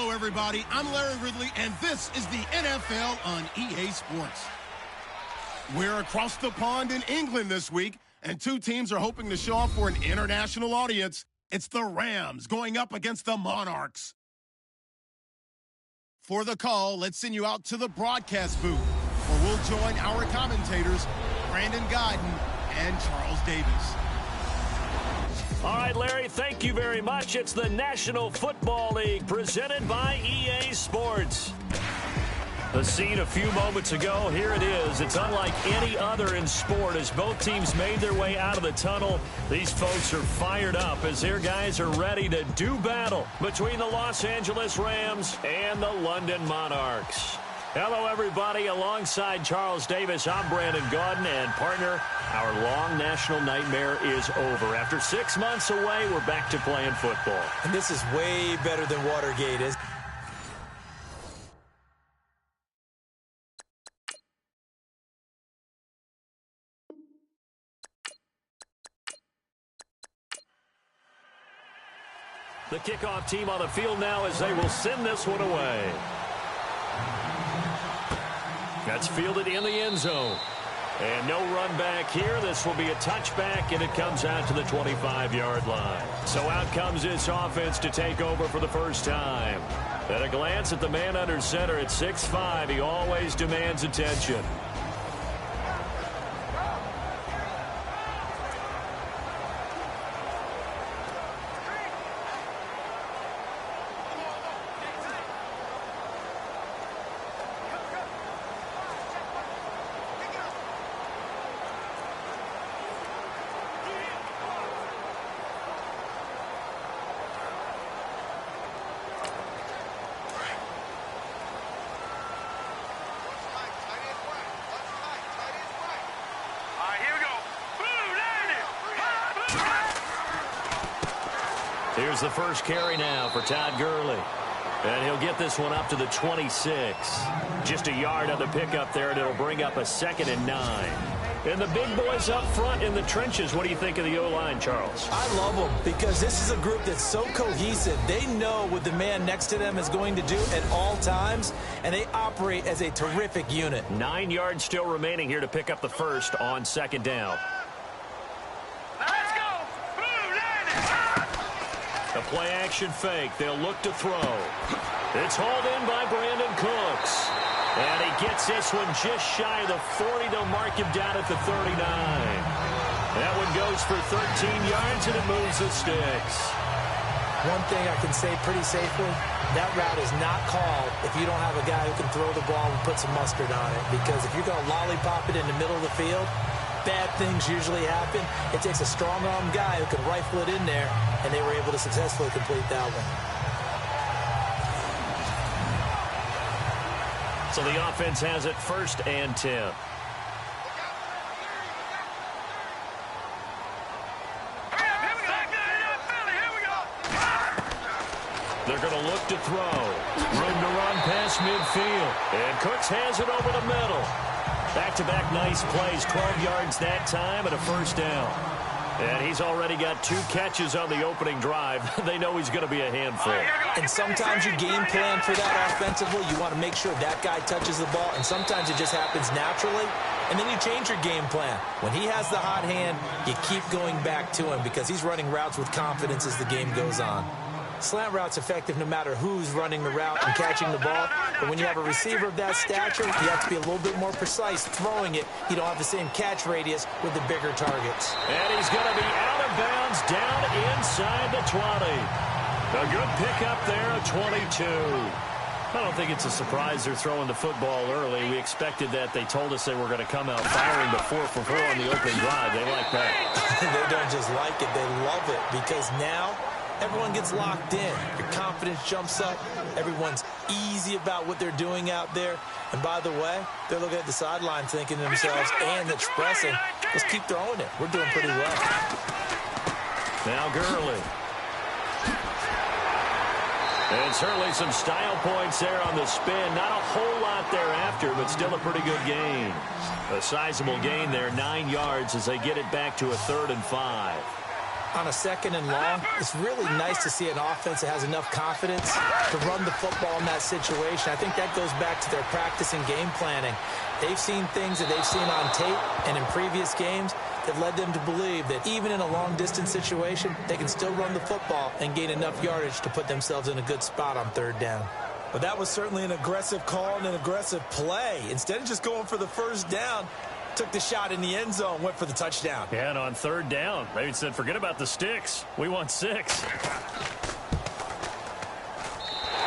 Hello, everybody. I'm Larry Ridley, and this is the NFL on EA Sports. We're across the pond in England this week, and two teams are hoping to show off for an international audience. It's the Rams going up against the Monarchs. For the call, let's send you out to the broadcast booth, where we'll join our commentators, Brandon Godden and Charles Davis. All right, Larry, thank you very much. It's the National Football League presented by EA Sports. The scene a few moments ago, here it is. It's unlike any other in sport as both teams made their way out of the tunnel. These folks are fired up as their guys are ready to do battle between the Los Angeles Rams and the London Monarchs. Hello, everybody. Alongside Charles Davis, I'm Brandon Godden, and partner, our long national nightmare is over. After 6 months away, we're back to playing football. And this is way better than Watergate is. The kickoff team on the field now as they will send this one away. That's fielded in the end zone. And no run back here. This will be a touchback, and it comes out to the 25-yard line. So out comes this offense to take over for the first time. At a glance at the man under center at 6'5", he always demands attention. Here's the first carry now for Todd Gurley. And he'll get this one up to the 26. Just a yard on the pickup there, and it'll bring up a 2nd and 9. And the big boys up front in the trenches. What do you think of the O-line, Charles? I love them because this is a group that's so cohesive. They know what the man next to them is going to do at all times, and they operate as a terrific unit. 9 yards still remaining here to pick up the first on 2nd down. A play-action fake. They'll look to throw. It's hauled in by Brandon Cooks. And he gets this one just shy of the 40. They'll mark him down at the 39. That one goes for 13 yards, and it moves the sticks. One thing I can say pretty safely, that route is not called if you don't have a guy who can throw the ball and put some mustard on it. Because if you're going to lollipop it in the middle of the field, bad things usually happen. It takes a strong-arm guy who can rifle it in there, and they were able to successfully complete that one. So the offense has it 1st and 10. They're going to look to throw. Room to run past midfield. And Cooks has it over the middle. Back-to-back nice plays, 12 yards that time and a 1st down. And he's already got 2 catches on the opening drive. They know he's going to be a handful. And sometimes you game plan for that offensively. You want to make sure that guy touches the ball, and sometimes it just happens naturally. And then you change your game plan. When he has the hot hand, you keep going back to him because he's running routes with confidence as the game goes on. Slant route's effective no matter who's running the route and catching the ball. But when you have a receiver of that stature, you have to be a little bit more precise throwing it. You don't have the same catch radius with the bigger targets. And he's going to be out of bounds down inside the 20. A good pickup there, a 22. I don't think it's a surprise they're throwing the football early. We expected that. They told us they were going to come out firing the 4 for 4 on the opening drive. They like that. They don't just like it. They love it because now everyone gets locked in. Your confidence jumps up. Everyone's easy about what they're doing out there. And by the way, they're looking at the sideline thinking to themselves and expressing, let's keep throwing it. We're doing pretty well. Now Gurley. And certainly some style points there on the spin. Not a whole lot thereafter, but still a pretty good gain. A sizable gain there, 9 yards as they get it back to a 3rd and 5. On a 2nd and long, it's really nice to see an offense that has enough confidence to run the football in that situation. I think that goes back to their practice and game planning. They've seen things that they've seen on tape and in previous games that led them to believe that even in a long-distance situation, they can still run the football and gain enough yardage to put themselves in a good spot on 3rd down. But that was certainly an aggressive call and an aggressive play. Instead of just going for the 1st down, took the shot in the end zone, went for the touchdown. Yeah, and on 3rd down, they said, forget about the sticks. We want 6.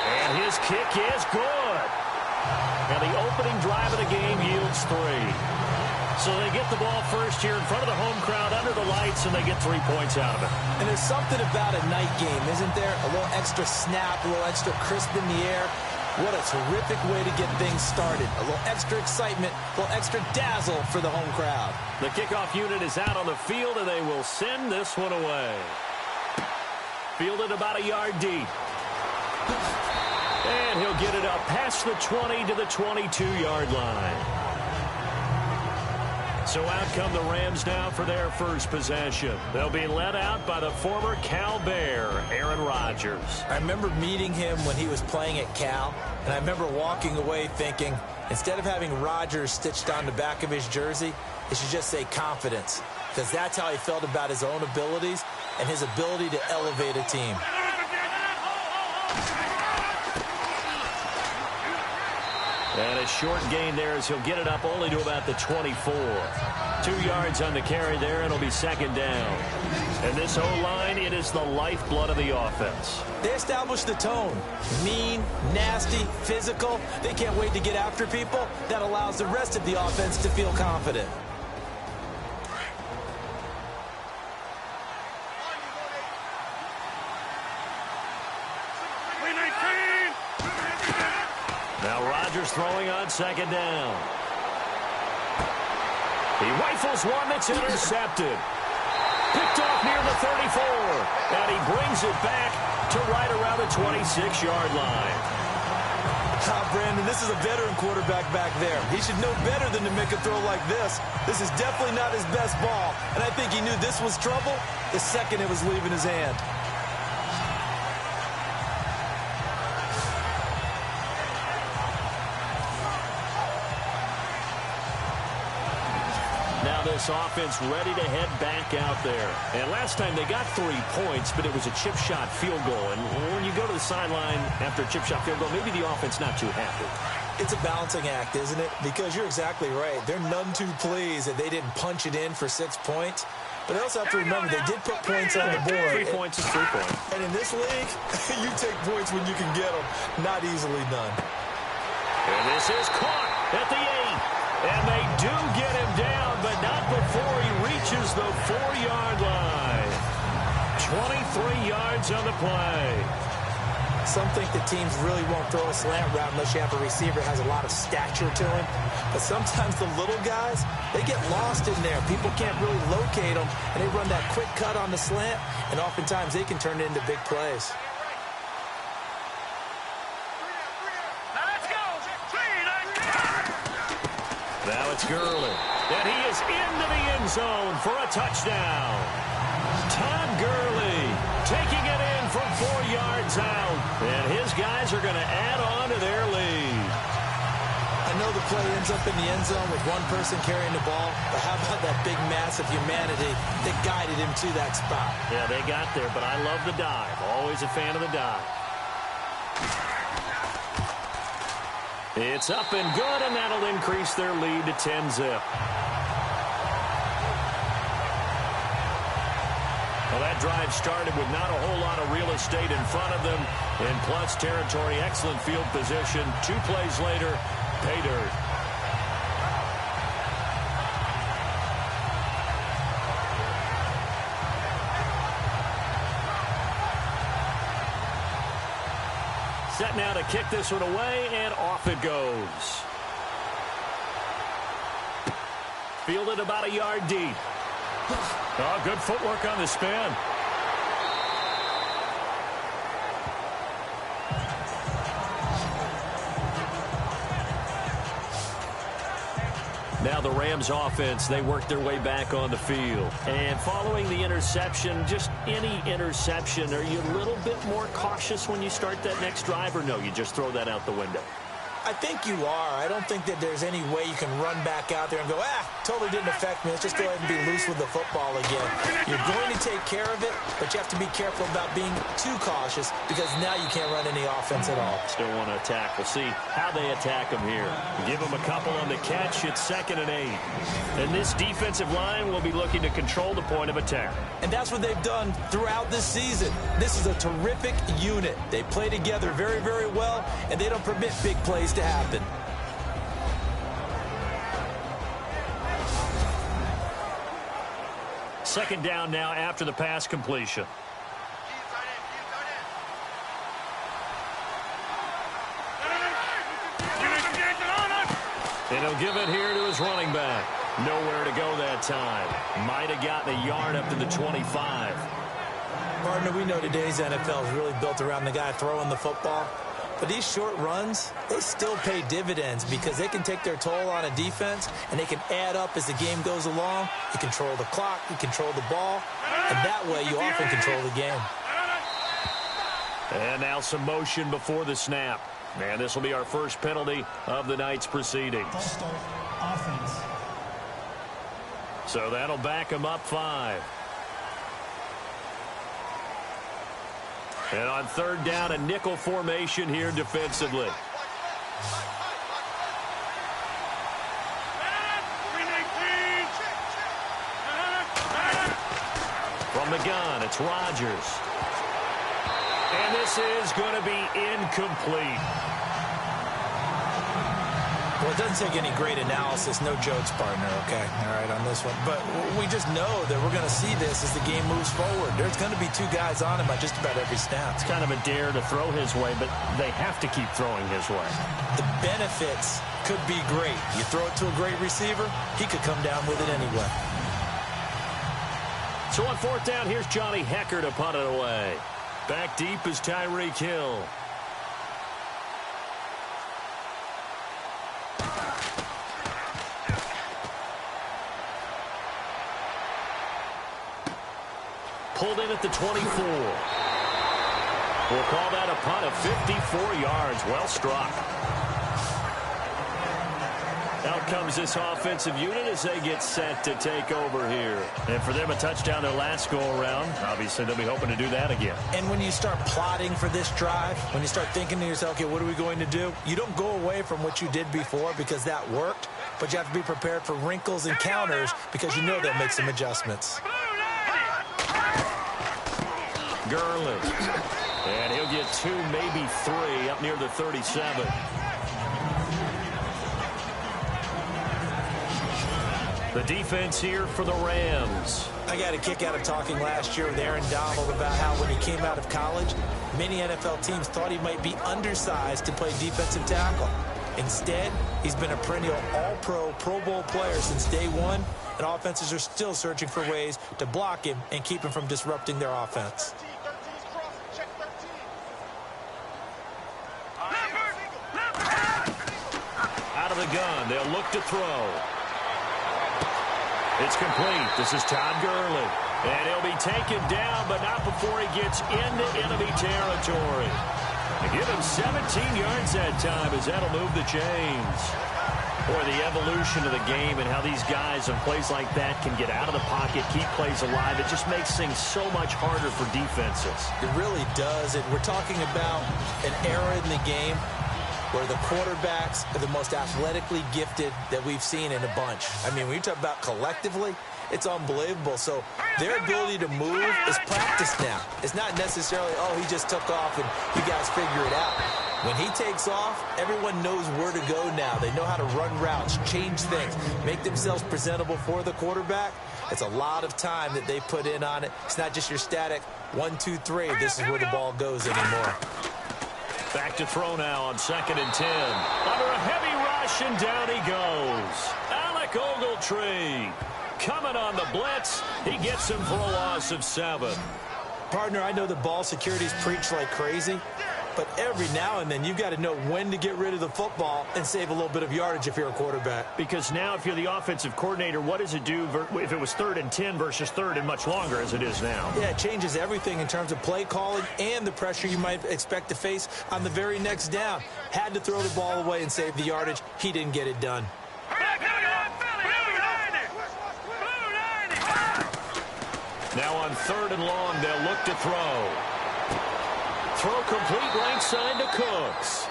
And his kick is good. And the opening drive of the game yields 3. So they get the ball first here in front of the home crowd under the lights, and they get 3 points out of it. And there's something about a night game, isn't there? A little extra snap, a little extra crisp in the air. What a terrific way to get things started. A little extra excitement, a little extra dazzle for the home crowd. The kickoff unit is out on the field, and they will send this one away. Fielded about a yard deep. And he'll get it up past the 20 to the 22-yard line. So out come the Rams now for their first possession. They'll be led out by the former Cal Bear, Aaron Rodgers. I remember meeting him when he was playing at Cal, and I remember walking away thinking, instead of having Rodgers stitched on the back of his jersey, it should just say confidence, because that's how he felt about his own abilities and his ability to elevate a team. And a short gain there as he'll get it up only to about the 24. 2 yards on the carry there, and it'll be 2nd down. And this O-line, it is the lifeblood of the offense. They established the tone. Mean, nasty, physical. They can't wait to get after people. That allows the rest of the offense to feel confident. Now Rodgers throwing on 2nd down. He rifles one that's intercepted. Picked off near the 34. And he brings it back to right around the 26-yard line. Brandon, this is a veteran quarterback back there. He should know better than to make a throw like this. This is definitely not his best ball. And I think he knew this was trouble the second it was leaving his hand. This offense ready to head back out there. And last time they got 3 points, but it was a chip shot field goal. And when you go to the sideline after a chip shot field goal, maybe the offense not too happy. It's a balancing act, isn't it? Because you're exactly right. They're none too pleased that they didn't punch it in for 6 points. But they also have to remember they did put points on the board. 3 points is 3 points. And in this league, you take points when you can get them. Not easily done. And this is caught at the 8. And they do get him down, but not before he reaches the 4-yard line. 23 yards on the play. Some think that teams really won't throw a slant route unless you have a receiver that has a lot of stature to him. But sometimes the little guys, they get lost in there. People can't really locate them, and they run that quick cut on the slant, and oftentimes they can turn it into big plays. Now it's Gurley. And he is into the end zone for a touchdown. Todd Gurley taking it in from 4 yards out. And his guys are going to add on to their lead. I know the play ends up in the end zone with one person carrying the ball, but how about that big mass of humanity that guided him to that spot? Yeah, they got there, but I love the dive. Always a fan of the dive. It's up and good, and that'll increase their lead to 10-zip. Well, that drive started with not a whole lot of real estate in front of them. In plus territory, excellent field position. 2 plays later, pay dirt. Set now to kick this one away, and off it goes. Fielded about a yard deep. Oh, good footwork on the spin. Now the Rams offense, they work their way back on the field. And following the interception, just any interception, are you a little bit more cautious when you start that next drive, or no, you just throw that out the window? I think you are. I don't think that there's any way you can run back out there and go, totally didn't affect me. Let's just go ahead and be loose with the football again. You're going to take care of it, but you have to be careful about being too cautious because now you can't run any offense at all. Still want to attack. We'll see how they attack them here. Give them a couple on the catch. It's 2nd and 8. And this defensive line will be looking to control the point of attack. And that's what they've done throughout this season. This is a terrific unit. They play together very, very well, and they don't permit big plays to happen. Second down now after the pass completion. And he'll give it here to his running back. Nowhere to go that time. Might have gotten a yard up to the 25. Partner, we know today's NFL is really built around the guy throwing the football. But these short runs, they still pay dividends because they can take their toll on a defense and they can add up as the game goes along. You control the clock, you control the ball, and that way you often control the game. And now some motion before the snap. And this will be our first penalty of the night's proceedings. Start offense. So that'll back them up 5. And on 3rd down, a nickel formation here defensively. From the gun, it's Rodgers. And this is going to be incomplete. Well, it doesn't take any great analysis, no jokes, partner, okay? All right, on this one. But we just know that we're going to see this as the game moves forward. There's going to be 2 guys on him at just about every snap. It's kind of a dare to throw his way, but they have to keep throwing his way. The benefits could be great. You throw it to a great receiver, he could come down with it anyway. So on 4th down, here's Johnny Hecker to punt it away. Back deep is Tyreek Hill. Pulled in at the 24. We'll call that a punt of 54 yards. Well struck. Out comes this offensive unit as they get set to take over here. And for them, a touchdown their last go-around. Obviously, they'll be hoping to do that again. And when you start plotting for this drive, when you start thinking to yourself, okay, what are we going to do? You don't go away from what you did before because that worked, but you have to be prepared for wrinkles and counters because you know they'll make some adjustments. Gurley. And he'll get 2, maybe 3 up near the 37. The defense here for the Rams. I got a kick out of talking last year with Aaron Donald about how when he came out of college, many NFL teams thought he might be undersized to play defensive tackle. Instead, he's been a perennial all-pro, Pro Bowl player since day one, and offenses are still searching for ways to block him and keep him from disrupting their offense. Out of the gun, they'll look to throw. It's complete. This is Todd Gurley. And he'll be taken down, but not before he gets into enemy territory. They give him 17 yards that time as that'll move the chains. Boy, the evolution of the game and how these guys in plays like that can get out of the pocket, keep plays alive, it just makes things so much harder for defenses. It really does. And we're talking about an era in the game where the quarterbacks are the most athletically gifted that we've seen in a bunch. I mean, when you talk about collectively, it's unbelievable. So their ability to move is practiced now. It's not necessarily, oh, he just took off and you guys figure it out. When he takes off, everyone knows where to go now. They know how to run routes, change things, make themselves presentable for the quarterback. It's a lot of time that they put in on it. It's not just your static 1, 2, 3. This is where the ball goes anymore. Back to throw now on 2nd and 10. Under a heavy rush, and down he goes. Alec Ogletree coming on the blitz. He gets him for a loss of 7. Partner, I know the ball security's preached like crazy, But every now and then, you've got to know when to get rid of the football and save a little bit of yardage if you're a quarterback. Because now if you're the offensive coordinator, what does it do if it was 3rd and 10 versus 3rd and much longer as it is now? Yeah, it changes everything in terms of play calling and the pressure you might expect to face on the very next down. Had to throw the ball away and save the yardage. He didn't get it done. Now on 3rd and long, they'll look to throw. Throw complete right side to Cooks.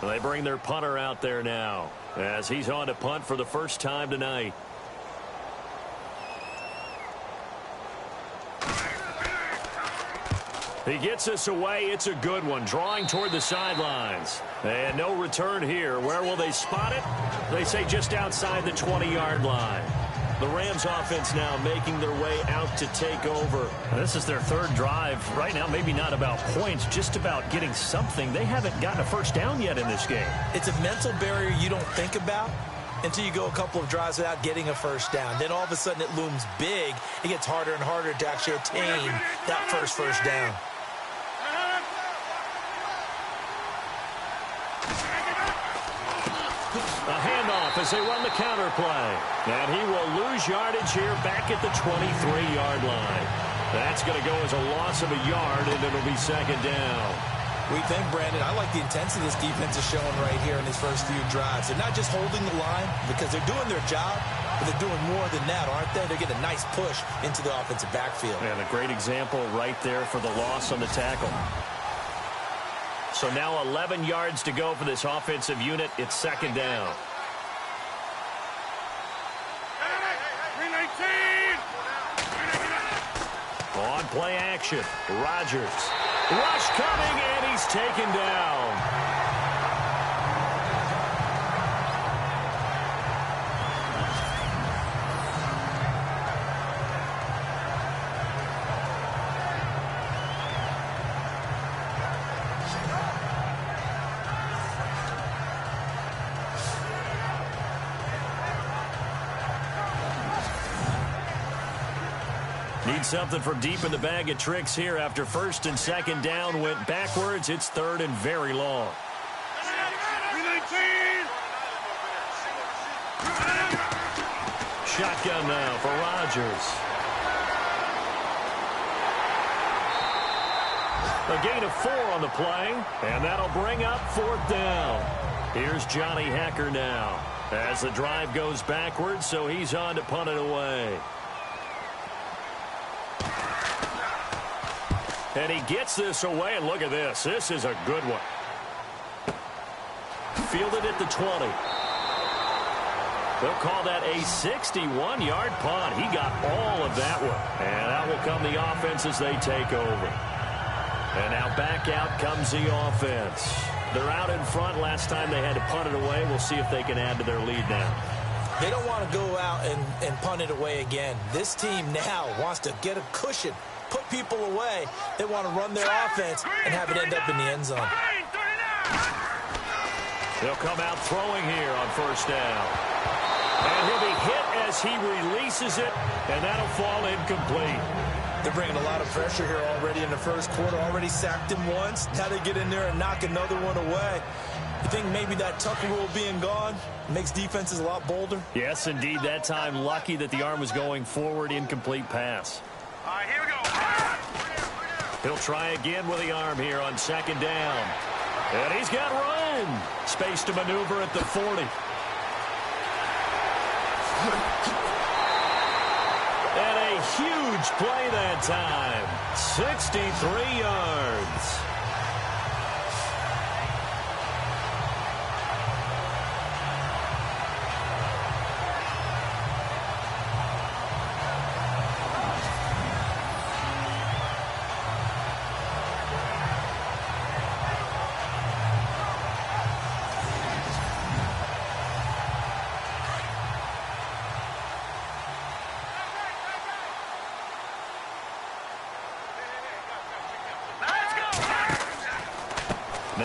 They bring their punter out there now as he's on to punt for the first time tonight. He gets this away. It's a good one, drawing toward the sidelines. And no return here. Where will they spot it? They say just outside the 20-yard line. The Rams offense now making their way out to take over. This is their 3rd drive. Right now, maybe not about points, just about getting something. They haven't gotten a first down yet in this game. It's a mental barrier you don't think about until you go a couple of drives without getting a first down. Then all of a sudden it looms big. It gets harder and harder to actually attain that first down. A handoff as they run the counter play. And he will lose yardage here back at the 23-yard line. That's going to go as a loss of a yard, and it'll be 2nd down. We think, Brandon, I like the intensity this defense is showing right here in these first few drives. They're not just holding the line because they're doing their job, but they're doing more than that, aren't they? They're getting a nice push into the offensive backfield. And a great example right there for the loss on the tackle. So now 11 yards to go for this offensive unit. It's 2nd down. On play action, Rodgers. Rush coming, and he's taken down. Need something from deep in the bag of tricks here after 1st and 2nd down went backwards. It's 3rd and very long. Shotgun now for Rodgers. A gain of 4 on the play, and that'll bring up 4th down. Here's Johnny Hacker now as the drive goes backwards, so he's on to punt it away. And he gets this away, and look at this. This is a good one. Fielded at the 20. They'll call that a 61-yard punt. He got all of that one. And that will come the offense as they take over. And now back out comes the offense. They're out in front. Last time they had to punt it away. We'll see if they can add to their lead now. They don't want to go out and punt it away again. This team now wants to get a cushion, put people away. They want to run their offense and have it end up in the end zone. They'll come out throwing here on 1st down. And he'll be hit as he releases it, and that'll fall incomplete. They're bringing a lot of pressure here already in the first quarter. Already sacked him once. Now they get in there and knock another one away. You think maybe that Tucker rule being gone makes defenses a lot bolder? Yes, indeed. That time, lucky that the arm was going forward. Incomplete pass. All right, here we go. He'll try again with the arm here on 2nd down. And he's got room. Space to maneuver at the 40. And a huge play that time. 63 yards.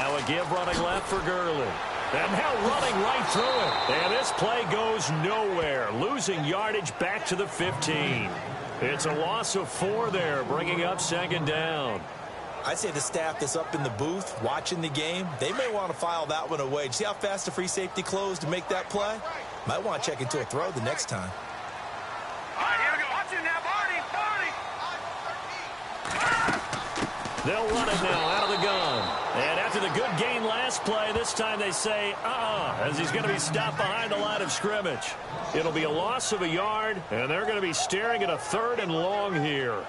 Now a give running left for Gurley. And now running right through it. And this play goes nowhere. Losing yardage back to the 15. It's a loss of 4 there, bringing up second down. I'd say the staff that's up in the booth watching the game, they may want to file that one away. See how fast the free safety closed to make that play? Might want to check into a throw the next time. All right, here we go. Watch it now, Barney. They'll run it now out of the gun. And after the good gain last play, this time they say, as he's going to be stopped behind the line of scrimmage. It'll be a loss of a yard, and they're going to be staring at a 3rd and long here.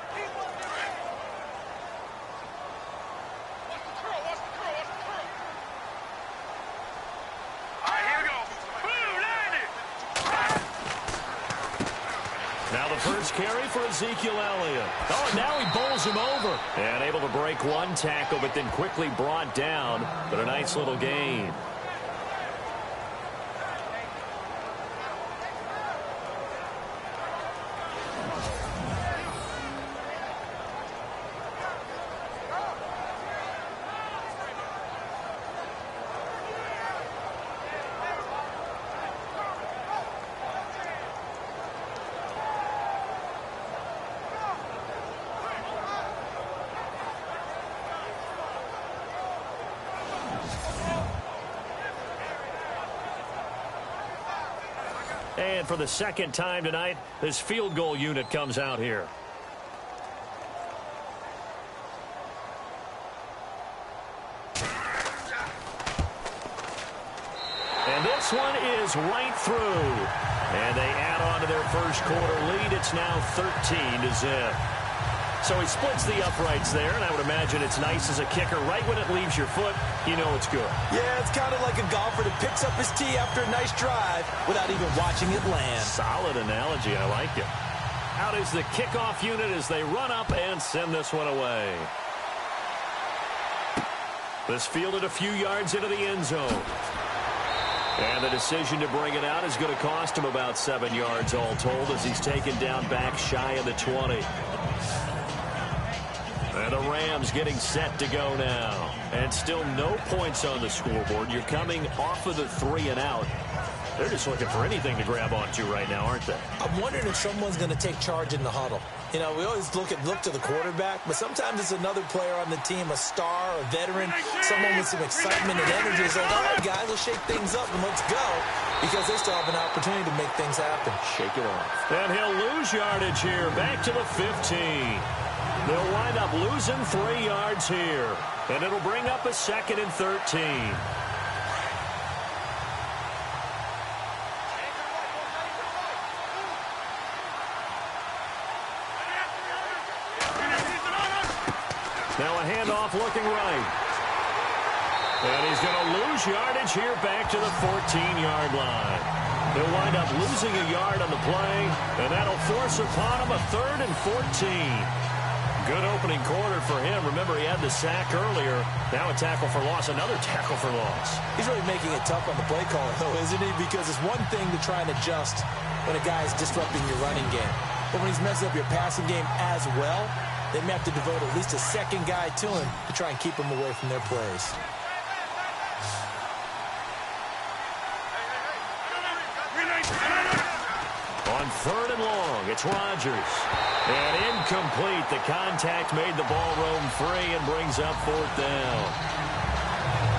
First carry for Ezekiel Elliott. Oh, and now he bowls him over. And able to break one tackle, but then quickly brought down. But a nice little gain. And for the second time tonight, this field goal unit comes out here. And this one is right through. And they add on to their first quarter lead. It's now 13-0. So he splits the uprights there, and I would imagine it's nice as a kicker. Right when it leaves your foot, you know it's good. Yeah, it's kind of like a golfer that picks up his tee after a nice drive without even watching it land. Solid analogy. I like it. Out is the kickoff unit as they run up and send this one away. This fielded a few yards into the end zone. And the decision to bring it out is going to cost him about 7 yards all told as he's taken down back shy of the 20. And the Rams getting set to go now. And still no points on the scoreboard. You're coming off of the 3 and out. They're just looking for anything to grab onto right now, aren't they? I'm wondering if someone's going to take charge in the huddle. You know, we always look to the quarterback, but sometimes it's another player on the team, a star, a veteran, someone with some excitement and energy. It's like, all right, guys, let's shake things up and let's go, because they still have an opportunity to make things happen. Shake it off. And he'll lose yardage here, back to the 15. They'll wind up losing 3 yards here, and it'll bring up a 2nd and 13. Now a handoff looking right. And he's going to lose yardage here back to the 14-yard line. He'll wind up losing a yard on the play, and that'll force upon him a 3rd and 14. Good opening quarter for him. Remember, he had the sack earlier. Now a tackle for loss, another tackle for loss. He's really making it tough on the play caller, though, isn't he? Because it's one thing to try and adjust when a guy is disrupting your running game. But when he's messing up your passing game as well, they may have to devote at least a second guy to him to try and keep him away from their plays. On 3rd and long, it's Rodgers. And incomplete. The contact made the ball roam free and brings up 4th down.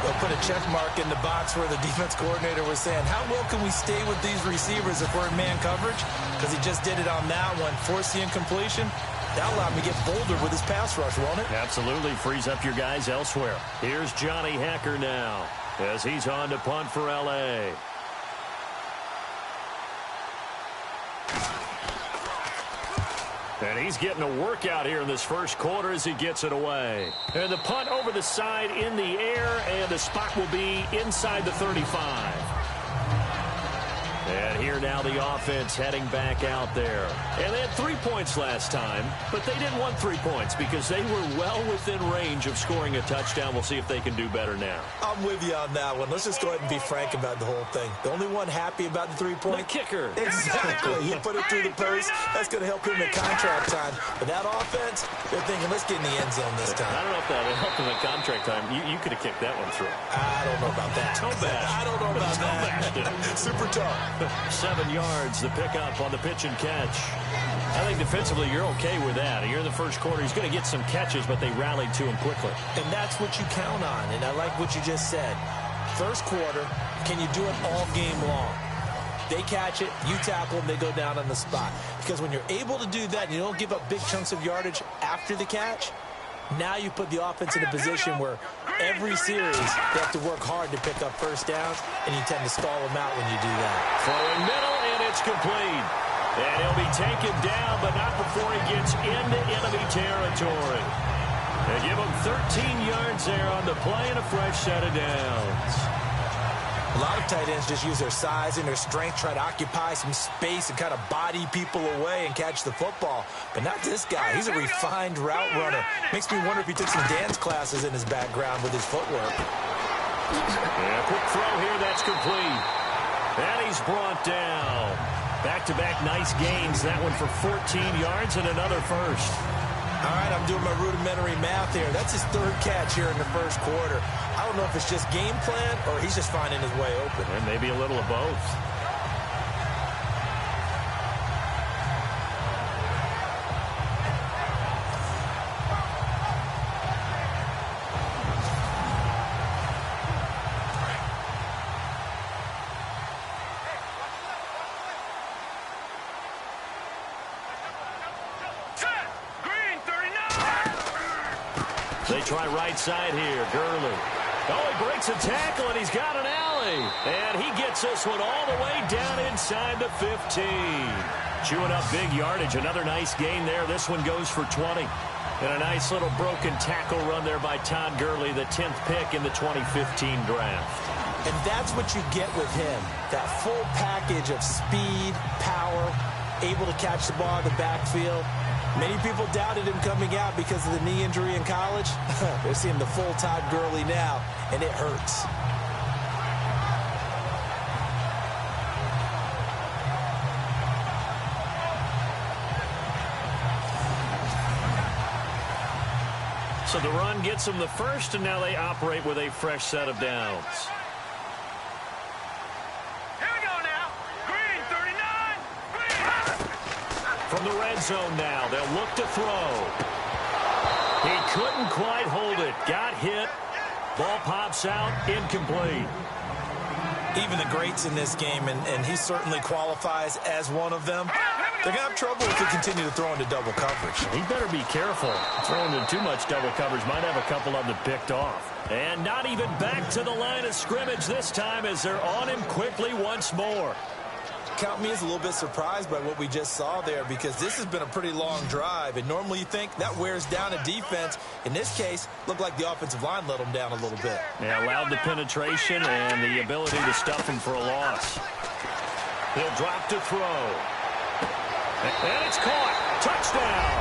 They'll put a check mark in the box where the defense coordinator was saying, how well can we stay with these receivers if we're in man coverage? Because he just did it on that one. Force the incompletion. That'll allow him to get bolder with his pass rush, won't it? Absolutely. Frees up your guys elsewhere. Here's Johnny Hecker now as he's on to punt for L.A. And he's getting a workout here in this first quarter as he gets it away. And the punt over the side in the air, and the spot will be inside the 35. And here now the offense heading back out there. And they had 3 points last time, but they didn't want 3 points because they were well within range of scoring a touchdown. We'll see if they can do better now. I'm with you on that one. Let's just go ahead and be frank about the whole thing. The only one happy about the 3-point? The kicker. Exactly. He put it through the post. That's going to help him in contract time. But that offense, they're thinking, let's get in the end zone this time. I don't know if that would help him in contract time. You could have kicked that one through. I don't know about that. I don't know about that. Super tough. 7 yards, the pickup on the pitch and catch. I think defensively you're okay with that. You're in the first quarter. He's going to get some catches, but they rallied to him quickly. And that's what you count on, and I like what you just said. First quarter, can you do it all game long? They catch it, you tackle them, they go down on the spot. Because when you're able to do that and you don't give up big chunks of yardage after the catch, now you put the offense in a position where every series they have to work hard to pick up first downs, and you tend to stall them out when you do that. Throwing middle, and it's complete. And he'll be taken down, but not before he gets into enemy territory. They give him 13 yards there on the play and a fresh set of downs. A lot of tight ends just use their size and their strength, try to occupy some space and kind of body people away and catch the football. But not this guy. He's a refined route runner. Makes me wonder if he took some dance classes in his background with his footwork. Yeah, quick throw here, that's complete. And he's brought down. Back-to-back nice gains. That one for 14 yards and another first. All right, I'm doing my rudimentary math here. That's his 3rd catch here in the first quarter. I don't know if it's just game plan or he's just finding his way open. And maybe a little of both. They try right side here. Gurley. Oh, he breaks a tackle, and he's got an alley. And he gets this one all the way down inside the 15. Chewing up big yardage. Another nice gain there. This one goes for 20. And a nice little broken tackle run there by Todd Gurley, the 10th pick in the 2015 draft. And that's what you get with him. That full package of speed, power, able to catch the ball in the backfield. Many people doubted him coming out because of the knee injury in college. They're seeing the full Todd Gurley now, and it hurts. So the run gets them the first, and now they operate with a fresh set of downs. From the red zone now, they'll look to throw. He couldn't quite hold it. Got hit. Ball pops out. Incomplete. Even the greats in this game, and he certainly qualifies as one of them, they're going to have trouble if they continue to throw into double coverage. He better be careful. Throwing into too much double coverage might have a couple of them picked off. And not even back to the line of scrimmage this time as they're on him quickly once more. Count me as a little bit surprised by what we just saw there because this has been a pretty long drive, and normally you think that wears down a defense. In this case, looked like the offensive line let them down a little bit. Yeah, allowed the penetration and the ability to stuff him for a loss. He'll drop to throw. And it's caught. Touchdown.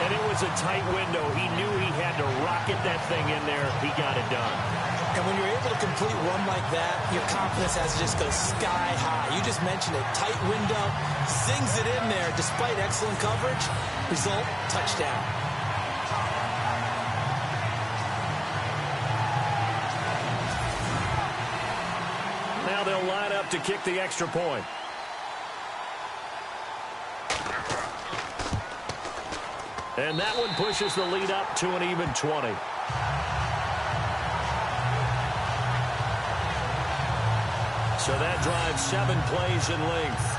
And it was a tight window. He knew he had to rocket that thing in there. He got it done. And when you're able to complete one like that, your confidence has to just go sky high. You just mentioned it. Tight window, zings it in there despite excellent coverage. Result, touchdown. Now they'll line up to kick the extra point. And that one pushes the lead up to an even 20. So that drives 7 plays in length.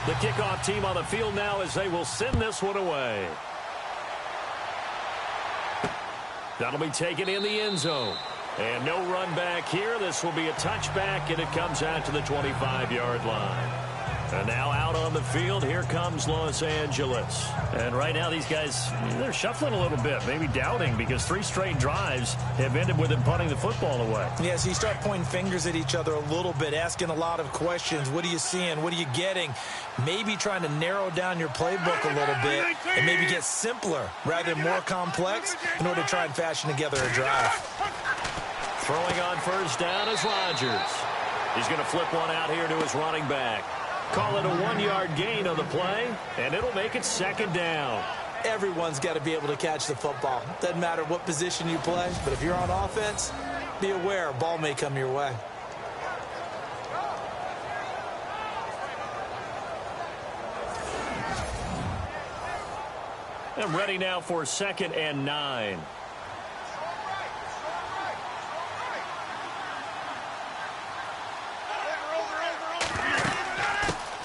The kickoff team on the field now as they will send this one away. That'll be taken in the end zone. And no run back here. This will be a touchback, and it comes out to the 25-yard line. And now out on the field, here comes Los Angeles. And right now these guys, they're shuffling a little bit, maybe doubting, because 3 straight drives have ended with them punting the football away. Yeah, so you start pointing fingers at each other a little bit, asking a lot of questions. What are you seeing? What are you getting? Maybe trying to narrow down your playbook a little bit and maybe get simpler rather than more complex in order to try and fashion together a drive. Throwing on first down is Rodgers. He's going to flip one out here to his running back. Call it a 1-yard gain on the play, and it'll make it second down. Everyone's got to be able to catch the football. Doesn't matter what position you play, but if you're on offense, be aware a ball may come your way. And ready now for 2nd and 9.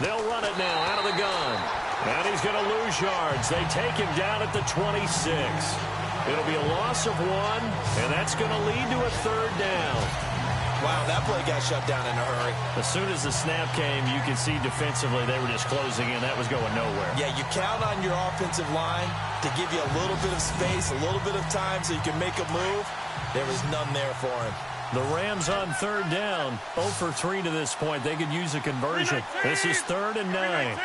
They'll run it now out of the gun. And he's going to lose yards. They take him down at the 26. It'll be a loss of 1, and that's going to lead to a 3rd down. Wow, that play got shut down in a hurry. As soon as the snap came, you could see defensively they were just closing in. That was going nowhere. Yeah, you count on your offensive line to give you a little bit of space, a little bit of time so you can make a move. There was none there for him. The Rams on 3rd down, 0 for 3 to this point. They could use a conversion. This is 3rd and 9.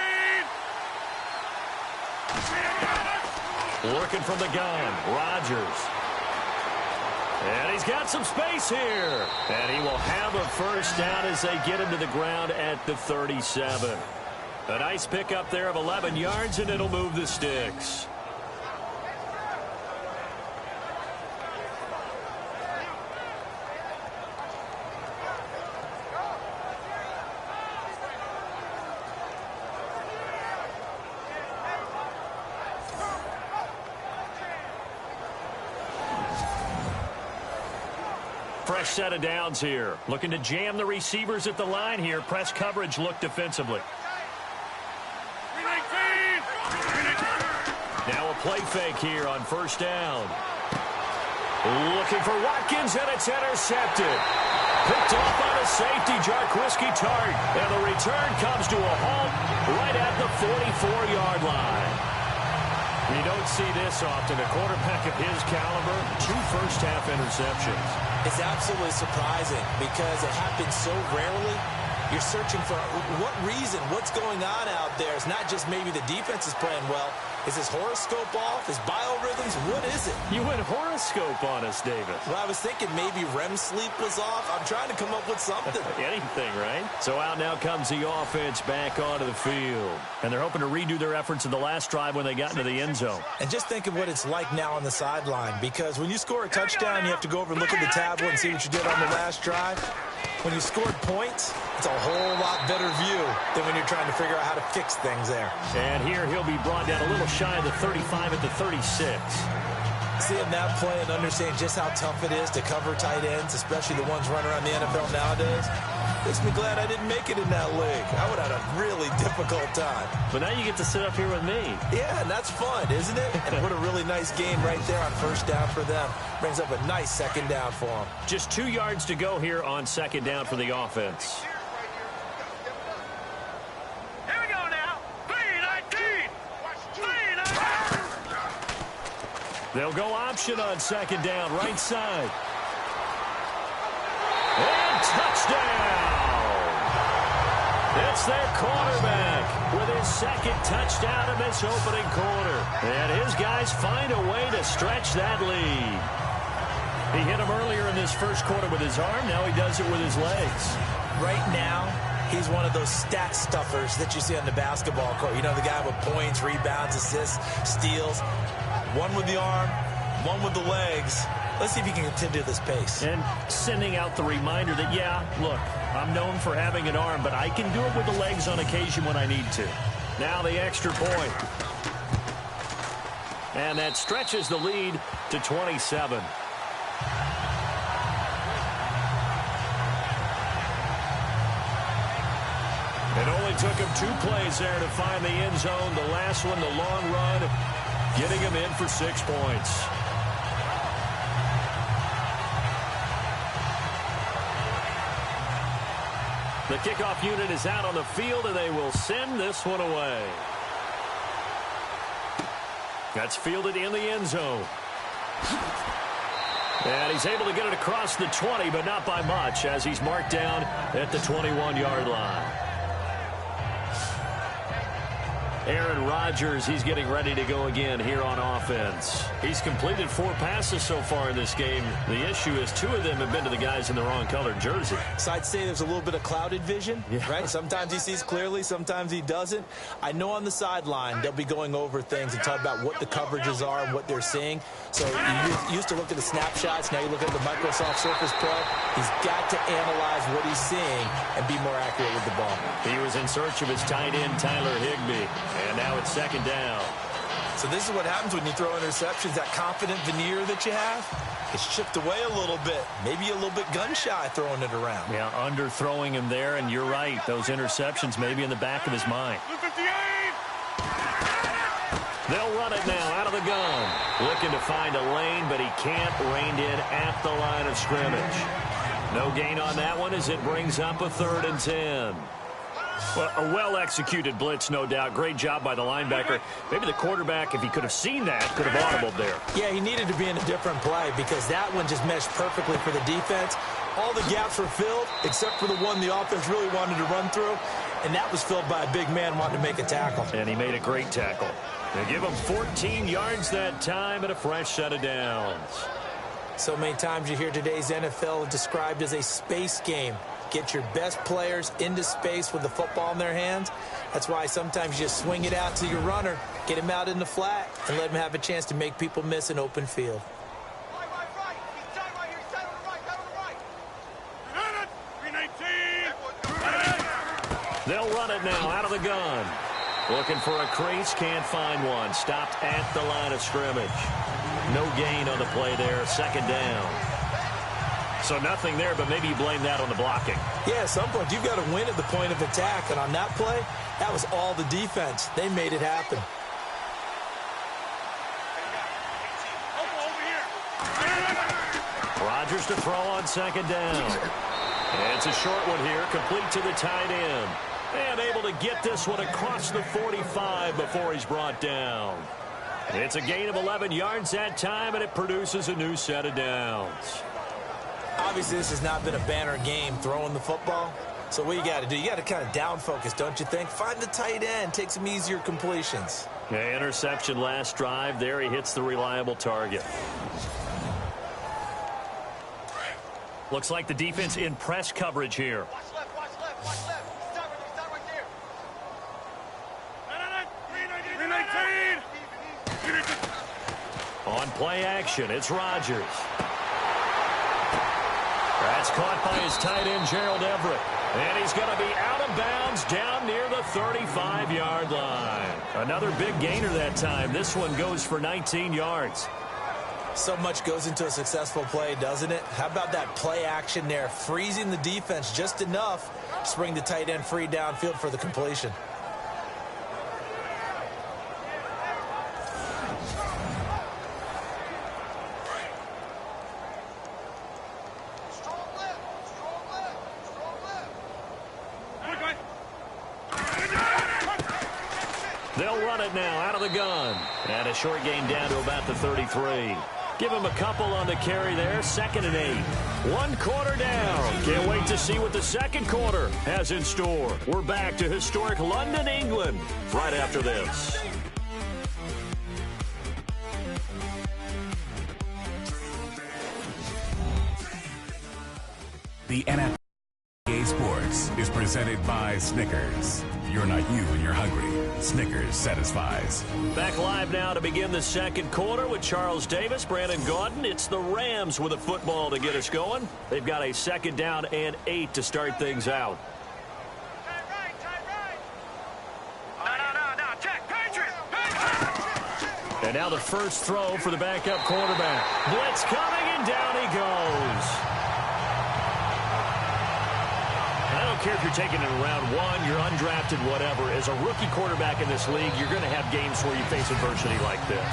Working from the gun, Rodgers. And he's got some space here. And he will have a first down as they get him to the ground at the 37. A nice pickup there of 11 yards, and it'll move the sticks. Fresh set of downs here. Looking to jam the receivers at the line here. Press coverage look defensively. Now a play fake here on first down. Looking for Watkins, and it's intercepted. Picked off on a safety, Jarquiski Tart. And the return comes to a halt right at the 44-yard line. You don't see this often. A quarterback of his caliber, 2 first-half interceptions. It's absolutely surprising because it happens so rarely. You're searching for what reason, what's going on out there. It's not just maybe the defense is playing well. Is his horoscope off? His biorhythms? What is it? You went horoscope on us, David. Well, I was thinking maybe REM sleep was off. I'm trying to come up with something. Anything, right? So out now comes the offense back onto the field. And they're hoping to redo their efforts in the last drive when they got into the end zone. And just think of what it's like now on the sideline, because when you score a touchdown, you have to go over and look at the tablet and see what you did on the last drive. When you scored points, it's a whole lot better view than when you're trying to figure out how to fix things there. And here he'll be brought down a little shy of the 35 at the 36. Seeing that play and understanding just how tough it is to cover tight ends, especially the ones running around the NFL nowadays, makes me glad I didn't make it in that league. I would have had a really difficult time. But now you get to sit up here with me. Yeah, and that's fun, isn't it? And what a really nice game right there on first down for them. Brings up a nice second down for them. Just 2 yards to go here on second down for the offense. Here we go now. 3-19. 3-19. They'll go option on second down, right side. And touchdown! It's their quarterback with his second touchdown in this opening quarter. And his guys find a way to stretch that lead. He hit him earlier in this first quarter with his arm. Now he does it with his legs. Right now, he's one of those stat stuffers that you see on the basketball court. You know, the guy with points, rebounds, assists, steals. One with the arm, one with the legs. Let's see if he can continue this pace. And sending out the reminder that, yeah, look, I'm known for having an arm, but I can do it with the legs on occasion when I need to. Now the extra point. And that stretches the lead to 27. It only took him 2 plays there to find the end zone. The last one, the long run, getting him in for 6 points. The kickoff unit is out on the field, and they will send this one away. That's fielded in the end zone. And he's able to get it across the 20, but not by much, as he's marked down at the 21-yard line. Aaron Rodgers, he's getting ready to go again here on offense. He's completed 4 passes so far in this game. The issue is 2 of them have been to the guys in the wrong colored jersey. So I'd say there's a little bit of clouded vision, right? Sometimes he sees clearly, sometimes he doesn't. I know on the sideline they'll be going over things and talk about what the coverages are and what they're seeing. So you used to look at the snapshots, now you look at the Microsoft Surface Pro. He's got to analyze what he's seeing and be more accurate with the ball. He was in search of his tight end, Tyler Higbee. And now it's 2nd down. So this is what happens when you throw interceptions. That confident veneer that you have, it's chipped away a little bit. Maybe a little bit gun-shy throwing it around. Yeah, underthrowing him there, and you're right. Those interceptions may be in the back of his mind. They'll run it now out of the gun. Looking to find a lane, but he can't. Reined in at the line of scrimmage. No gain on that one as it brings up a 3rd and 10. Well, a well-executed blitz, no doubt. Great job by the linebacker. Maybe the quarterback, if he could have seen that, could have audibled there. Yeah, he needed to be in a different play because that one just meshed perfectly for the defense. All the gaps were filled except for the one the offense really wanted to run through, and that was filled by a big man wanting to make a tackle. And he made a great tackle. They give him 14 yards that time and a fresh set of downs. So many times you hear today's NFL described as a space game. Get your best players into space with the football in their hands. That's why sometimes you just swing it out to your runner, get him out in the flat, and let him have a chance to make people miss an open field. They'll run it now out of the gun. Looking for a crease, can't find one. Stopped at the line of scrimmage. No gain on the play there, 2nd down. So nothing there, but maybe you blame that on the blocking. Yeah, at some point, you've got to win at the point of attack. And on that play, that was all the defense. They made it happen. Rodgers to throw on 2nd down. It's a short one here, complete to the tight end. And able to get this one across the 45 before he's brought down. It's a gain of 11 yards that time, and it produces a new set of downs. Obviously, this has not been a banner game throwing the football. So what you got to do, you got to kind of down focus, don't you think? Find the tight end, take some easier completions. Yeah, interception last drive. There he hits the reliable target. Looks like the defense in press coverage here. Watch left, watch left, watch left. Stop right there. 319. On play action, it's Rodgers. That's caught by his tight end, Gerald Everett. And he's going to be out of bounds down near the 35-yard line. Another big gainer that time. This one goes for 19 yards. So much goes into a successful play, doesn't it? How about that play action there? Freezing the defense just enough to bring the tight end free downfield for the completion. They'll run it now out of the gun. And a short gain down to about the 33. Give him a couple on the carry there. 2nd and 8. 1 quarter down. Can't wait to see what the 2nd quarter has in store. We're back to historic London, England, right after this. The NFL Sports is presented by Snickers. You're not you when you're hungry. Snickers satisfies. Back live now to begin the 2nd quarter with Charles Davis, Brandon Gaudin. It's the Rams with a football to get us going. They've got a 2nd down and 8 to start things out. No, check, Patriot! And now the first throw for the backup quarterback. Blitz coming, and down he goes. I don't care if you're taking it in round 1, you're undrafted, whatever. As a rookie quarterback in this league, you're going to have games where you face adversity like this.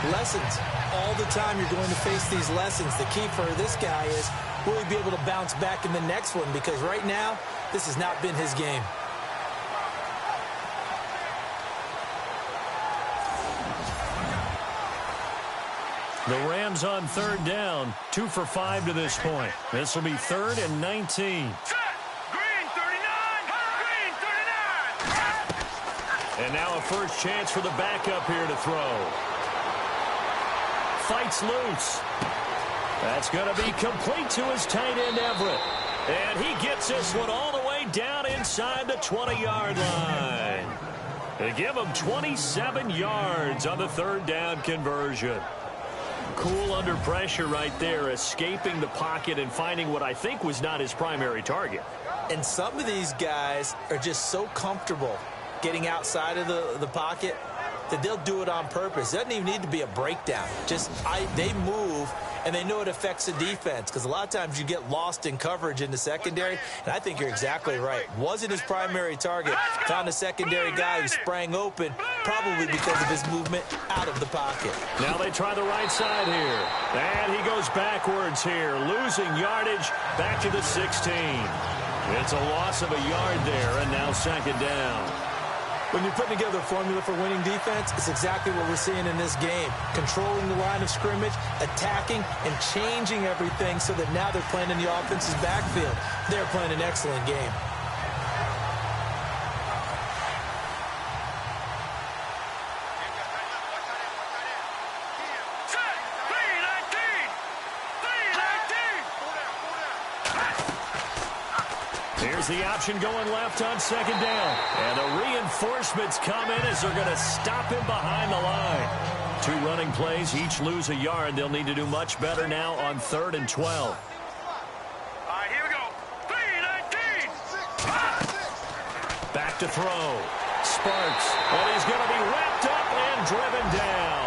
Lessons. All the time you're going to face these lessons. The key for this guy is will he be able to bounce back in the next one? Because right now, This has not been his game. The Rams on third down, 2 for 5 to this point. This will be 3rd and 19. Green 39! Green 39! And now a first chance for the backup here to throw. Fights loose. That's going to be complete to his tight end, Everett. And he gets this one all the way down inside the 20-yard line. They give him 27 yards on the third down conversion. Cool under pressure right there, escaping the pocket and finding what I think was not his primary target. And some of these guys are just so comfortable getting outside of the pocket that they'll do it on purpose. It doesn't even need to be a breakdown. They move, and they know it affects the defense, because a lot of times you get lost in coverage in the secondary, and I think you're exactly right. Wasn't his primary target. Found a secondary guy who sprang open, probably because of his movement out of the pocket. Now they try the right side here. And he goes backwards here, losing yardage back to the 16. It's a loss of a yard there, and now second down. When you're putting together a formula for winning defense, it's exactly what we're seeing in this game. Controlling the line of scrimmage, attacking, and changing everything so that now they're playing in the offense's backfield. They're playing an excellent game. Here's the option going left on second down. And the reinforcements come in as they're going to stop him behind the line. 2 running plays, each lose a yard. They'll need to do much better now on 3rd and 12. All right, here we go. 3-19. Back to throw. Sparks. And he's going to be wrapped up and driven down.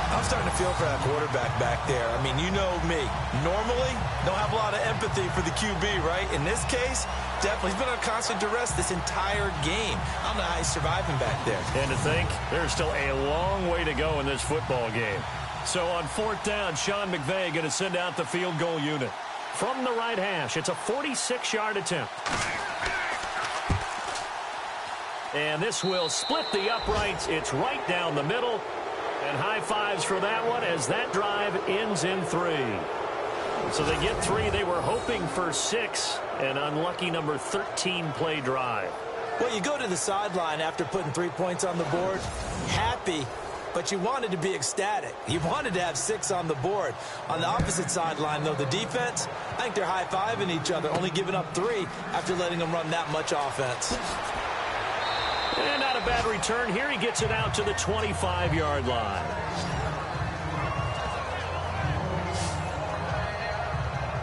I'm starting to feel for that quarterback back there. I mean, you know me. Normally, don't have a lot of empathy for the QB, right? In this case, definitely. He's been on constant duress this entire game. I don't know how he's surviving back there. And to think, there's still a long way to go in this football game. So on 4th down, Sean McVay going to send out the field goal unit. From the right hash, it's a 46-yard attempt. And this will split the uprights. It's right down the middle. And high fives for that one as that drive ends in 3. So they get 3. They were hoping for 6. An unlucky number 13 play drive. Well, you go to the sideline after putting 3 points on the board, happy, but you wanted to be ecstatic. You wanted to have 6 on the board. On the opposite sideline, though, the defense, I think they're high-fiving each other, only giving up 3 after letting them run that much offense. And not a bad return. Here he gets it out to the 25-yard line.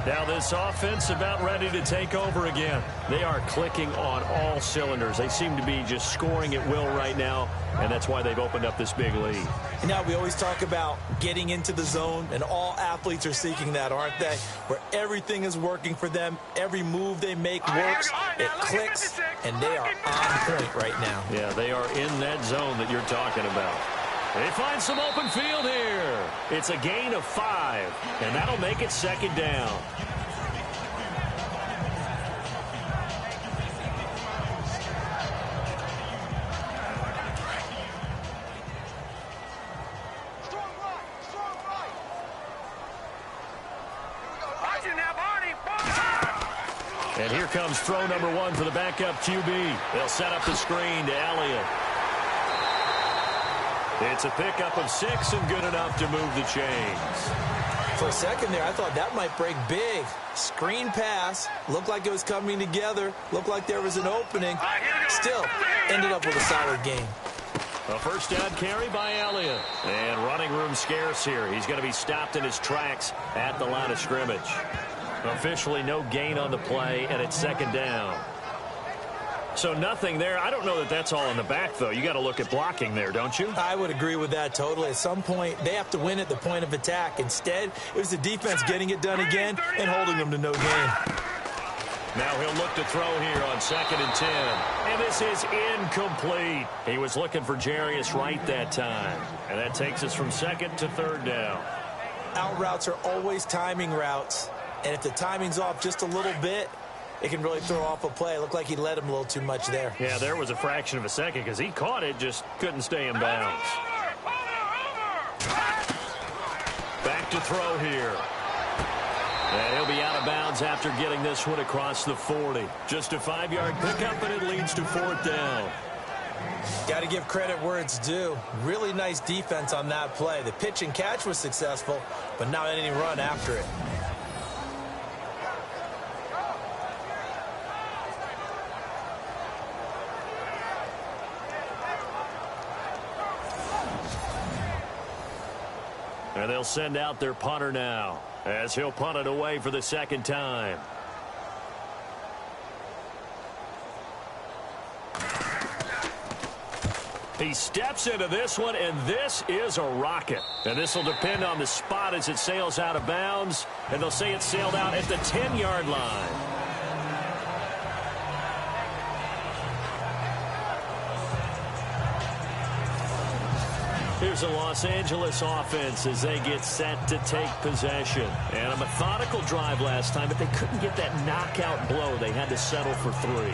Now this offense about ready to take over again. They are clicking on all cylinders. They seem to be just scoring at will right now, and that's why they've opened up this big lead. And now we always talk about getting into the zone, and all athletes are seeking that, aren't they? Where everything is working for them. Every move they make works, it clicks, and they are on point right now. Yeah, they are in that zone that you're talking about. They find some open field here. It's a gain of 5, and that'll make it second down. And here comes throw number 1 for the backup QB. They'll set up the screen to Elliott. It's a pickup of 6 and good enough to move the chains. For a second there, I thought that might break big. Screen pass. Looked like it was coming together. Looked like there was an opening. Still, ended up with a solid game. A first down carry by Elliott. And running room scarce here. He's going to be stopped in his tracks at the line of scrimmage. Officially no gain on the play, and it's second down. So nothing there. I don't know that that's all in the back, though. You got to look at blocking there, don't you? I would agree with that totally. At some point, they have to win at the point of attack. Instead, it was the defense getting it done again and holding them to no gain. Now he'll look to throw here on 2nd and 10. And this is incomplete. He was looking for Jarius Wright that time. And that takes us from 2nd to 3rd down. Out routes are always timing routes, and if the timing's off just a little bit, it can really throw off a play. It looked like he led him a little too much there. Yeah, there was a fraction of a second because he caught it, just couldn't stay in bounds. Back to throw here. And he'll be out of bounds after getting this one across the 40. Just a 5-yard pickup, and it leads to 4th down. Got to give credit where it's due. Really nice defense on that play. The pitch and catch was successful, but not any run after it. And they'll send out their punter now, as he'll punt it away for the 2nd time. He steps into this one, and this is a rocket. And this will depend on the spot as it sails out of bounds. And they'll say it sailed out at the 10-yard line. Here's a Los Angeles offense as they get set to take possession. And a methodical drive last time, but they couldn't get that knockout blow. They had to settle for 3.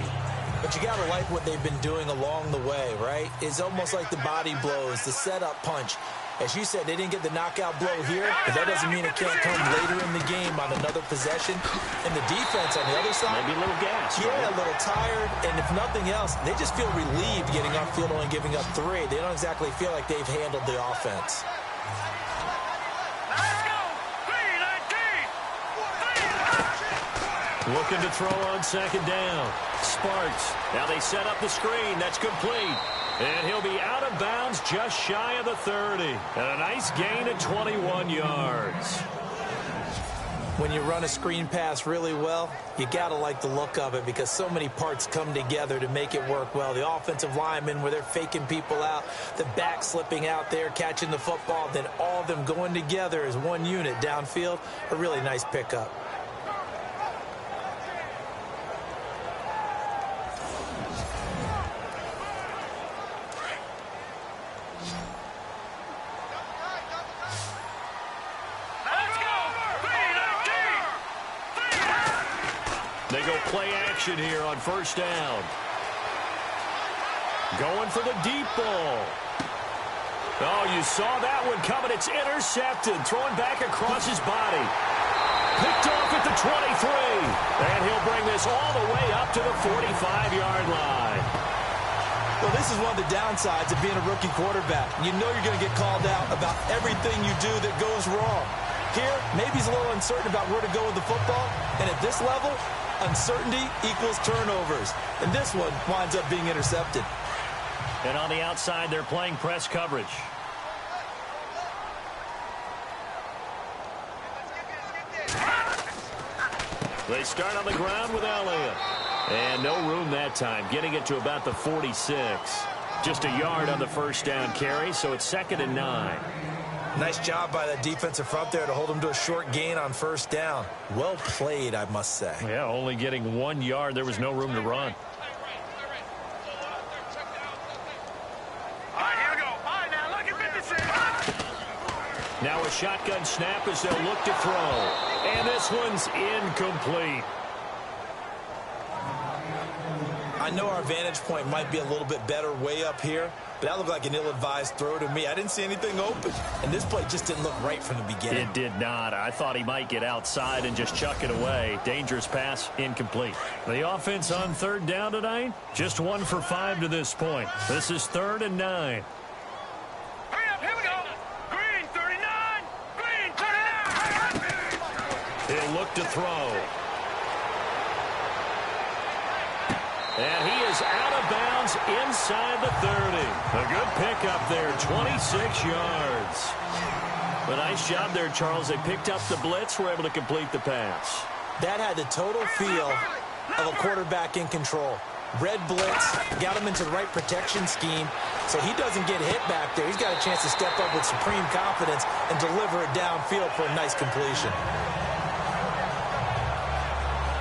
But you got to like what they've been doing along the way, right? It's almost like the body blows, the setup punch. As you said, they didn't get the knockout blow here, but that doesn't mean it can't come later in the game on another possession. And the defense on the other side, maybe a little gas. Yeah, right? a little tired. And if nothing else, they just feel relieved getting off field only giving up 3. They don't exactly feel like they've handled the offense. Let's go! 3-19! Looking to throw on 2nd down. Sparks. Now they set up the screen. That's complete. And he'll be out of bounds just shy of the 30. And a nice gain of 21 yards. When you run a screen pass really well, you got to like the look of it because so many parts come together to make it work well. The offensive linemen where they're faking people out, the back slipping out there, catching the football, then all of them going together as one unit downfield. A really nice pickup. They go play action here on 1st down. Going for the deep ball. Oh, you saw that one coming. It's intercepted. Throwing back across his body. Picked off at the 23. And he'll bring this all the way up to the 45-yard line. Well, this is one of the downsides of being a rookie quarterback. You know you're going to get called out about everything you do that goes wrong. Here, maybe he's a little uncertain about where to go with the football. And at this level, uncertainty equals turnovers. And this one winds up being intercepted. And on the outside, they're playing press coverage. They start on the ground with Elliott. And no room that time, getting it to about the 46. Just a yard on the 1st down carry, so it's 2nd and 9. Nice job by the defensive front there to hold him to a short gain on 1st down. Well played, I must say. Yeah, only getting 1 yard. There was no room to run. All right, here we go. All right, now look at 56. Now a shotgun snap as they'll look to throw. And this one's incomplete. I know our vantage point might be a little bit better way up here, but that looked like an ill-advised throw to me. I didn't see anything open, and this play just didn't look right from the beginning. It did not. I thought he might get outside and just chuck it away. Dangerous pass, incomplete. The offense on 3rd down tonight, just 1 for 5 to this point. This is 3rd and 9. Hurry up, here we go. Green 39. Green 39. He'll look to throw. And he is out of bounds inside the 30. A good pickup there, 26 yards. A nice job there, Charles. They picked up the blitz, were able to complete the pass. That had the total feel of a quarterback in control. Red blitz, got him into the right protection scheme, so he doesn't get hit back there. He's got a chance to step up with supreme confidence and deliver it downfield for a nice completion.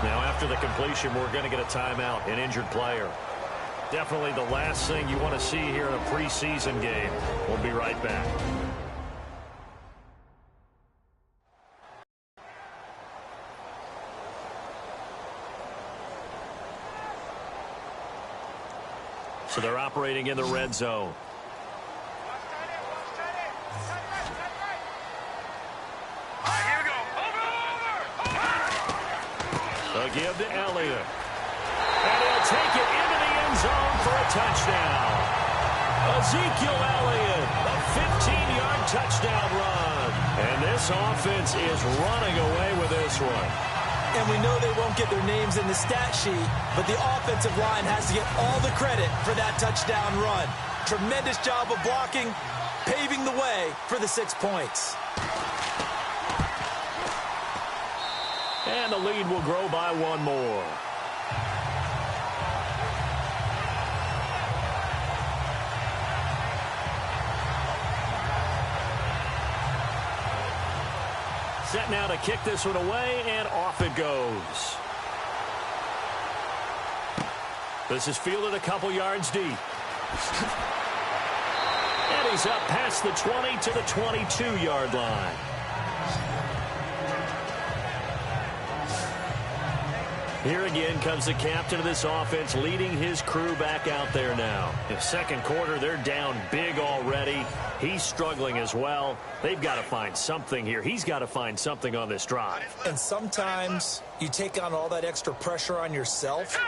Now, after the completion, we're going to get a timeout, an injured player. Definitely the last thing you want to see here in a preseason game. We'll be right back. So they're operating in the red zone. Here we go. They'll give to Elliott. And he'll take it into the end zone for a touchdown. Ezekiel Elliott, a 15-yard touchdown run. And this offense is running away with this one. And we know they won't get their names in the stat sheet, but the offensive line has to get all the credit for that touchdown run. Tremendous job of blocking, paving the way for the 6 points. And the lead will grow by one more. Set now to kick this one away, and off it goes. This is fielded a couple yards deep. And he's up past the 20 to the 22-yard line. Here again comes the captain of this offense, leading his crew back out there now. In second quarter, they're down big already. He's struggling as well. They've got to find something here. He's got to find something on this drive. And sometimes you take on all that extra pressure on yourself,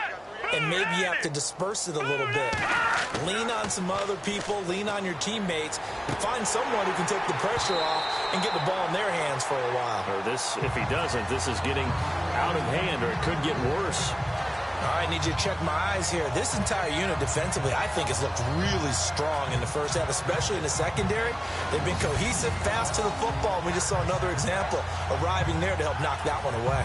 and maybe you have to disperse it a little bit. Lean on some other people, lean on your teammates, find someone who can take the pressure off and get the ball in their hands for a while. Or this, if he doesn't, this is getting out of hand, or it could get worse. All right, I need you to check my eyes here. This entire unit defensively, I think, has looked really strong in the first half, especially in the secondary. They've been cohesive, fast to the football. We just saw another example arriving there to help knock that one away.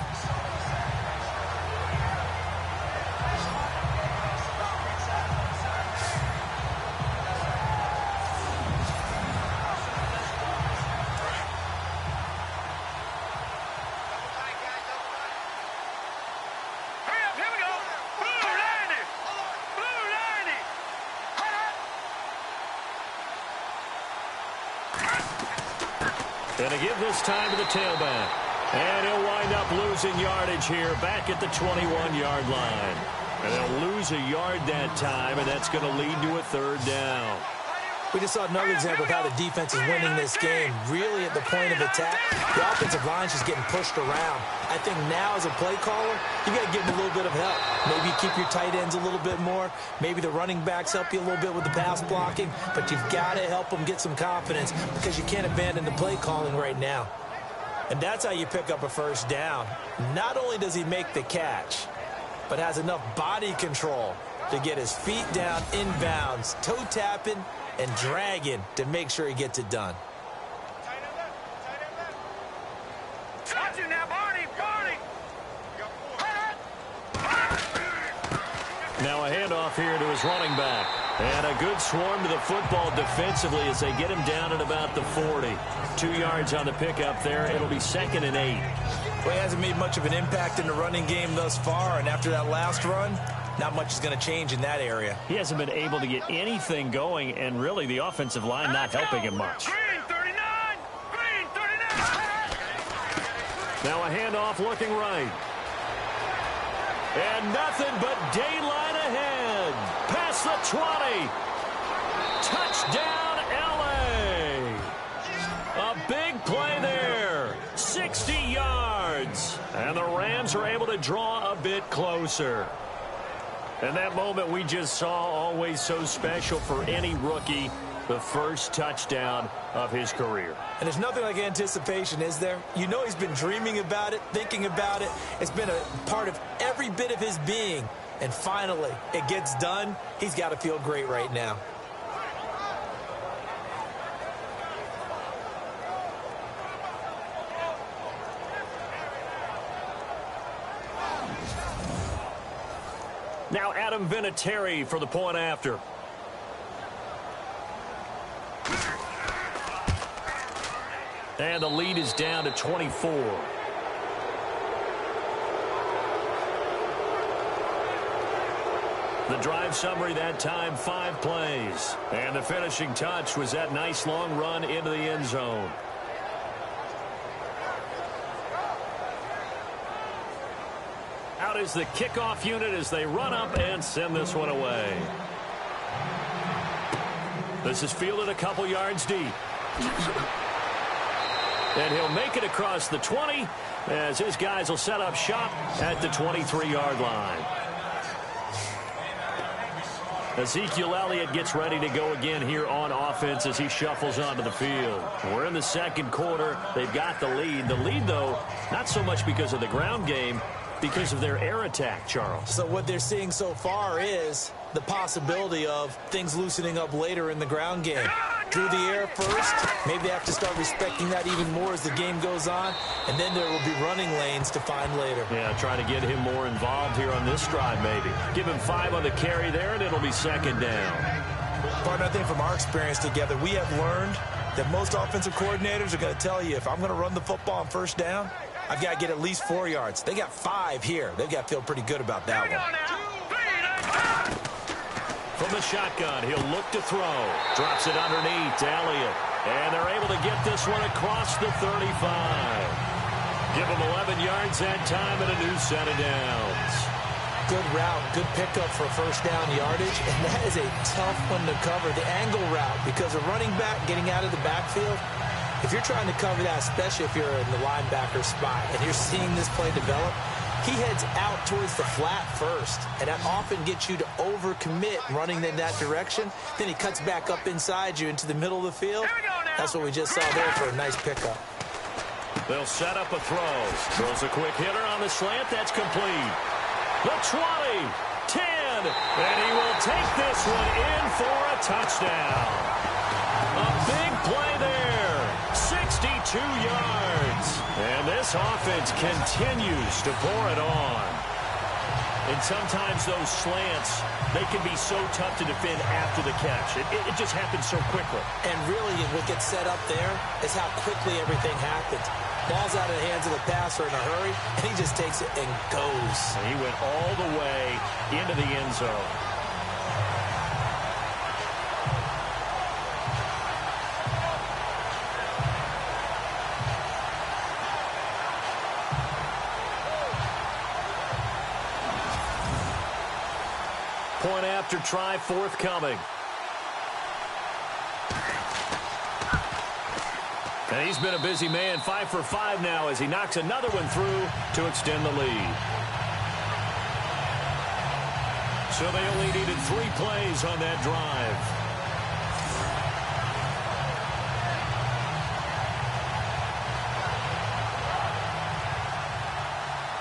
And to give this time to the tailback. And he'll wind up losing yardage here back at the 21-yard line. And they'll lose a yard that time, and that's going to lead to a third down. We just saw another example of how the defense is winning this game. Really at the point of attack, the offensive line's just getting pushed around. I think now as a play caller, you got to give them a little bit of help. Maybe keep your tight ends a little bit more. Maybe the running backs help you a little bit with the pass blocking. But you've got to help them get some confidence because you can't abandon the play calling right now. And that's how you pick up a first down. Not only does he make the catch, but has enough body control to get his feet down inbounds, toe tapping, and dragging to make sure he gets it done. Now a handoff here to his running back. And a good swarm to the football defensively as they get him down at about the 40. 2 yards on the pickup there. It'll be 2nd and 8. Well, he hasn't made much of an impact in the running game thus far, and after that last run, not much is going to change in that area. He hasn't been able to get anything going, and really the offensive line not helping him much. Green 39! Green 39! Now a handoff looking right. And nothing but daylight ahead. Past the 20. Touchdown, L.A. A big play there. 60 yards. And the Rams are able to draw a bit closer. And that moment we just saw, always so special for any rookie, the first touchdown of his career. And there's nothing like anticipation, is there? You know he's been dreaming about it, thinking about it. It's been a part of every bit of his being. And finally, it gets done. He's got to feel great right now. Now Adam Vinatieri for the point after. And the lead is down to 24. The drive summary that time, 5 plays. And the finishing touch was that nice long run into the end zone. Out is the kickoff unit as they run up and send this one away. This is fielded a couple yards deep. And he'll make it across the 20 as his guys will set up shop at the 23-yard line. Ezekiel Elliott gets ready to go again here on offense as he shuffles onto the field. We're in the second quarter. They've got the lead. The lead, though, not so much because of the ground game, because of their air attack, Charles. So what they're seeing so far is the possibility of things loosening up later in the ground game. Through the air first, maybe they have to start respecting that even more as the game goes on, and then there will be running lanes to find later. Yeah, trying to get him more involved here on this drive maybe. Give him 5 on the carry there, and it'll be second down. Partner, I think from our experience together, we have learned that most offensive coordinators are going to tell you, if I'm going to run the football on first down, I've got to get at least 4 yards. They got 5 here. They've got to feel pretty good about that one. From the shotgun, he'll look to throw. Drops it underneath to Elliott. And they're able to get this one across the 35. Give him 11 yards that time and a new set of downs. Good route, good pickup for first down yardage, and that is a tough one to cover. The angle route, because a running back getting out of the backfield, if you're trying to cover that, especially if you're in the linebacker spot and you're seeing this play develop, he heads out towards the flat first, and that often gets you to overcommit running in that direction. Then he cuts back up inside you into the middle of the field. That's what we just saw there for a nice pickup. They'll set up a throw. Throws a quick hitter on the slant. That's complete. The 20, 10, and he will take this one in for a touchdown. A big play there, 62 yards. And this offense continues to pour it on. And sometimes those slants, they can be so tough to defend after the catch. It just happens so quickly. And really, what gets set up there is how quickly everything happens. Ball's out of the hands of the passer in a hurry, and he just takes it and goes. And he went all the way into the end zone. Point after try forthcoming. And he's been a busy man, 5 for 5 now as he knocks another one through to extend the lead. So they only needed 3 plays on that drive.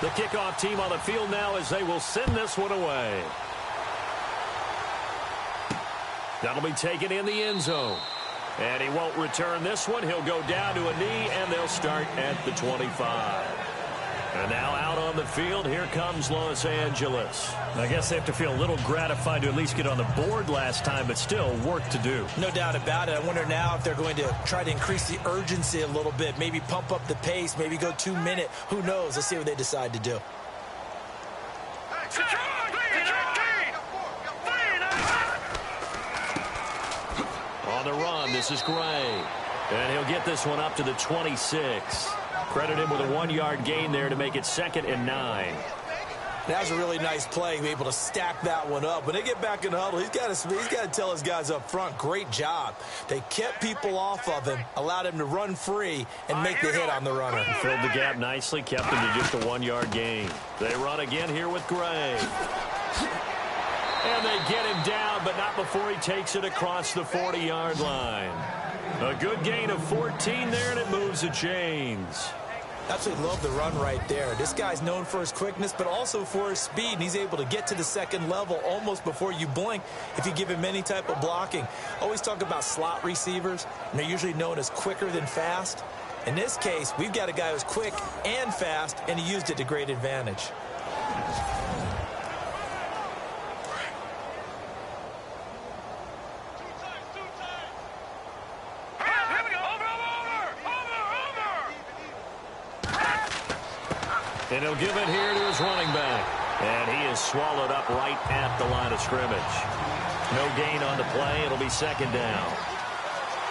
The kickoff team on the field now as they will send this one away. That'll be taken in the end zone. And he won't return this one. He'll go down to a knee, and they'll start at the 25. And now out on the field, here comes Los Angeles. I guess they have to feel a little gratified to at least get on the board last time, but still work to do. No doubt about it. I wonder now if they're going to try to increase the urgency a little bit, maybe pump up the pace, maybe go 2-minute. Who knows? Let's see what they decide to do. On the run, this is Gray. And he'll get this one up to the 26. Credit him with a 1-yard gain there to make it 2nd and 9. That was a really nice play, able to stack that one up. When they get back in the huddle, he's got to tell his guys up front, great job. They kept people off of him, allowed him to run free, and make the hit on the runner. Filled the gap nicely, kept him to just a 1-yard gain. They run again here with Gray. And they get him down, but not before he takes it across the 40-yard line. A good gain of 14 there, and it moves the chains. Absolutely love the run right there. This guy's known for his quickness, but also for his speed, and he's able to get to the second level almost before you blink if you give him any type of blocking. Always talk about slot receivers, and they're usually known as quicker than fast. In this case, we've got a guy who's quick and fast, and he used it to great advantage. And he'll give it here to his running back. And he is swallowed up right at the line of scrimmage. No gain on the play. It'll be 2nd down.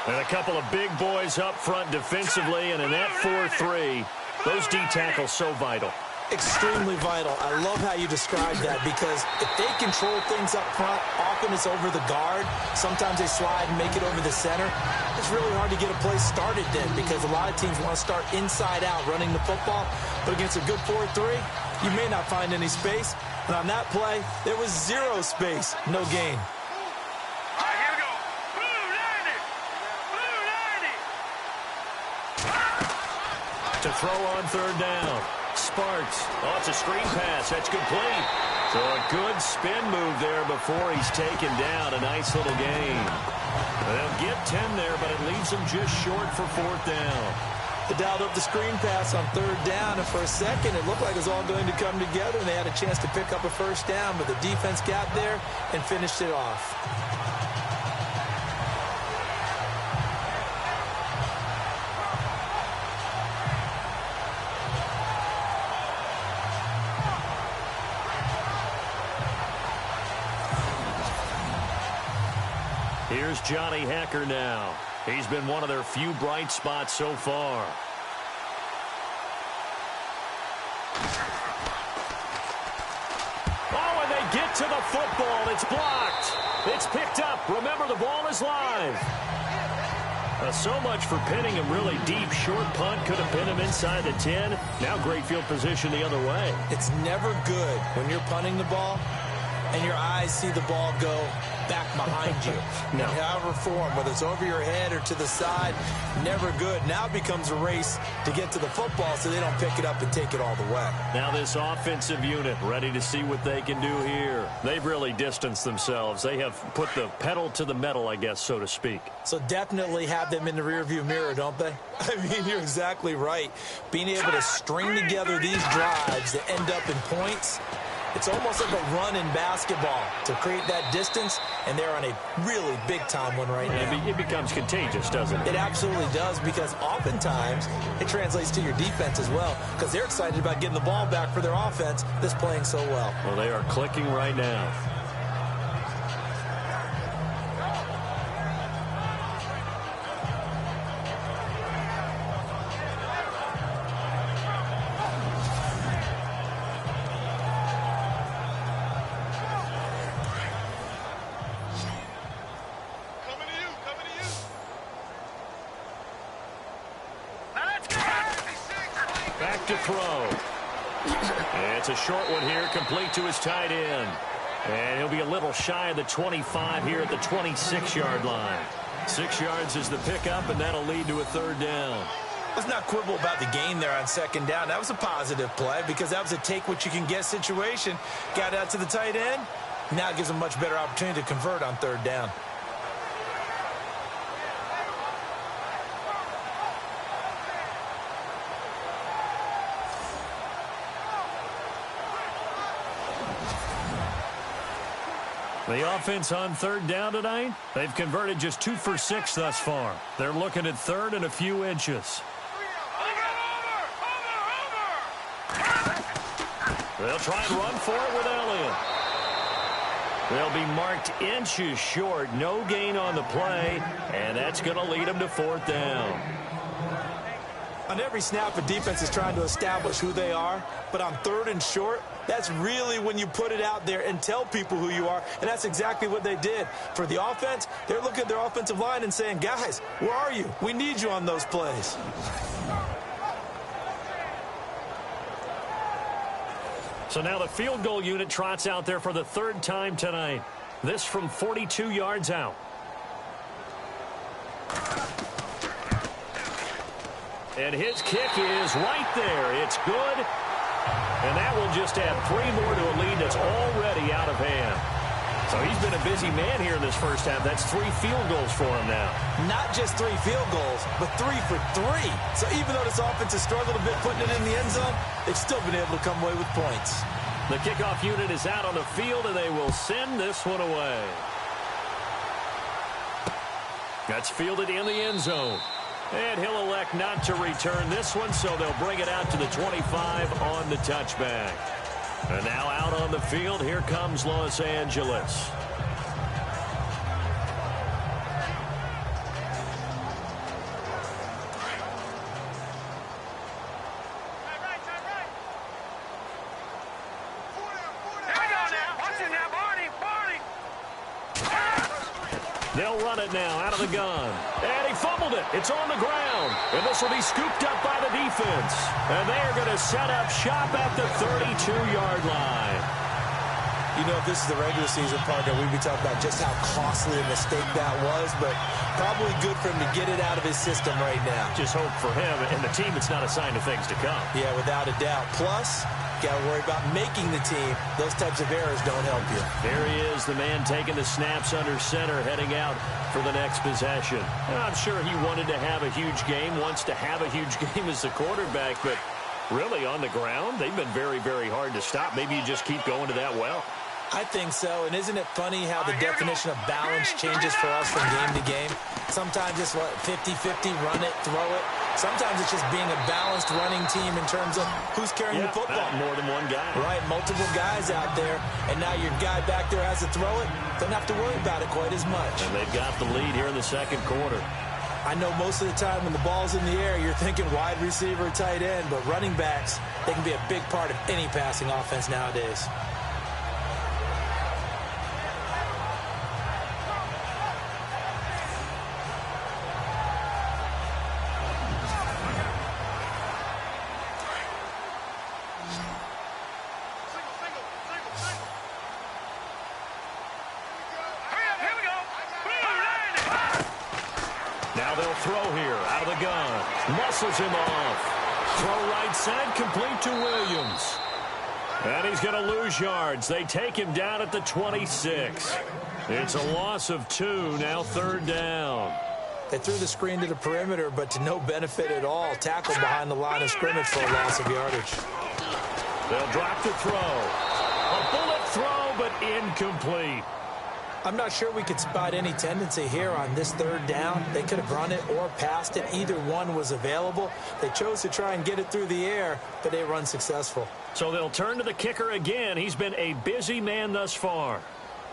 And a couple of big boys up front defensively. And in that 4-3, those D tackles so vital. Extremely vital. I love how you describe that because if they control things up front, often it's over the guard. Sometimes they slide and make it over the center. It's really hard to get a play started then because a lot of teams want to start inside out running the football. But against a good 4-3, you may not find any space. And on that play, there was zero space, no gain. All right, here we go. Blue 90. Blue 90. To throw on third down. Sparks. Oh, it's a screen pass. That's complete. So a good spin move there before he's taken down. A nice little gain. They'll get 10 there, but it leaves them just short for fourth down. They dialed up the screen pass on third down, and for a second, it looked like it was all going to come together, and they had a chance to pick up a first down, but the defense got there and finished it off. Here's Johnny Hacker now. He's been one of their few bright spots so far. Oh, and they get to the football. It's blocked. It's picked up. Remember, the ball is live. So much for pinning him really deep. Short punt could have pinned him inside the 10. Now great field position the other way. It's never good when you're punting the ball and your eyes see the ball go back behind you. No. However form, whether it's over your head or to the side, never good. Now it becomes a race to get to the football so they don't pick it up and take it all the way. Now this offensive unit ready to see what they can do here. They've really distanced themselves. They have put the pedal to the metal, I guess, so to speak. So definitely have them in the rearview mirror, don't they? I mean, you're exactly right. Being able to string together these drives that end up in points, it's almost like a run in basketball to create that distance, and they're on a really big-time one right now. It becomes contagious, doesn't it? It absolutely does, because oftentimes it translates to your defense as well, because they're excited about getting the ball back for their offense that's playing so well. Well, they are clicking right now. To throw. And it's a short one here, complete to his tight end. And he'll be a little shy of the 25 here at the 26-yard line. 6 yards is the pickup, and that'll lead to a third down. Let's not quibble about the gain there on second down. That was a positive play because that was a take-what-you-can-get situation. Got out to the tight end. Now it gives them a much better opportunity to convert on third down. The offense on third down tonight, they've converted just 2 for 6 thus far. They're looking at third and a few inches. They'll try and run for it with Elliott. They'll be marked inches short. No gain on the play, and that's going to lead them to fourth down. On every snap, a defense is trying to establish who they are, but on third and short, that's really when you put it out there and tell people who you are, and that's exactly what they did. For the offense, they're looking at their offensive line and saying, guys, where are you? We need you on those plays. So now the field goal unit trots out there for the third time tonight. This from 42 yards out. And his kick is right there. It's good. And that will just add 3 more to a lead that's already out of hand. So he's been a busy man here in this first half. That's 3 field goals for him now. Not just 3 field goals, but 3 for 3. So even though this offense has struggled a bit putting it in the end zone, they've still been able to come away with points. The kickoff unit is out on the field, and they will send this one away. That's fielded in the end zone. And he'll elect not to return this one, so they'll bring it out to the 25 on the touchback. And now out on the field, here comes Los Angeles. Listen now, Barney. They'll run it now out of the gun. And he fumbled it. It's on the ground. And this will be scooped up by the defense. And they are going to set up shop at the 32-yard line. You know, if this is the regular season partner, we'd be talking about just how costly a mistake that was, but probably good for him to get it out of his system right now. Just hope for him and the team it's not a sign of things to come. Yeah, without a doubt. Plus, got to worry about making the team. Those types of errors don't help you. There he is, the man taking the snaps under center, heading out for the next possession. I'm sure he wanted to have a huge game, wants to have a huge game as the quarterback, but really on the ground, they've been very, very hard to stop. Maybe you just keep going to that well. I think so, and isn't it funny how the definition of balance changes for us from game to game? Sometimes it's 50-50, run it, throw it. Sometimes it's just being a balanced running team in terms of who's carrying the football. More than one guy. Right, multiple guys out there, and now your guy back there has to throw it. Don't have to worry about it quite as much. And they've got the lead here in the second quarter. I know most of the time when the ball's in the air, you're thinking wide receiver, tight end, but running backs, they can be a big part of any passing offense nowadays. Muscles him off. Throw right side, complete to Williams. And he's going to lose yards. They take him down at the 26. It's a loss of 2, now third down. They threw the screen to the perimeter, but to no benefit at all. Tackled behind the line of scrimmage for a loss of yardage. They'll drop the throw. A bullet throw, but incomplete. I'm not sure we could spot any tendency here on this third down. They could have run it or passed it. Either one was available. They chose to try and get it through the air, but they were unsuccessful. So they'll turn to the kicker again. He's been a busy man thus far.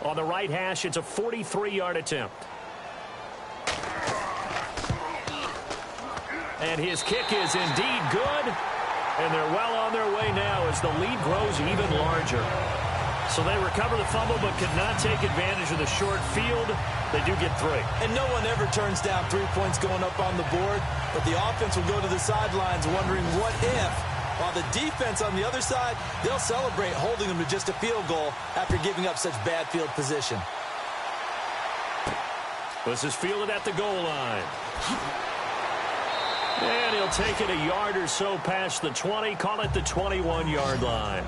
On the right hash, it's a 43-yard attempt. And his kick is indeed good. And they're well on their way now as the lead grows even larger. So they recover the fumble but could not take advantage of the short field. They do get 3. And no one ever turns down 3 points going up on the board. But the offense will go to the sidelines wondering what if. While the defense on the other side, they'll celebrate holding them to just a field goal after giving up such bad field position. This is fielded at the goal line. And he'll take it a yard or so past the 20. Call it the 21-yard line.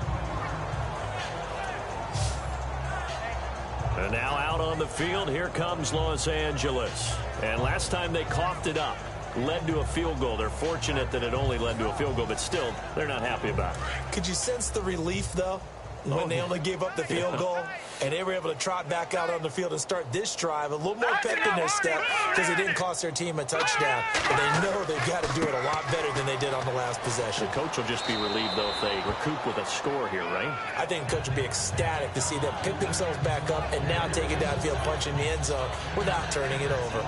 And now out on the field, here comes Los Angeles. And last time they coughed it up, led to a field goal. They're fortunate that it only led to a field goal, but still, they're not happy about it. Could you sense the relief, though, when they only gave up the field goal? And they were able to trot back out on the field and start this drive a little more pep in their step because it didn't cost their team a touchdown. But they know they've got to do it a lot better than they did on the last possession. The coach will just be relieved, though, if they recoup with a score here, right? I think the coach would be ecstatic to see them pick themselves back up and now take it downfield, punch in the end zone without turning it over.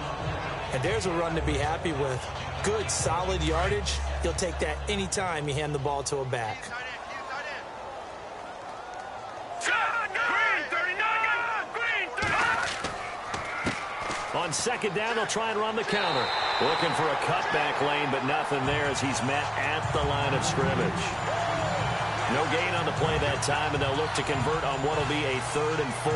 And there's a run to be happy with. Good, solid yardage. You'll take that anytime you hand the ball to a back. On second down, they'll try and run the counter. Looking for a cutback lane, but nothing there as he's met at the line of scrimmage. No gain on the play that time, and they'll look to convert on what will be a 3rd and 4.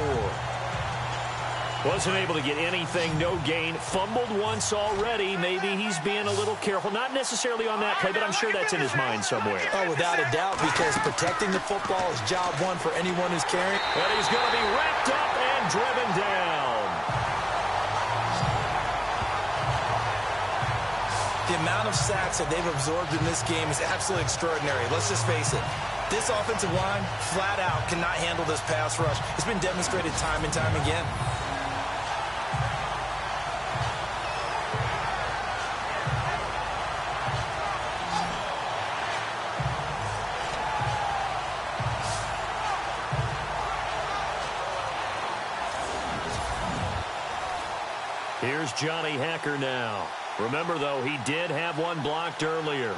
Wasn't able to get anything, no gain. Fumbled once already. Maybe he's being a little careful. Not necessarily on that play, but I'm sure that's in his mind somewhere. Oh, without a doubt, because protecting the football is job one for anyone who's carrying. And he's going to be wrapped up and driven down. The amount of sacks that they've absorbed in this game is absolutely extraordinary. Let's just face it. This offensive line, flat out, cannot handle this pass rush. It's been demonstrated time and time again. Here's Johnny Hecker now. Remember, though, he did have one blocked earlier.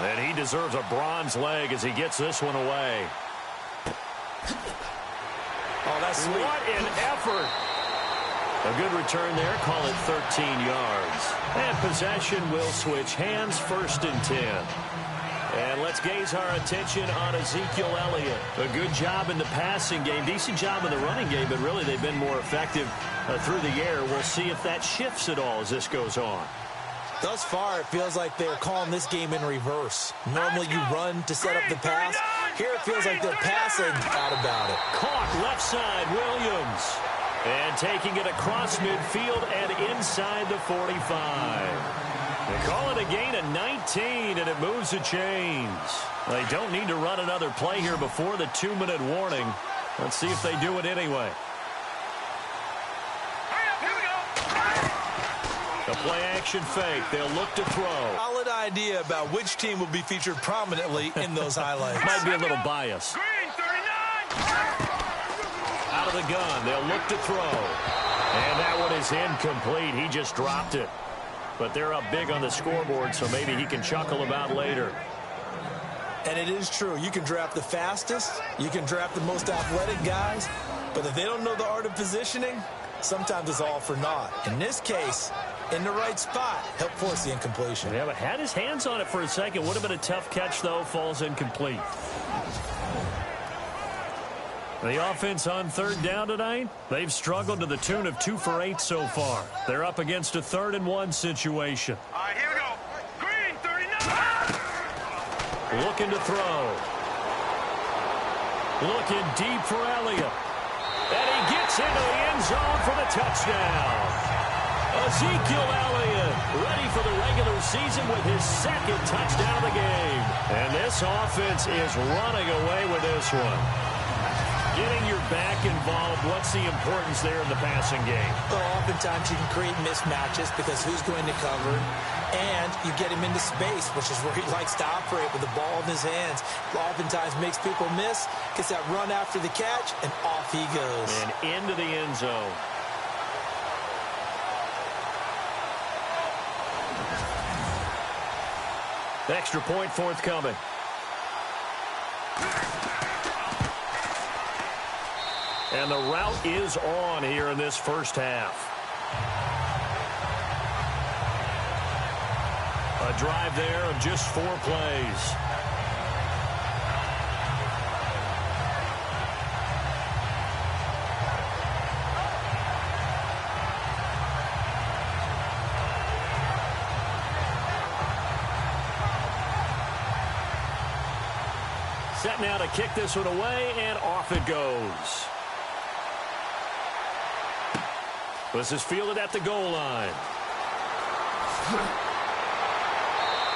And he deserves a bronze leg as he gets this one away. Oh, that's sweet. What an effort. A good return there. Call it 13 yards. And possession will switch hands, 1st and 10. And let's gaze our attention on Ezekiel Elliott. A good job in the passing game. Decent job in the running game, but really they've been more effective through the air. We'll see if that shifts at all as this goes on. Thus far, it feels like they're calling this game in reverse. Normally you run to set up the pass. Here it feels like they're passing out about it. Caught left side, Williams. And taking it across midfield and inside the 45. They call it a gain of 19, and it moves the chains. They don't need to run another play here before the 2-minute warning. Let's see if they do it anyway. A play-action fake. They'll look to throw. Solid idea about which team will be featured prominently in those highlights. Might be a little bias. Out of the gun. They'll look to throw. And that one is incomplete. He just dropped it. But they're up big on the scoreboard, so maybe he can chuckle about later. And it is true. You can draft the fastest. You can draft the most athletic guys. But if they don't know the art of positioning, sometimes it's all for naught. In this case, in the right spot, help force the incompletion. Yeah, but had his hands on it for a second. Would have been a tough catch, though. Falls incomplete. The offense on 3rd down tonight, they've struggled to the tune of 2 for 8 so far. They're up against a 3rd and 1 situation. All right, here we go. Green, 39. Looking to throw. Looking deep for Elliott. And he gets into the end zone for the touchdown. Ezekiel Elliott ready for the regular season with his 2nd touchdown of the game. And this offense is running away with this one. Getting your back involved, what's the importance there in the passing game? Well, oftentimes you can create mismatches because who's going to cover, and you get him into space, which is where he likes to operate with the ball in his hands. Oftentimes makes people miss, gets that run after the catch, and off he goes. And into the end zone. Extra point forthcoming. And the route is on here in this first half. A drive there of just 4 plays. Set now to kick this one away, and off it goes. This is fielded at the goal line.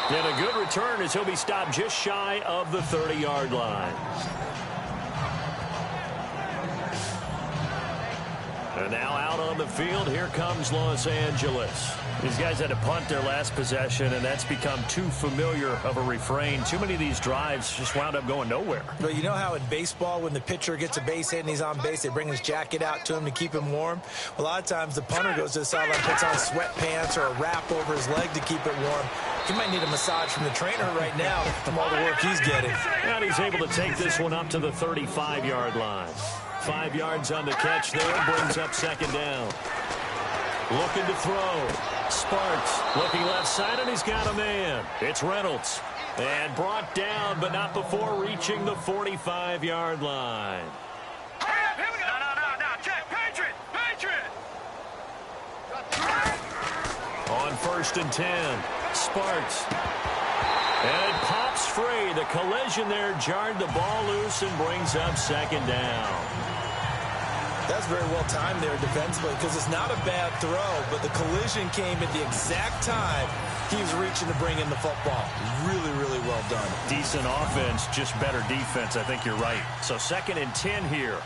And a good return as he'll be stopped just shy of the 30-yard line. And now out on the field, here comes Los Angeles. These guys had to punt their last possession, and that's become too familiar of a refrain. Too many of these drives just wound up going nowhere. Well, you know how in baseball, when the pitcher gets a base hit and he's on base, they bring his jacket out to him to keep him warm? Well, a lot of times the punter goes to the sideline, puts on sweatpants or a wrap over his leg to keep it warm. He might need a massage from the trainer right now from all the work he's getting. And he's able to take this one up to the 35-yard line. 5 yards on the catch there, brings up 2nd down. Looking to throw. Sparks looking left side, and he's got a man. It's Reynolds. And brought down, but not before reaching the 45-yard line. Here we go. No. Check. Patriot. On 1st and 10, Sparks. And it pops free. The collision there jarred the ball loose and brings up 2nd down. That's very well timed there defensively because it's not a bad throw, but the collision came at the exact time he was reaching to bring in the football. Really, really well done. Decent offense, just better defense. I think you're right. So 2nd and 10 here.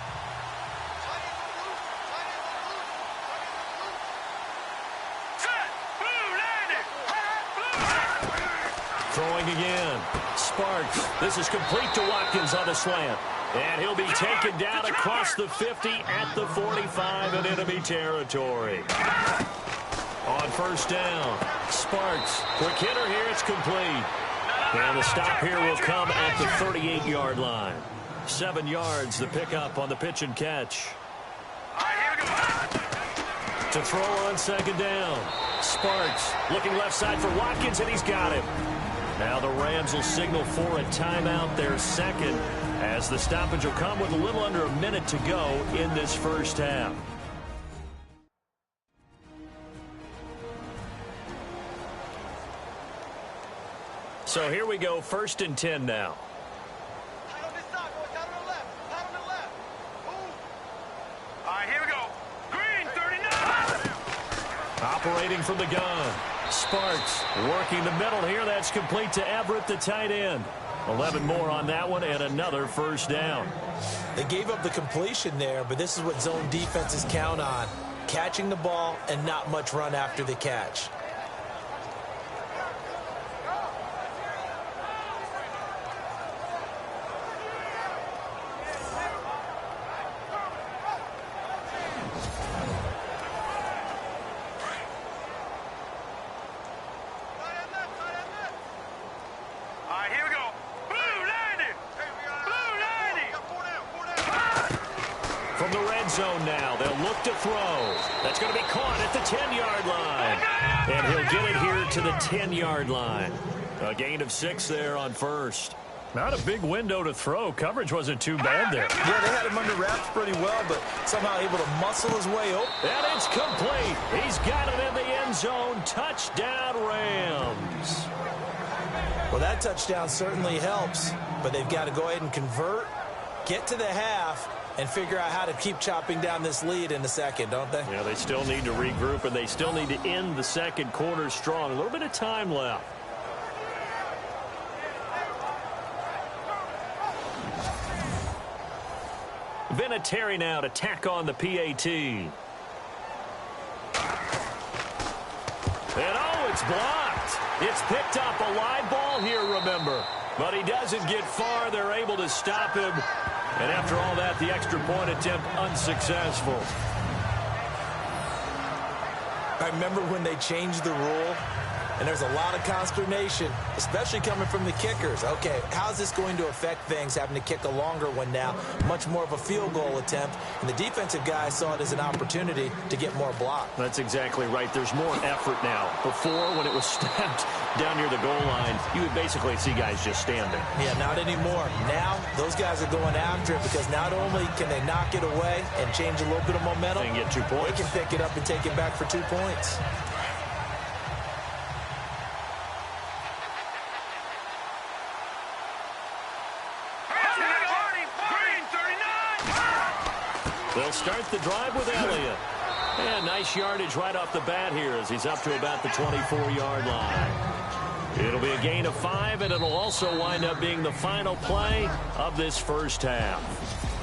Throwing again. Sparks. This is complete to Watkins on the slant. And he'll be taken down across the 50 at the 45 in enemy territory. On 1st down, Sparks. Quick hitter here. It's complete. And the stop here will come at the 38-yard line. 7 yards, the pickup on the pitch and catch. To throw on second down. Sparks looking left side for Watkins, and he's got him. Now the Rams will signal for a timeout, their second, as the stoppage will come with a little under a minute to go in this first half. So here we go, 1st and 10 now. Operating from the gun. Sparks working the middle here. That's complete to Everett, the tight end. 11 more on that one and another first down. They gave up the completion there, but this is what zone defenses count on. Catching the ball and not much run after the catch. From the red zone now, they'll look to throw. That's going to be caught at the 10-yard line. And he'll get it here to the 10-yard line. A gain of 6 there on first. Not a big window to throw. Coverage wasn't too bad there. Yeah, they had him under wraps pretty well, but somehow able to muscle his way open. And it's complete. He's got it in the end zone. Touchdown, Rams. Well, that touchdown certainly helps, but they've got to go ahead and convert, get to the half, and figure out how to keep chopping down this lead in the second, don't they? Yeah, they still need to regroup, and they still need to end the second quarter strong. A little bit of time left. Vinatieri now to tack on the PAT. And oh, it's blocked. It's picked up, a live ball here, remember. But he doesn't get far. They're able to stop him. And after all that, the extra point attempt unsuccessful. I remember when they changed the rule, and there's a lot of consternation, especially coming from the kickers. Okay, how's this going to affect things, having to kick a longer one now, much more of a field goal attempt, and the defensive guys saw it as an opportunity to get more block. That's exactly right. There's more effort now. Before, when it was snapped down near the goal line, you would basically see guys just standing. Yeah, not anymore. Now, those guys are going after it because not only can they knock it away and change a little bit of momentum, and get 2 points. They can pick it up and take it back for 2 points. They'll start the drive with Elliott. And nice yardage right off the bat here as he's up to about the 24-yard line. It'll be a gain of 5, and it'll also wind up being the final play of this first half.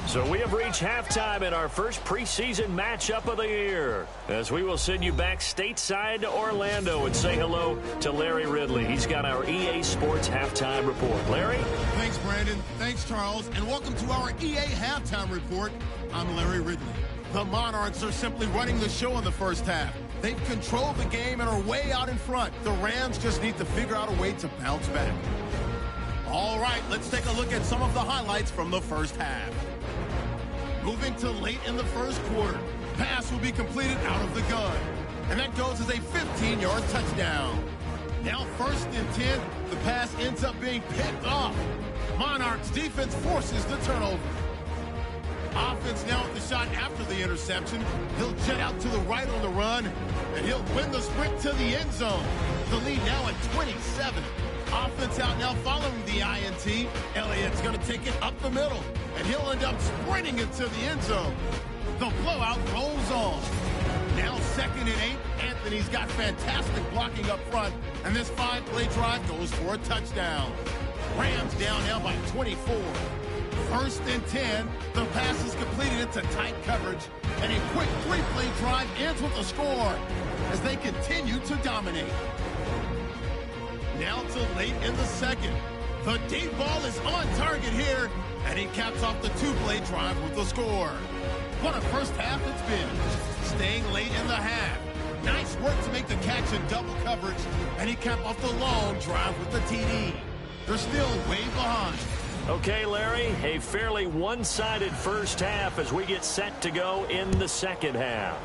So we have reached halftime in our first preseason matchup of the year, as we will send you back stateside to Orlando and say hello to Larry Ridley. He's got our EA Sports halftime report. Larry? Thanks, Brandon. Thanks, Charles. And welcome to our EA halftime report. I'm Larry Ridley. The Monarchs are simply running the show in the first half. They've controlled the game and are way out in front. The Rams just need to figure out a way to bounce back. All right, let's take a look at some of the highlights from the first half. Moving to late in the first quarter. Pass will be completed out of the gun. And that goes as a 15-yard touchdown. Now 1st and 10, the pass ends up being picked off. Monarchs defense forces the turnover. Offense now with the shot after the interception. He'll jet out to the right on the run, and he'll win the sprint to the end zone. The lead now at 27. Offense out now following the INT. Elliott's going to take it up the middle, and he'll end up sprinting it to the end zone. The blowout rolls on. Now 2nd and 8. Anthony's got fantastic blocking up front, and this 5-play drive goes for a touchdown. Rams down now by 24. 1st and 10. The pass is completed into tight coverage, and a quick 3-play drive ends with a score as they continue to dominate. Now to late in the second. The deep ball is on target here, and he caps off the 2-play drive with a score. What a first half it's been. Staying late in the half. Nice work to make the catch in double coverage, and he capped off the long drive with the TD. They're still way behind. Okay, Larry, a fairly one-sided first half as we get set to go in the second half.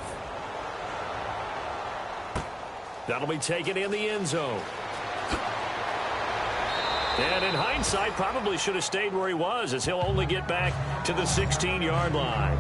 That'll be taken in the end zone. And in hindsight, probably should have stayed where he was, as he'll only get back to the 16-yard line.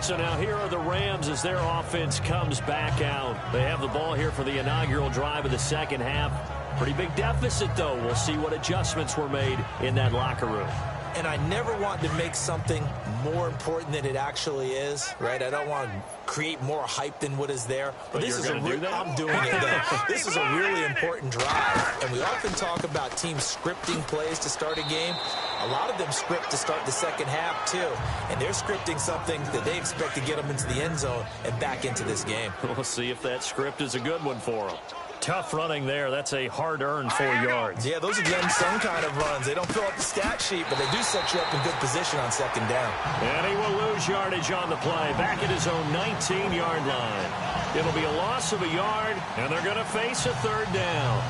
So now here are the Rams as their offense comes back out. They have the ball here for the inaugural drive of the second half. Pretty big deficit, though. We'll see what adjustments were made in that locker room. And I never want to make something more important than it actually is, right? I don't want to create more hype than what is there. But this is I'm doing it, though. This is a really important drive. And we often talk about teams scripting plays to start a game. A lot of them script to start the second half, too. And they're scripting something that they expect to get them into the end zone and back into this game. We'll see if that script is a good one for them. Tough running there. That's a hard-earned 4 yards. Yeah, those are getting some kind of runs. They don't fill up the stat sheet, but they do set you up in good position on second down. And he will lose yardage on the play, back at his own 19-yard line. It'll be a loss of a yard, and they're going to face a third down.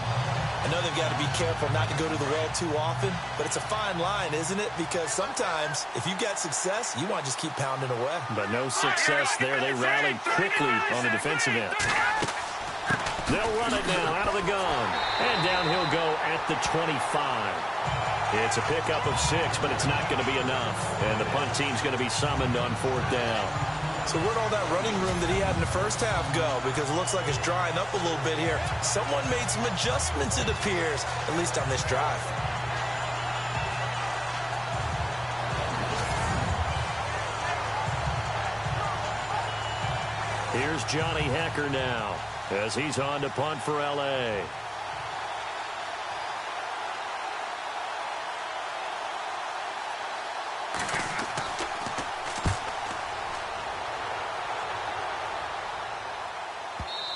I know they've got to be careful not to go to the well too often, but it's a fine line, isn't it? Because sometimes, if you get success, you want to just keep pounding away. But no success there. They rallied quickly on the defensive end. They'll run it now out of the gun. And down he'll go at the 25. It's a pickup of 6, but it's not going to be enough. And the punt team's going to be summoned on fourth down. So where'd all that running room that he had in the first half go? Because it looks like it's drying up a little bit here. Someone made some adjustments, it appears, at least on this drive. Here's Johnny Hecker now as he's on to punt for L.A.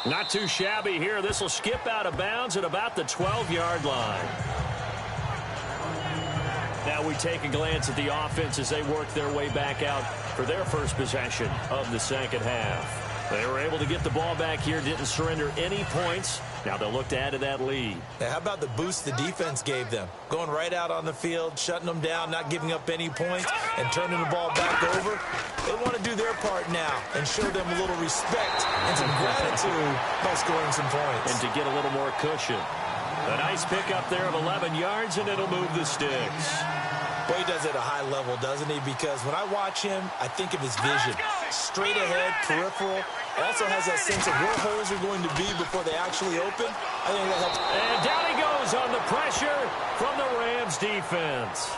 Not too shabby here. This will skip out of bounds at about the 12-yard line. Now we take a glance at the offense as they work their way back out for their first possession of the second half. They were able to get the ball back here, didn't surrender any points. Now they'll look to add to that lead. Now, how about the boost the defense gave them? Going right out on the field, shutting them down, not giving up any points, and turning the ball back over. They want to do their part now and show them a little respect and some gratitude by scoring some points. And to get a little more cushion. A nice pickup there of 11 yards, and it'll move the sticks. Boy, he does it at a high level, doesn't he? Because when I watch him, I think of his vision. Straight ahead, peripheral. Also has that sense of where holes are going to be before they actually open. I think that helps. And down he goes on the pressure from the Rams defense.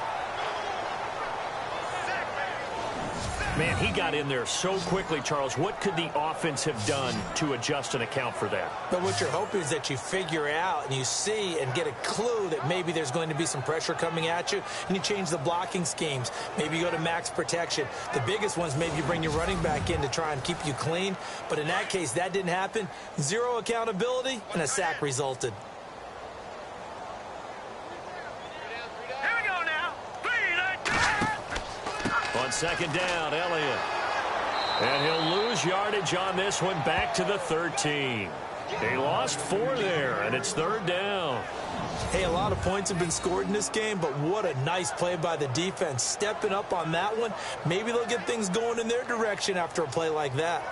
Man, he got in there so quickly, Charles. What could the offense have done to adjust and account for that? But what you're hoping is that you figure out and you see and get a clue that maybe there's going to be some pressure coming at you, and you change the blocking schemes. Maybe you go to max protection. The biggest ones, maybe you bring your running back in to try and keep you clean. But in that case, that didn't happen. Zero accountability, and a sack resulted. On second down, Elliott. And he'll lose yardage on this one back to the 13. He lost 4 there, and it's third down. Hey, a lot of points have been scored in this game, but what a nice play by the defense. Stepping up on that one. Maybe they'll get things going in their direction after a play like that.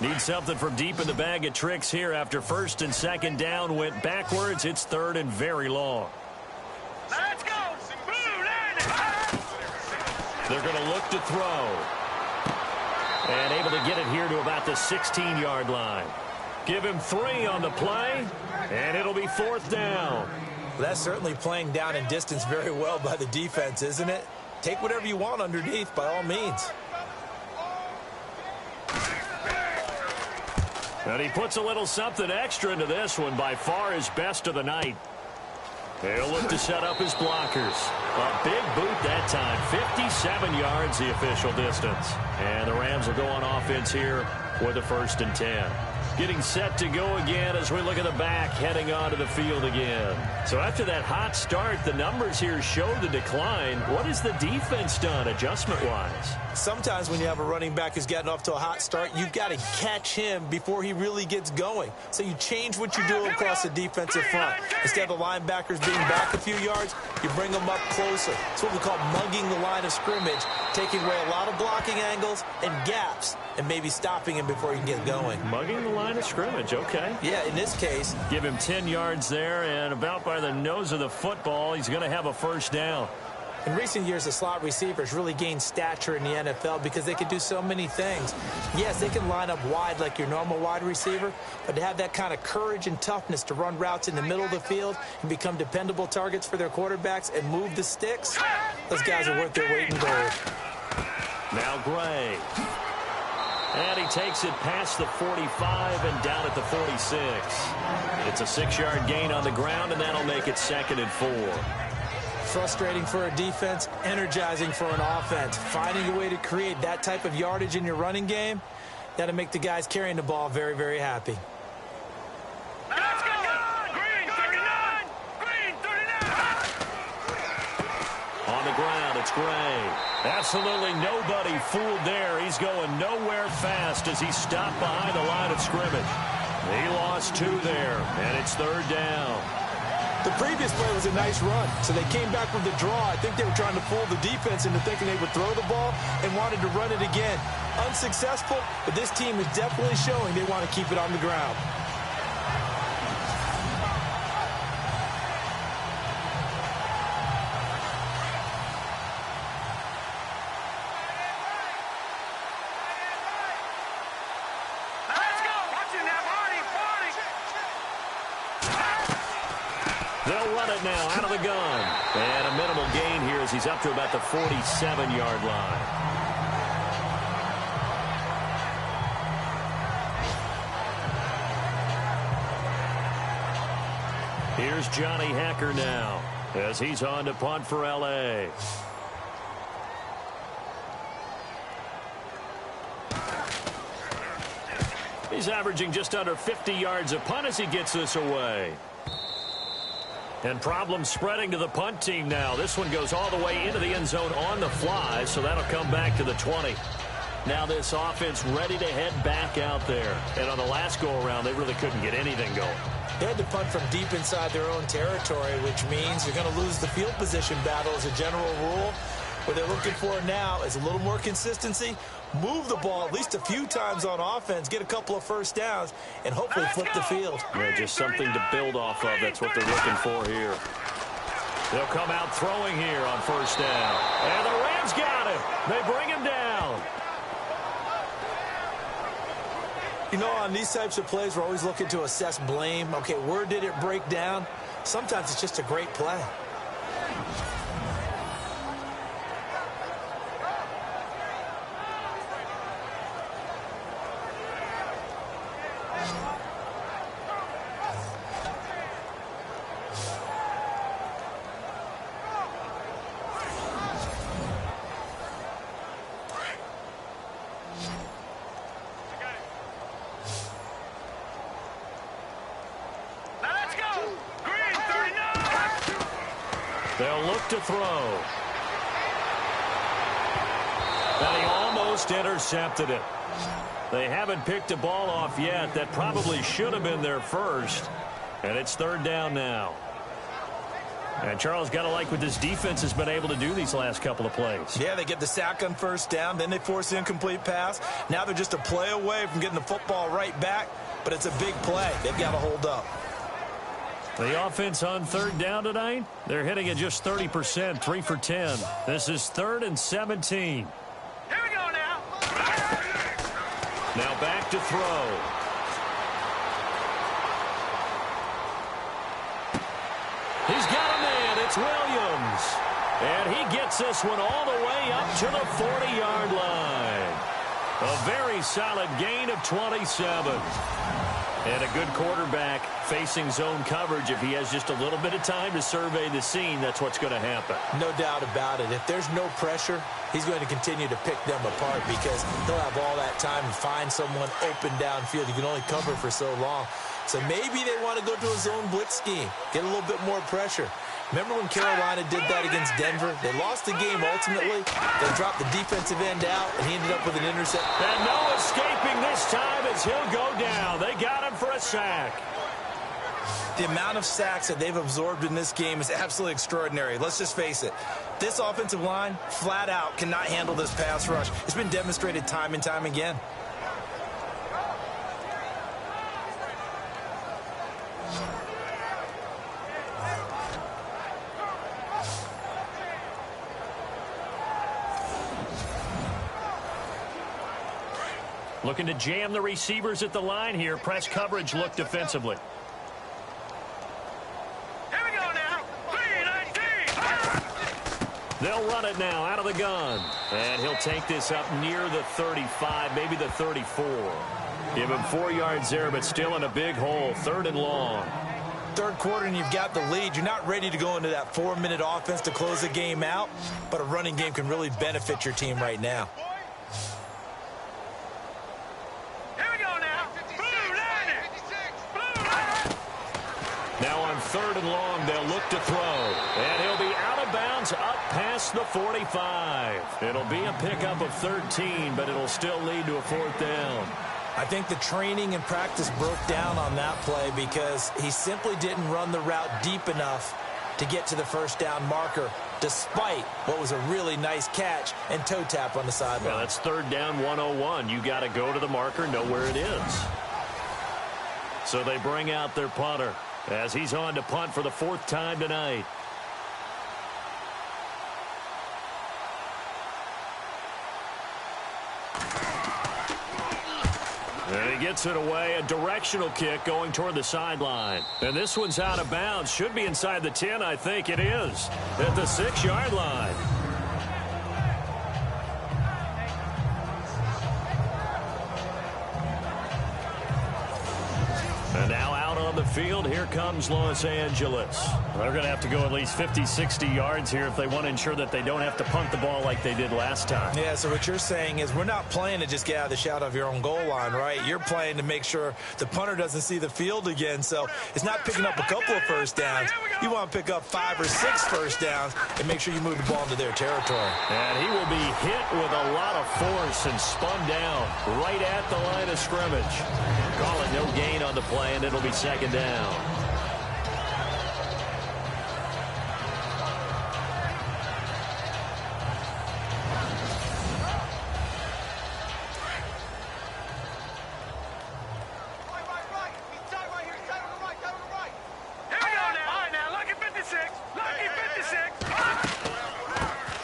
Need something from deep in the bag of tricks here after first and second down went backwards. It's third and very long. Let's go. They're going to look to throw. And able to get it here to about the 16-yard line. Give him 3 on the play, and it'll be fourth down. That's certainly playing down in distance very well by the defense, isn't it? Take whatever you want underneath by all means. And he puts a little something extra into this one, by far his best of the night. He'll look to set up his blockers. A big boot that time. 57 yards the official distance. And the Rams will go on offense here with a 1st and 10. getting set to go again as we look at the back heading onto the field again. So after that hot start, the numbers here show the decline. What has the defense done adjustment-wise? Sometimes when you have a running back who's gotten off to a hot start, you've got to catch him before he really gets going. So you change what you do across the defensive front. Instead of the linebackers being back a few yards, you bring them up closer. It's what we call mugging the line of scrimmage, taking away a lot of blocking angles and gaps, and maybe stopping him before he can get going. Mugging the line of scrimmage, okay. Yeah, in this case. Give him 10 yards there, and about by the nose of the football, he's going to have a first down. In recent years, the slot receivers really gained stature in the NFL because they can do so many things. Yes, they can line up wide like your normal wide receiver, but to have that kind of courage and toughness to run routes in the middle of the field and become dependable targets for their quarterbacks and move the sticks, those guys are worth their weight in gold. Now Gray. And he takes it past the 45 and down at the 46. It's a 6-yard gain on the ground, and that'll make it 2nd and 4. Frustrating for a defense, energizing for an offense. Finding a way to create that type of yardage in your running game, that'll make the guys carrying the ball very, very happy. Let's go! Green 39! Green 39! On the ground, it's Gray. Absolutely nobody fooled there. He's going nowhere fast as he stopped behind the line of scrimmage. He lost 2 there, and it's 3rd down. The previous play was a nice run, so they came back with the draw. I think they were trying to fool the defense into thinking they would throw the ball and wanted to run it again. Unsuccessful, but this team is definitely showing they want to keep it on the ground. They'll run it now out of the gun. And a minimal gain here as he's up to about the 47-yard line. Here's Johnny Hacker now as he's on to punt for L.A. He's averaging just under 50 yards a punt as he gets this away. And problems spreading to the punt team now. This one goes all the way into the end zone on the fly, so that'll come back to the 20. Now this offense ready to head back out there. And on the last go-around, they really couldn't get anything going. They had to punt from deep inside their own territory, which means you're going to lose the field position battle as a general rule. What they're looking for now is a little more consistency, move the ball at least a few times on offense, get a couple of first downs, and hopefully flip the field. Yeah, just something to build off of. That's what they're looking for here. They'll come out throwing here on first down. And the Rams got him. They bring him down. You know, on these types of plays, we're always looking to assess blame. Okay, where did it break down? Sometimes it's just a great play. They'll look to throw. And he almost intercepted it. They haven't picked a ball off yet. That probably should have been their first. And it's 3rd down now. And Charles, got to like what this defense has been able to do these last couple of plays. Yeah, they get the sack on first down, then they force the incomplete pass. Now they're just a play away from getting the football right back, but it's a big play. They've got to hold up. The offense on 3rd down tonight, they're hitting at just 30%, 3 for 10. This is 3rd and 17. Here we go now. Now back to throw. He's got a man. It's Williams. And he gets this one all the way up to the 40-yard line. A very solid gain of 27. And a good quarterback facing zone coverage, if he has just a little bit of time to survey the scene, that's what's going to happen. No doubt about it. If there's no pressure, he's going to continue to pick them apart because he'll have all that time to find someone open downfield. You can only cover for so long. So maybe they want to go to a zone blitz scheme, get a little bit more pressure. Remember when Carolina did that against Denver? They lost the game ultimately. They dropped the defensive end out, and he ended up with an interception. And no escaping this time as he'll go down. They got him for a sack. The amount of sacks that they've absorbed in this game is absolutely extraordinary. Let's just face it. This offensive line, flat out, cannot handle this pass rush. It's been demonstrated time and time again. Looking to jam the receivers at the line here. Press coverage look defensively. Here we go now. 3-19. They'll run it now out of the gun. And he'll take this up near the 35, maybe the 34. Give him 4 yards there, but still in a big hole. 3rd and long. Third quarter and you've got the lead. You're not ready to go into that 4-minute offense to close the game out, but a running game can really benefit your team right now. Now on 3rd and long, they'll look to throw. And he'll be out of bounds up past the 45. It'll be a pickup of 13, but it'll still lead to a 4th down. I think the training and practice broke down on that play because he simply didn't run the route deep enough to get to the 1st down marker, despite what was a really nice catch and toe tap on the sideline. Well, that's 3rd down 101. You got to go to the marker, know where it is. So they bring out their punter as he's on to punt for the 4th time tonight. And he gets it away, a directional kick going toward the sideline. And this one's out of bounds. Should be inside the 10, I think it is, at the 6-yard line. And now out on the field, here comes Los Angeles. They're going to have to go at least 50, 60 yards here if they want to ensure that they don't have to punt the ball like they did last time. Yeah, so what you're saying is we're not playing to just get out of the shadow of your own goal line, right? You're playing to make sure the punter doesn't see the field again. So it's not picking up a couple of 1st downs. You want to pick up 5 or 6 1st downs and make sure you move the ball into their territory. And he will be hit with a lot of force and spun down right at the line of scrimmage. Call it no gain on the play, and it'll be 2nd down.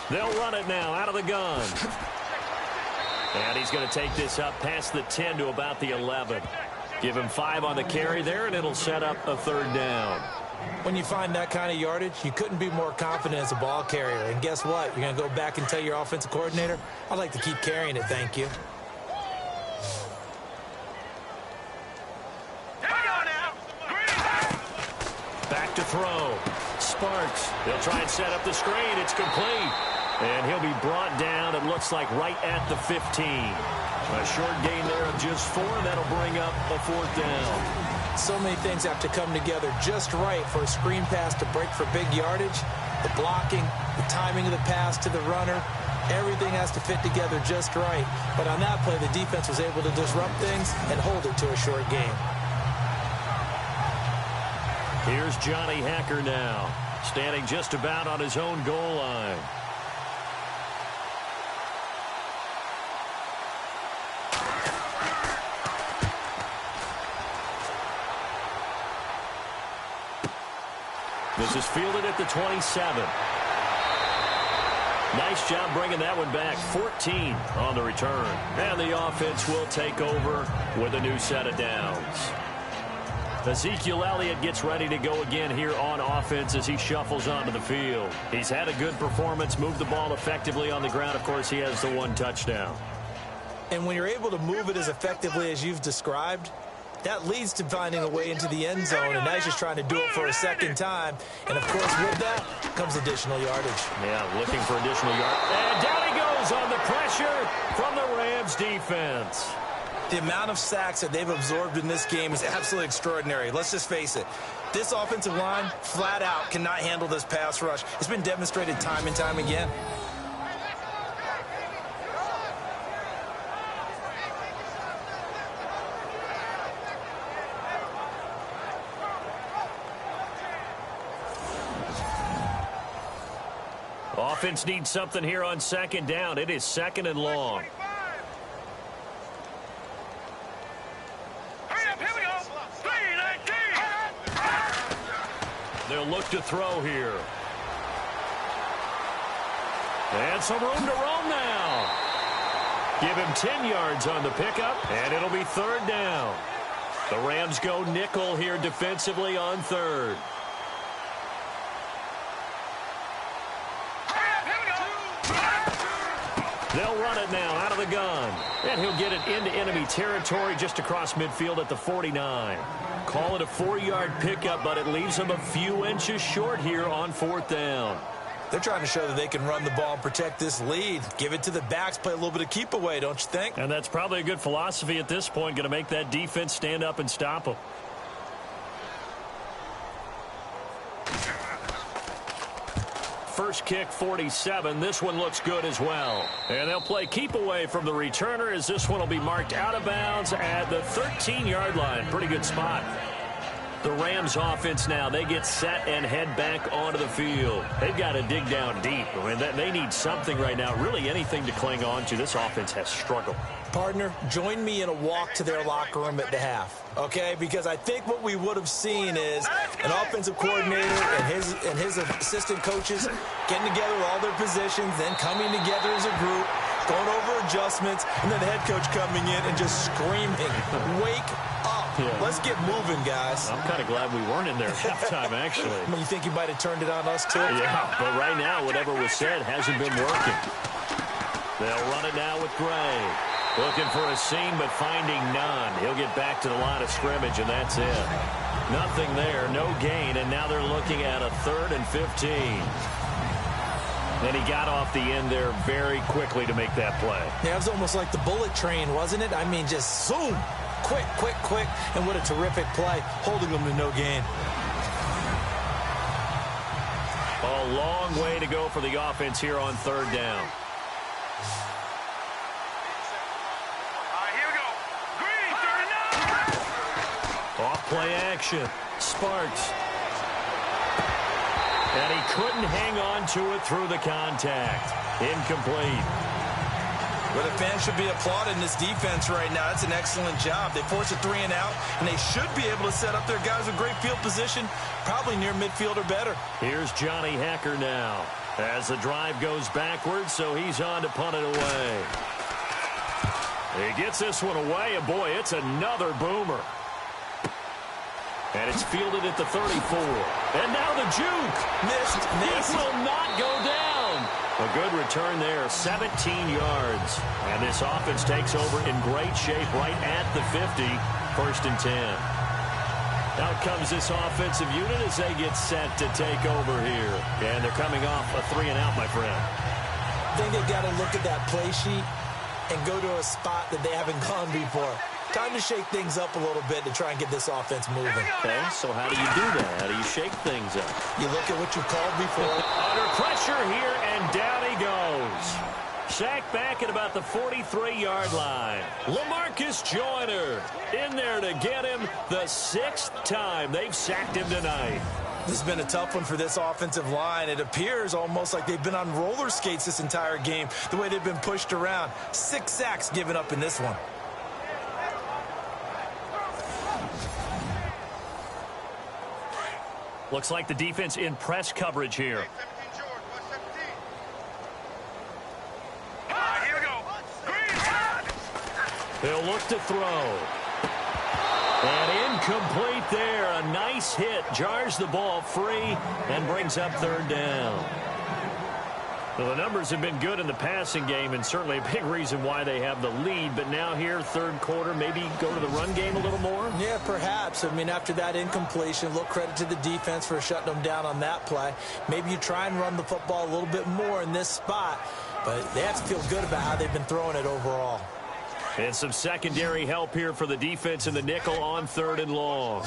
They'll run it now out of the gun. And he's going to take this up past the 10 to about the 11. Give him 5 on the carry there, and it'll set up a 3rd down. When you find that kind of yardage, you couldn't be more confident as a ball carrier. And guess what? You're going to go back and tell your offensive coordinator, I'd like to keep carrying it, thank you. Back to throw. Sparks. They'll try and set up the screen. It's complete. And he'll be brought down, it looks like, right at the 15. A short gain there of just 4. That'll bring up a 4th down. So many things have to come together just right for a screen pass to break for big yardage. The blocking, the timing of the pass to the runner, everything has to fit together just right. But on that play, the defense was able to disrupt things and hold it to a short game. Here's Johnny Hacker now, standing just about on his own goal line. This is fielded at the 27. Nice job bringing that one back. 14 on the return. And the offense will take over with a new set of downs. Ezekiel Elliott gets ready to go again here on offense as he shuffles onto the field. He's had a good performance, moved the ball effectively on the ground. Of course, he has the 1 touchdown. And when you're able to move it as effectively as you've described, That leads to finding a way into the end zone, and now he's just trying to do it for a second time. And, of course, with that comes additional yardage. Yeah, looking for additional yardage. And down he goes on the pressure from the Rams defense. The amount of sacks that they've absorbed in this game is absolutely extraordinary. Let's just face it. This offensive line, flat out, cannot handle this pass rush. It's been demonstrated time and time again. Offense needs something here on second down. It is second and long. They'll look to throw here. And some room to roam now. Give him 10 yards on the pickup, and it'll be third down. The Rams go nickel here defensively on third. They'll run it now out of the gun. And he'll get it into enemy territory just across midfield at the 49. Call it a 4-yard pickup, but it leaves him a few inches short here on fourth down. They're trying to show that they can run the ball and protect this lead. Give it to the backs, play a little bit of keep away, don't you think? And that's probably a good philosophy at this point, going to make that defense stand up and stop them. First kick, 47. This one looks good as well. And they'll play keep away from the returner as this one will be marked out of bounds at the 13-yard line. Pretty good spot. The Rams offense now, they get set and head back onto the field. They've got to dig down deep. I mean, they need something right now, really anything to cling on to. This offense has struggled. Partner, join me in a walk to their locker room at the half, okay? Because I think what we would have seen is an offensive coordinator and his assistant coaches getting together with all their positions, then coming together as a group, going over adjustments, and then the head coach coming in and just screaming, wake up. Yeah. Let's get moving, guys. I'm kind of glad we weren't in there at halftime, actually. I mean, you think you might have turned it on us, too? Yeah, but right now, whatever was said hasn't been working. They'll run it now with Gray. Looking for a seam, but finding none. He'll get back to the line of scrimmage, and that's it. Nothing there, no gain, and now they're looking at a 3rd and 15. Then he got off the end there very quickly to make that play. Yeah, it was almost like the bullet train, wasn't it? I mean, just zoom. Quick, quick, quick. And what a terrific play, holding them to no gain. A long way to go for the offense here on 3rd down. Off-play action. Sparks. And he couldn't hang on to it through the contact. Incomplete. Well, the fans should be applauding this defense right now. That's an excellent job. They force a 3-and-out, and they should be able to set up their guys with great field position, probably near midfield or better. Here's Johnny Hacker now as the drive goes backwards, so he's on to punt it away. He gets this one away, and boy, it's another boomer. And it's fielded at the 34. And now the juke. Missed. It will not go down. A good return there, 17 yards. And this offense takes over in great shape right at the 50, 1st and 10. Out comes this offensive unit as they get set to take over here. And they're coming off a 3-and-out, my friend. I think they've got to look at that play sheet and go to a spot that they haven't gone before. Time to shake things up a little bit to try and get this offense moving. Okay, so how do you do that? How do you shake things up? You look at what you called before. Under pressure here, and down he goes. Sacked back at about the 43-yard line. LaMarcus Joyner in there to get him the 6th time they've sacked him tonight. This has been a tough one for this offensive line. It appears almost like they've been on roller skates this entire game, the way they've been pushed around. 6 sacks given up in this one. Looks like the defense in press coverage here. Here we go. They'll look to throw. And incomplete there. A nice hit. Jars the ball free and brings up 3rd down. Well, the numbers have been good in the passing game, and certainly a big reason why they have the lead. But now here, third quarter, maybe go to the run game a little more? Yeah, perhaps. I mean, after that incompletion, a little credit to the defense for shutting them down on that play. Maybe you try and run the football a little bit more in this spot, but they have to feel good about how they've been throwing it overall. And some secondary help here for the defense in the nickel on 3rd and long.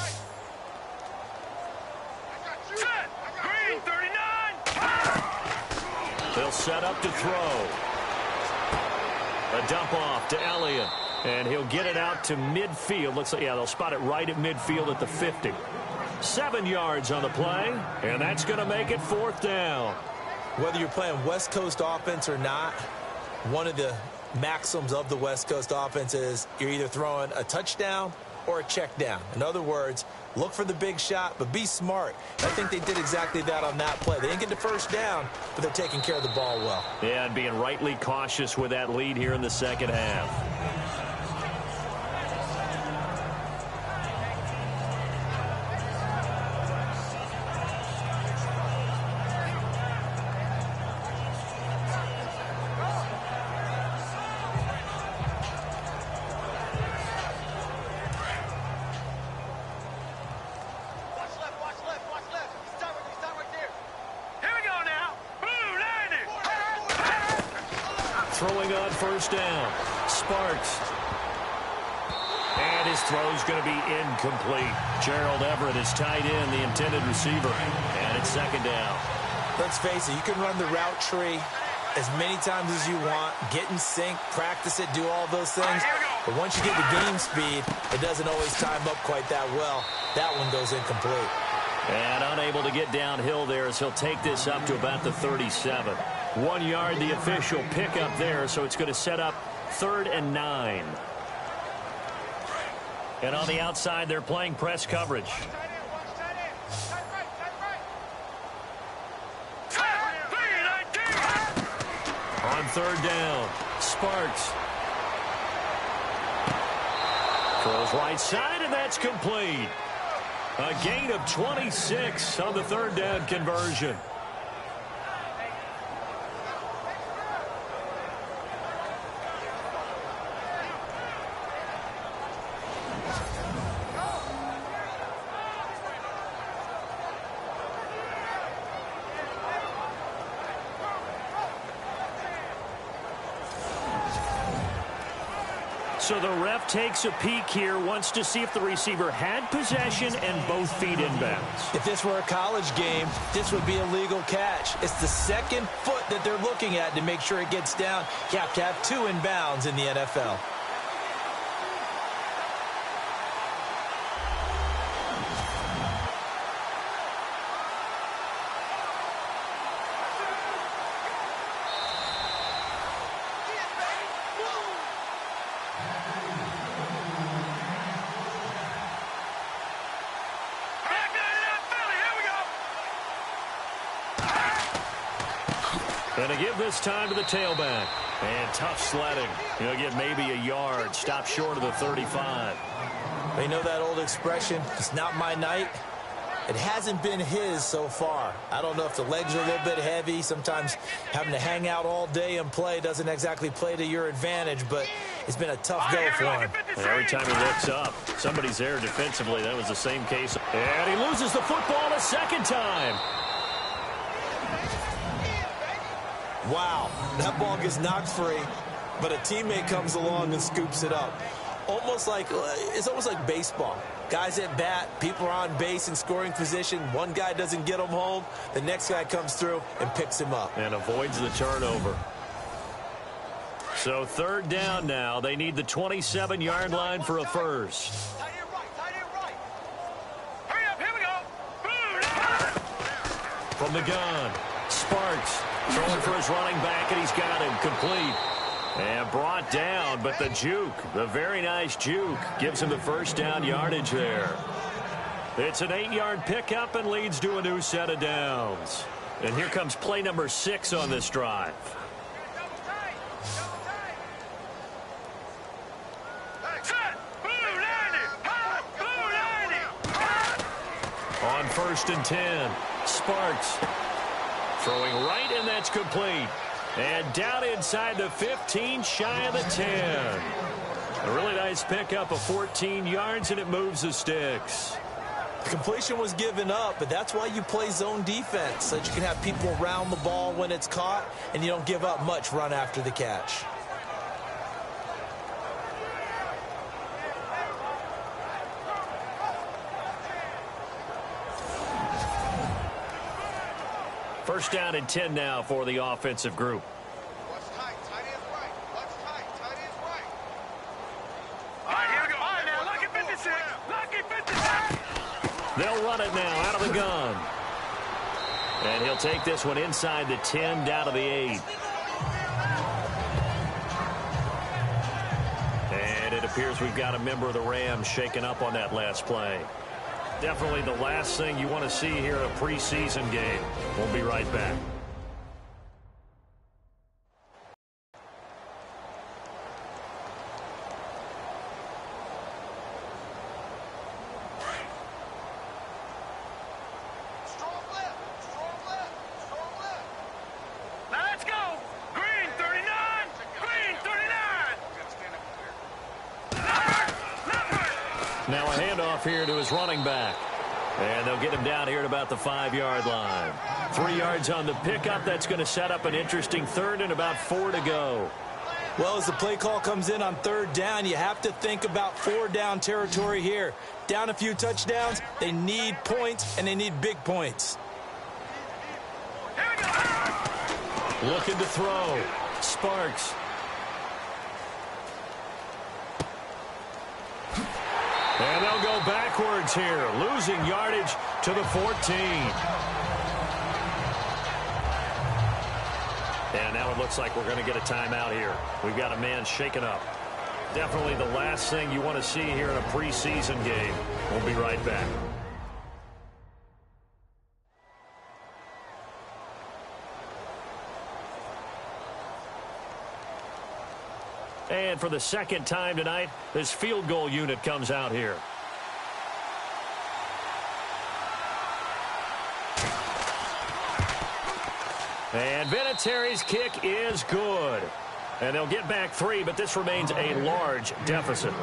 Green 39. They'll set up to throw. A dump off to Elliott. And he'll get it out to midfield. Looks like, yeah, they'll spot it right at midfield at the 50. 7 yards on the play, and that's going to make it 4th down. Whether you're playing West Coast offense or not, one of the maxims of the West Coast offense is you're either throwing a touchdown or a check down. In other words, look for the big shot, but be smart. I think they did exactly that on that play. They didn't get the first down, but they're taking care of the ball well. Yeah, and being rightly cautious with that lead here in the second half. Throwing on 1st down. Sparks. And his throw's going to be incomplete. Gerald Everett is tied in, the intended receiver. And it's 2nd down. Let's face it, you can run the route tree as many times as you want, get in sync, practice it, do all those things. But once you get the game speed, it doesn't always time up quite that well. That one goes incomplete. And unable to get downhill there as he'll take this up to about the 37. 1 yard, the official pickup there, so it's going to set up 3rd and 9. And on the outside, they're playing press coverage. On 3rd down, Sparks. Throws right side, and that's complete. A gain of 26 on the 3rd down conversion. So the ref takes a peek here, wants to see if the receiver had possession and both feet inbounds. If this were a college game, this would be a legal catch. It's the 2nd foot that they're looking at to make sure it gets down. You have to have 2 inbounds in the NFL. Going to give this time to the tailback. And tough sledding. He'll get maybe a yard. Stop short of the 35. They know that old expression, it's not my night. It hasn't been his so far. I don't know if the legs are a little bit heavy. Sometimes having to hang out all day and play doesn't exactly play to your advantage, but it's been a tough go for him. And every time he looks up, somebody's there defensively. That was the same case. And he loses the football a 2nd time. Wow, that ball gets knocked free, but a teammate comes along and scoops it up. It's almost like baseball. Guys at bat, people are on base in scoring position. One guy doesn't get him home. The next guy comes through and picks him up. And avoids the turnover. So 3rd down now. They need the 27-yard line for a first. Hurry up, here we go. From the gun, Sparks throwing for his running back, and he's got him complete. And brought down, but the juke, the very nice juke, gives him the 1st down yardage there. It's an 8-yard pickup and leads to a new set of downs. And here comes play number 6 on this drive. On 1st and 10, Sparks Throwing right, and that's complete. And down inside the 15, shy of the 10. A really nice pickup of 14 yards, and it moves the sticks. The completion was given up, but that's why you play zone defense, so that you can have people around the ball when it's caught, and you don't give up much run after the catch. First down and 10 now for the offensive group. What's tight? Tight end's right. What's tight? Tight end's right. All right, here we go. All right, now, lucky 56. Lucky 56. They'll run it now out of the gun. And he'll take this one inside the 10, down to the 8. And it appears we've got a member of the Rams shaken up on that last play. Definitely the last thing you want to see here in a preseason game. We'll be right back. Strong left. Strong left. Strong left. Now let's go. Green 39. Green 39. Now a handoff here to his running back. And they'll get him down here at about the 5-yard line. 3 yards on the pickup. That's going to set up an interesting third and about 4 to go. Well, as the play call comes in on third down, you have to think about 4-down territory here. Down a few touchdowns, they need points, and they need big points. Looking to throw. Sparks. And they'll go backwards here, losing yardage to the 14. And now it looks like we're going to get a timeout here. We've got a man shaken up. Definitely the last thing you want to see here in a preseason game. We'll be right back. And for the second time tonight, this field goal unit comes out here. And Vinatieri's kick is good. And they'll get back 3, but this remains a large deficit.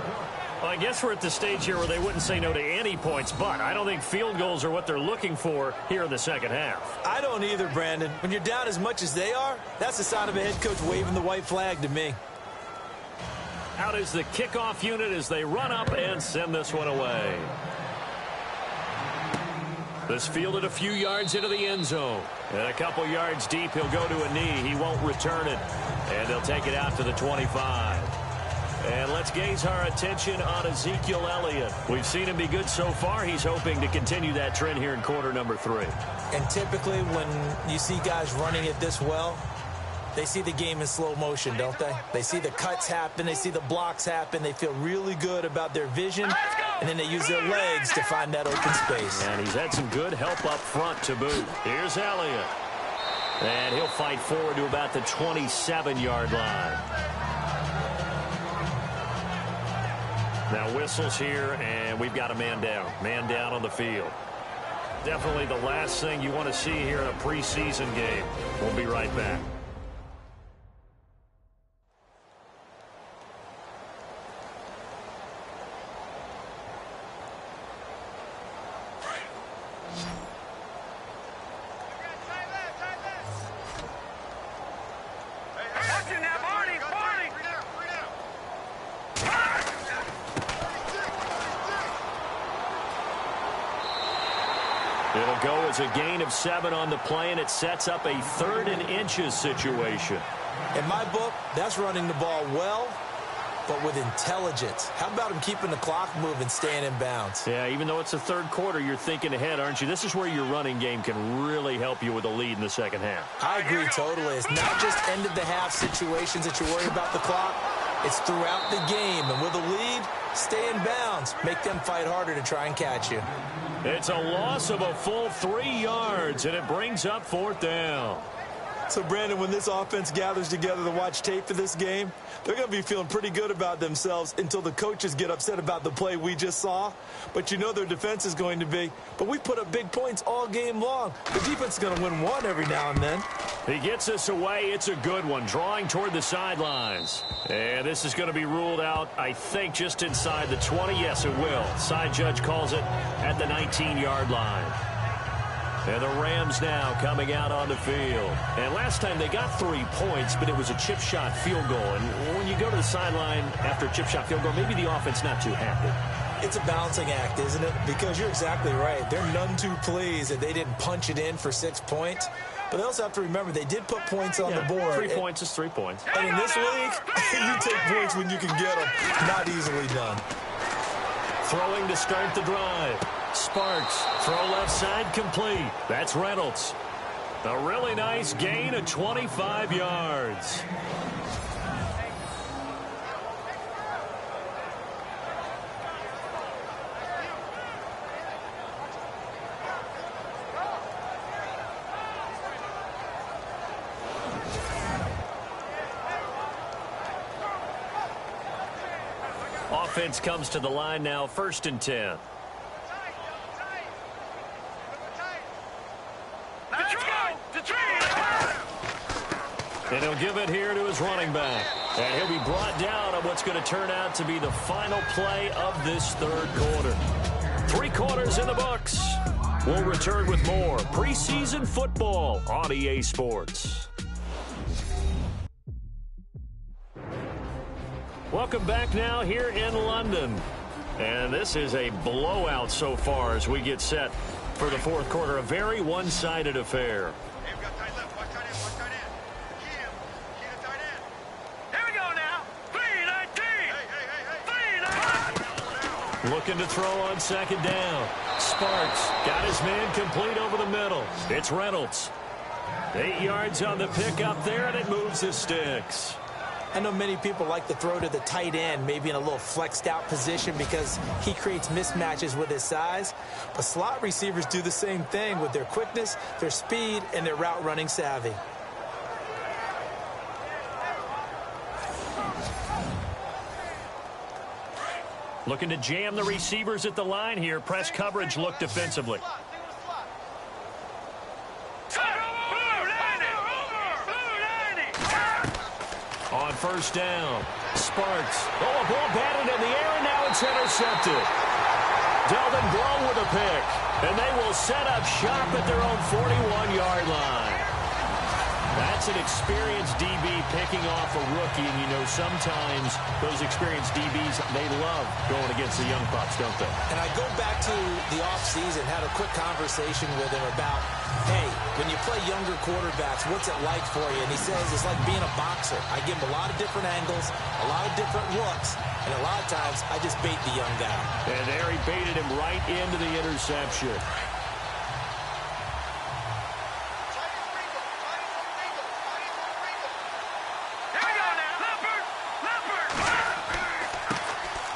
Well, I guess we're at the stage here where they wouldn't say no to any points, but I don't think field goals are what they're looking for here in the second half. I don't either, Brandon. When you're down as much as they are, that's the sign of a head coach waving the white flag to me. Out is the kickoff unit as they run up and send this one away. This fielded a few yards into the end zone. And a couple yards deep, he'll go to a knee. He won't return it. And they'll take it out to the 25. And let's gaze our attention on Ezekiel Elliott. We've seen him be good so far. He's hoping to continue that trend here in quarter number 3. And typically when you see guys running it this well, they see the game in slow motion, don't they? They see the cuts happen. They see the blocks happen. They feel really good about their vision. And then they use their legs to find that open space. And he's had some good help up front to boot. Here's Elliott. And he'll fight forward to about the 27-yard line. Now whistles here, and we've got a man down. Man down on the field. Definitely the last thing you want to see here in a preseason game. We'll be right back. It'll go as a gain of 7 on the play, and it sets up a 3rd and inches situation. In my book, that's running the ball well, but with intelligence. How about him keeping the clock moving, staying in bounds? Yeah, even though it's the third quarter, you're thinking ahead, aren't you? This is where your running game can really help you with a lead in the second half. I agree totally. It's not just end-of-the-half situations that you worry about the clock. It's throughout the game. And with a lead, stay in bounds. Make them fight harder to try and catch you. It's a loss of a full 3 yards, and it brings up 4th down. So, Brandon, when this offense gathers together to watch tape for this game, they're going to be feeling pretty good about themselves until the coaches get upset about the play we just saw. But you know their defense is going to be. But we put up big points all game long. The defense is going to win one every now and then. He gets us away. It's a good one, drawing toward the sidelines. And this is going to be ruled out, I think, just inside the 20. Yes, it will. Side judge calls it at the 19-yard line. And the Rams now coming out on the field. And last time they got 3 points, but it was a chip shot field goal. And when you go to the sideline after a chip shot field goal, maybe the offense not too happy. It's a balancing act, isn't it? Because you're exactly right. They're none too pleased that they didn't punch it in for 6 points. But they also have to remember they did put points on the board. 3 points is 3 points. And in this league, you take points when you can get them. Not easily done. Throwing to start the drive. Sparks, throw left side complete. That's Reynolds. A really nice gain of 25 yards. Offense comes to the line now, 1st and 10. And he'll give it here to his running back. And he'll be brought down on what's going to turn out to be the final play of this 3rd quarter. 3 quarters in the books. We'll return with more preseason football on EA Sports. Welcome back now here in London. And this is a blowout so far as we get set for the 4th quarter. A very one-sided affair. Looking to throw on 2nd down. Sparks got his man complete over the middle. It's Reynolds. 8 yards on the pickup there, and it moves the sticks. I know many people like to throw to the tight end, maybe in a little flexed out position because he creates mismatches with his size. But slot receivers do the same thing with their quickness, their speed, and their route running savvy. Looking to jam the receivers at the line here. Press coverage look defensively. On 1st down, Sparks. Oh, a ball batted in the air, and now it's intercepted. Delvin Blow with a pick, and they will set up shop at their own 41-yard line. That's an experienced DB picking off a rookie, and you know sometimes those experienced DBs, they love going against the young pups, don't they? And I go back to the offseason, had a quick conversation with him about, hey, when you play younger quarterbacks, what's it like for you? And he says it's like being a boxer. I give him a lot of different angles, a lot of different looks, and a lot of times I just bait the young guy. And there he baited him right into the interception.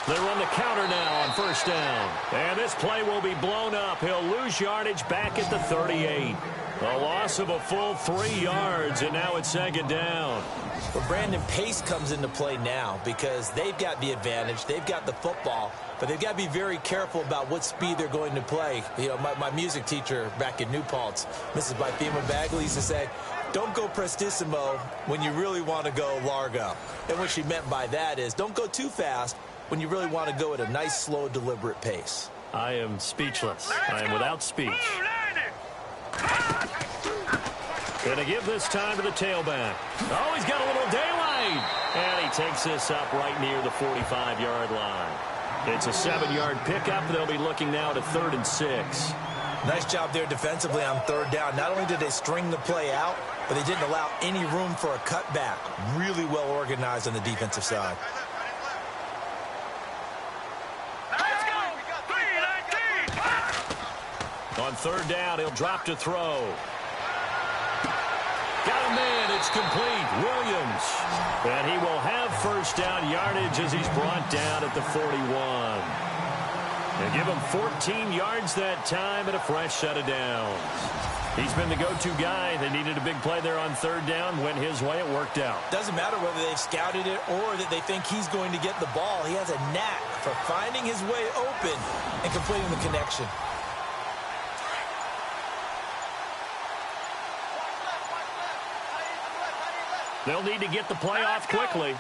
They run the counter now on 1st down. And this play will be blown up. He'll lose yardage back at the 38. A loss of a full 3 yards, and now it's 2nd down. Well, Brandon, pace comes into play now because they've got the advantage. They've got the football, but they've got to be very careful about what speed they're going to play. You know, my music teacher back in New Paltz, Mrs. Bythema Bagley, used to say, don't go prestissimo when you really want to go largo. And what she meant by that is don't go too fast when you really want to go at a nice, slow, deliberate pace. I am speechless. I am without speech. Going to give this time to the tailback. Oh, he's got a little daylight. And he takes this up right near the 45-yard line. It's a 7-yard pickup. They'll be looking now to 3rd and 6. Nice job there defensively on 3rd down. Not only did they string the play out, but they didn't allow any room for a cutback. Really well organized on the defensive side. On 3rd down, he'll drop to throw. Got a man, it's complete. Williams. And he will have 1st down yardage as he's brought down at the 41. They give him 14 yards that time and a fresh set of downs. He's been the go-to guy. They needed a big play there on third down. Went his way. It worked out. Doesn't matter whether they've scouted it or that they think he's going to get the ball. He has a knack for finding his way open and completing the connection. They'll need to get the play off quickly.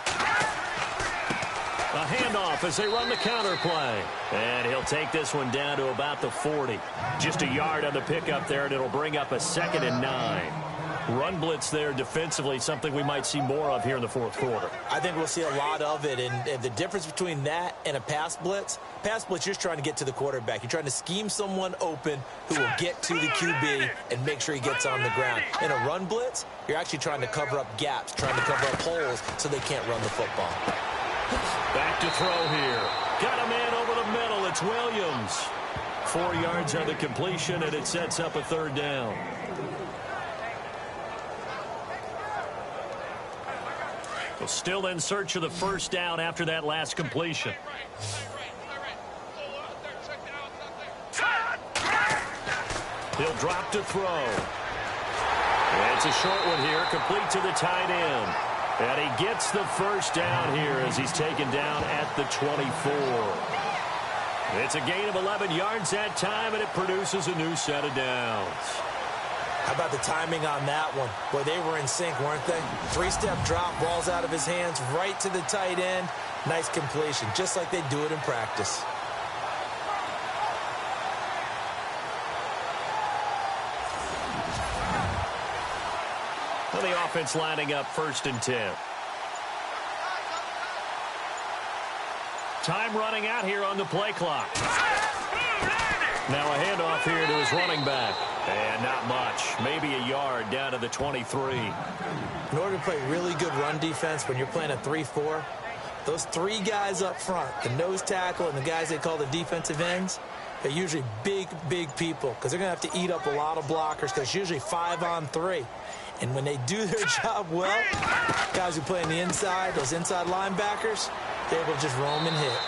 A handoff as they run the counter play. And he'll take this one down to about the 40. Just a yard on the pickup there, and it'll bring up a 2nd and 9. Run blitz there defensively, something we might see more of here in the fourth quarter. I think we'll see a lot of it, and the difference between that and a pass blitz, you're just trying to get to the quarterback. You're trying to scheme someone open who will get to the QB and make sure he gets on the ground. In a run blitz, you're actually trying to cover up gaps, trying to cover up holes so they can't run the football. Back to throw here. Got a man over the middle. It's Williams. 4 yards on the completion, and it sets up a 3rd down. Well, still in search of the 1st down after that last completion. He'll drop to throw. It's a short one here, complete to the tight end. And he gets the 1st down here as he's taken down at the 24. It's a gain of 11 yards that time, and it produces a new set of downs. How about the timing on that one? Boy, they were in sync, weren't they? 3-step drop, ball's out of his hands, right to the tight end. Nice completion, just like they do it in practice. Well, the offense lining up 1st and 10. Time running out here on the play clock. Now a handoff here to his running back. And not much. Maybe a yard down to the 23. In order to play really good run defense when you're playing a 3-4, those 3 guys up front, the nose tackle and the guys they call the defensive ends, they're usually big, big people because they're going to have to eat up a lot of blockers because it's usually 5-on-3. And when they do their job well, guys who play on the inside, those inside linebackers, they're able to just roam and hit.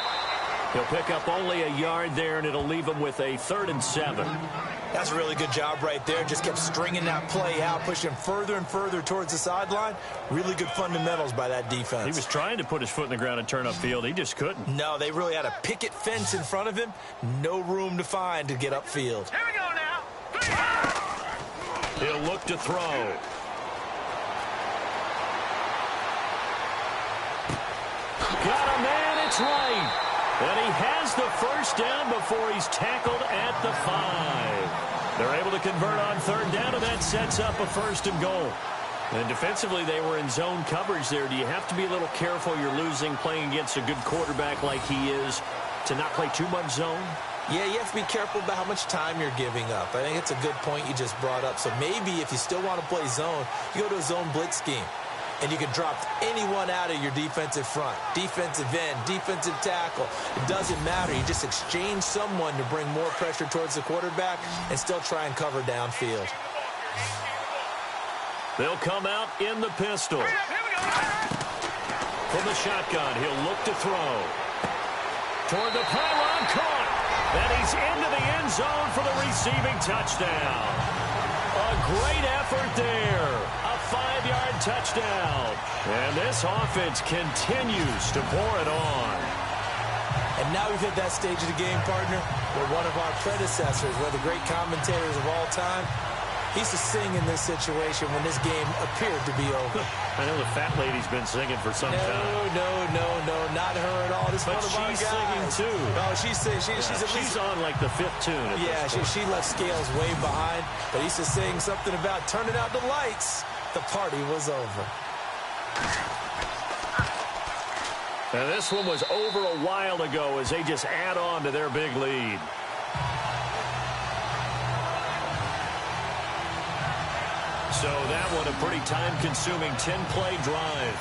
He'll pick up only a yard there, and it'll leave him with a 3rd and 7. That's a really good job right there. Just kept stringing that play out, pushing him further and further towards the sideline. Really good fundamentals by that defense. He was trying to put his foot in the ground and turn upfield. He just couldn't. No, they really had a picket fence in front of him. No room to find to get upfield. Here we go now. He'll look to throw. Got a man, it's right. And he has the 1st down before he's tackled at the 5. They're able to convert on 3rd down, and that sets up a 1st and goal. And defensively, they were in zone coverage there. Do you have to be a little careful? You're losing, playing against a good quarterback like he is, to not play too much zone? Yeah, you have to be careful about how much time you're giving up. I think it's a good point you just brought up. So maybe if you still want to play zone, you go to a zone blitz scheme. And you can drop anyone out of your defensive front, defensive end, defensive tackle. It doesn't matter. You just exchange someone to bring more pressure towards the quarterback and still try and cover downfield. They'll come out in the pistol. From the shotgun, he'll look to throw. Toward the pylon, caught. And he's into the end zone for the receiving touchdown. A great effort there. A 5-yard touchdown. And this offense continues to pour it on. And now we've hit that stage of the game, partner, where one of our predecessors, one of the great commentators of all time, he used to sing in this situation when this game appeared to be over. I know the fat lady's been singing for some time. No, not her at all. This but one of our she's guys. Singing too. Oh, she's singing. She's on like the 5th tune. Yeah, she left Scales way behind, but he used to sing something about turning out the lights. The party was over. And this one was over a while ago as they just add on to their big lead. So that one a pretty time-consuming 10-play drive.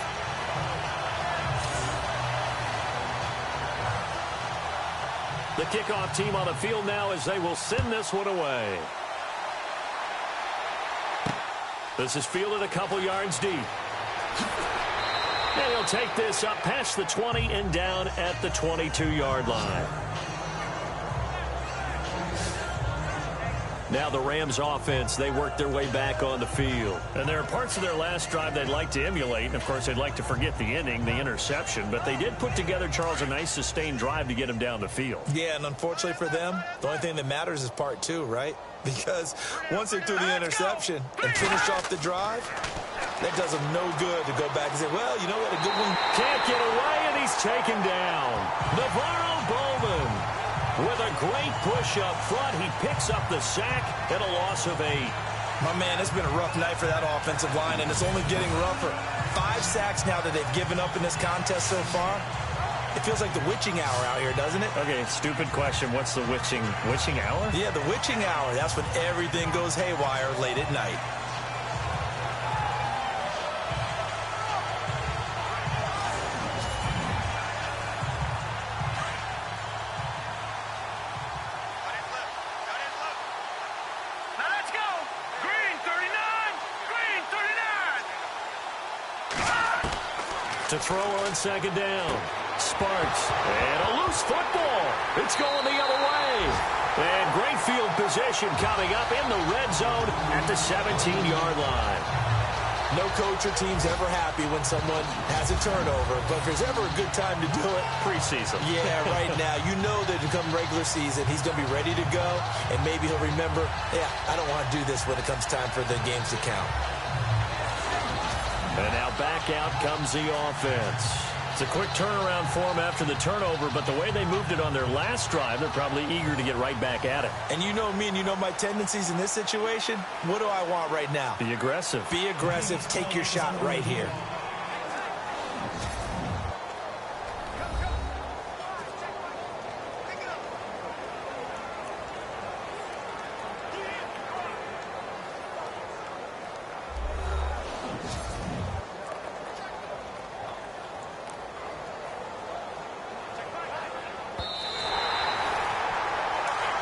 The kickoff team on the field now as they will send this one away. This is fielded a couple yards deep. And he'll take this up past the 20 and down at the 22-yard line. Now the Rams offense, they work their way back on the field. And there are parts of their last drive they'd like to emulate. And, of course, they'd like to forget the inning, the interception. But they did put together, Charles, a nice sustained drive to get him down the field. Yeah, and unfortunately for them, the only thing that matters is part two, right? Because once they threw the interception and finished off the drive, that does them no good to go back and say, well, you know what, a good one. Can't get away, and he's taken down. Navarro Bowman with a great push up front. He picks up the sack and a loss of 8. My man, it's been a rough night for that offensive line, and it's only getting rougher. 5 sacks now that they've given up in this contest so far. It feels like the witching hour out here, doesn't it? Okay, stupid question. What's the witching hour? Yeah, the witching hour. That's when everything goes haywire late at night. To throw on second down. Sparks. And a loose football. It's going the other way. And great field position coming up in the red zone at the 17-yard line. No coach or team's ever happy when someone has a turnover, but if there's ever a good time to do it, preseason. Yeah, right now. You know that to come regular season, he's going to be ready to go, and maybe he'll remember, yeah, I don't want to do this when it comes time for the games to count. And now back out comes the offense. It's a quick turnaround for them after the turnover, but the way they moved it on their last drive, they're probably eager to get right back at it. And you know me and you know my tendencies in this situation. What do I want right now? Be aggressive. Be aggressive. Take your shot right here.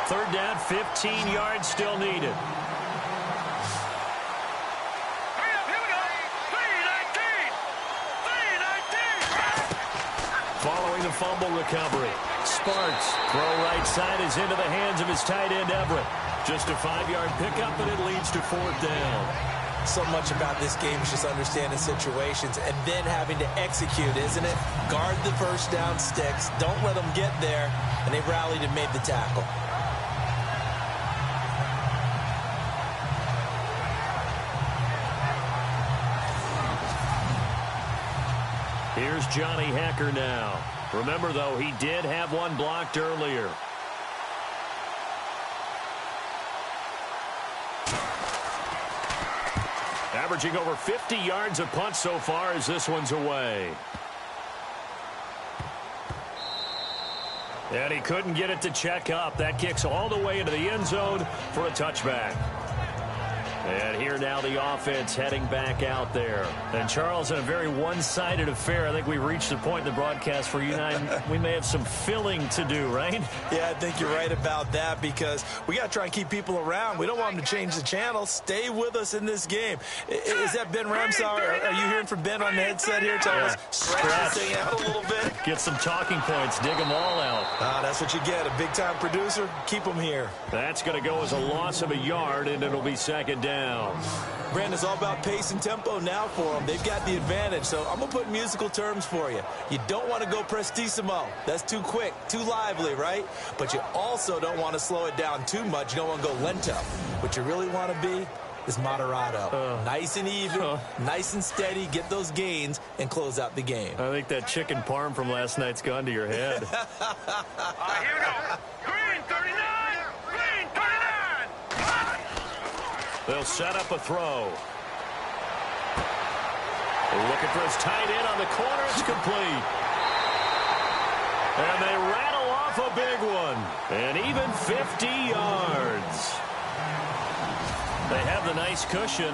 Third down, 15 yards still needed. Hurry up, here we go. 3-19. Following the fumble recovery. Sparks, throw right side is into the hands of his tight end, Everett. Just a 5-yard pickup, and it leads to fourth down. So much about this game is just understanding situations and then having to execute, isn't it? Guard the first down sticks. Don't let them get there. And they rallied and made the tackle. Here's Johnny Hacker now. Remember, though, he did have one blocked earlier. Averaging over 50 yards a punt so far as this one's away. And he couldn't get it to check up. That kicks all the way into the end zone for a touchback. And here now the offense heading back out there. And Charles, in a very one-sided affair, I think we reached the point in the broadcast where you and I, we may have some filling to do, right? Yeah, I think you're right about that because we got to try and keep people around. We don't want them to change the channel. Stay with us in this game. Is that Ben Ramsauer? Are you hearing from Ben on the headset here? Tell us, stretch this thing out a little bit. Get some talking points. Dig them all out. That's what you get. A big-time producer. Keep them here. That's going to go as a loss of a yard, and it'll be second down. Brandon, it's all about pace and tempo now for them. They've got the advantage, so I'm going to put musical terms for you. You don't want to go prestissimo. That's too quick, too lively, right? But you also don't want to slow it down too much. You don't want to go lento. What you really want to be is moderato. Nice and even, nice and steady, get those gains, and close out the game. I think that chicken parm from last night's gone to your head. Here we go. Green 39. Green 39. They'll set up a throw. Looking for his tight end on the corner. It's complete. And they rattle off a big one. And even 50 yards. They have the nice cushion.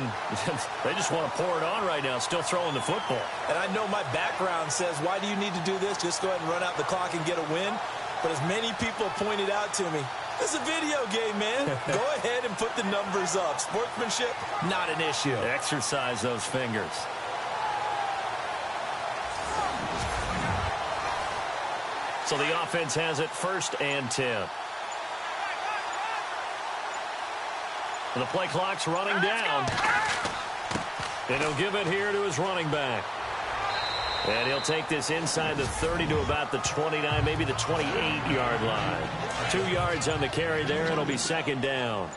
They just want to pour it on right now, still throwing the football. And I know my background says, why do you need to do this? Just go ahead and run out the clock and get a win. But as many people pointed out to me, it's a video game, man. Go ahead and put the numbers up. Sportsmanship, not an issue. Exercise those fingers. So the offense has it 1st and 10. The play clock's running down. And he'll give it here to his running back. And he'll take this inside the 30 to about the 29, maybe the 28-yard line. 2 yards on the carry there, and it'll be second down.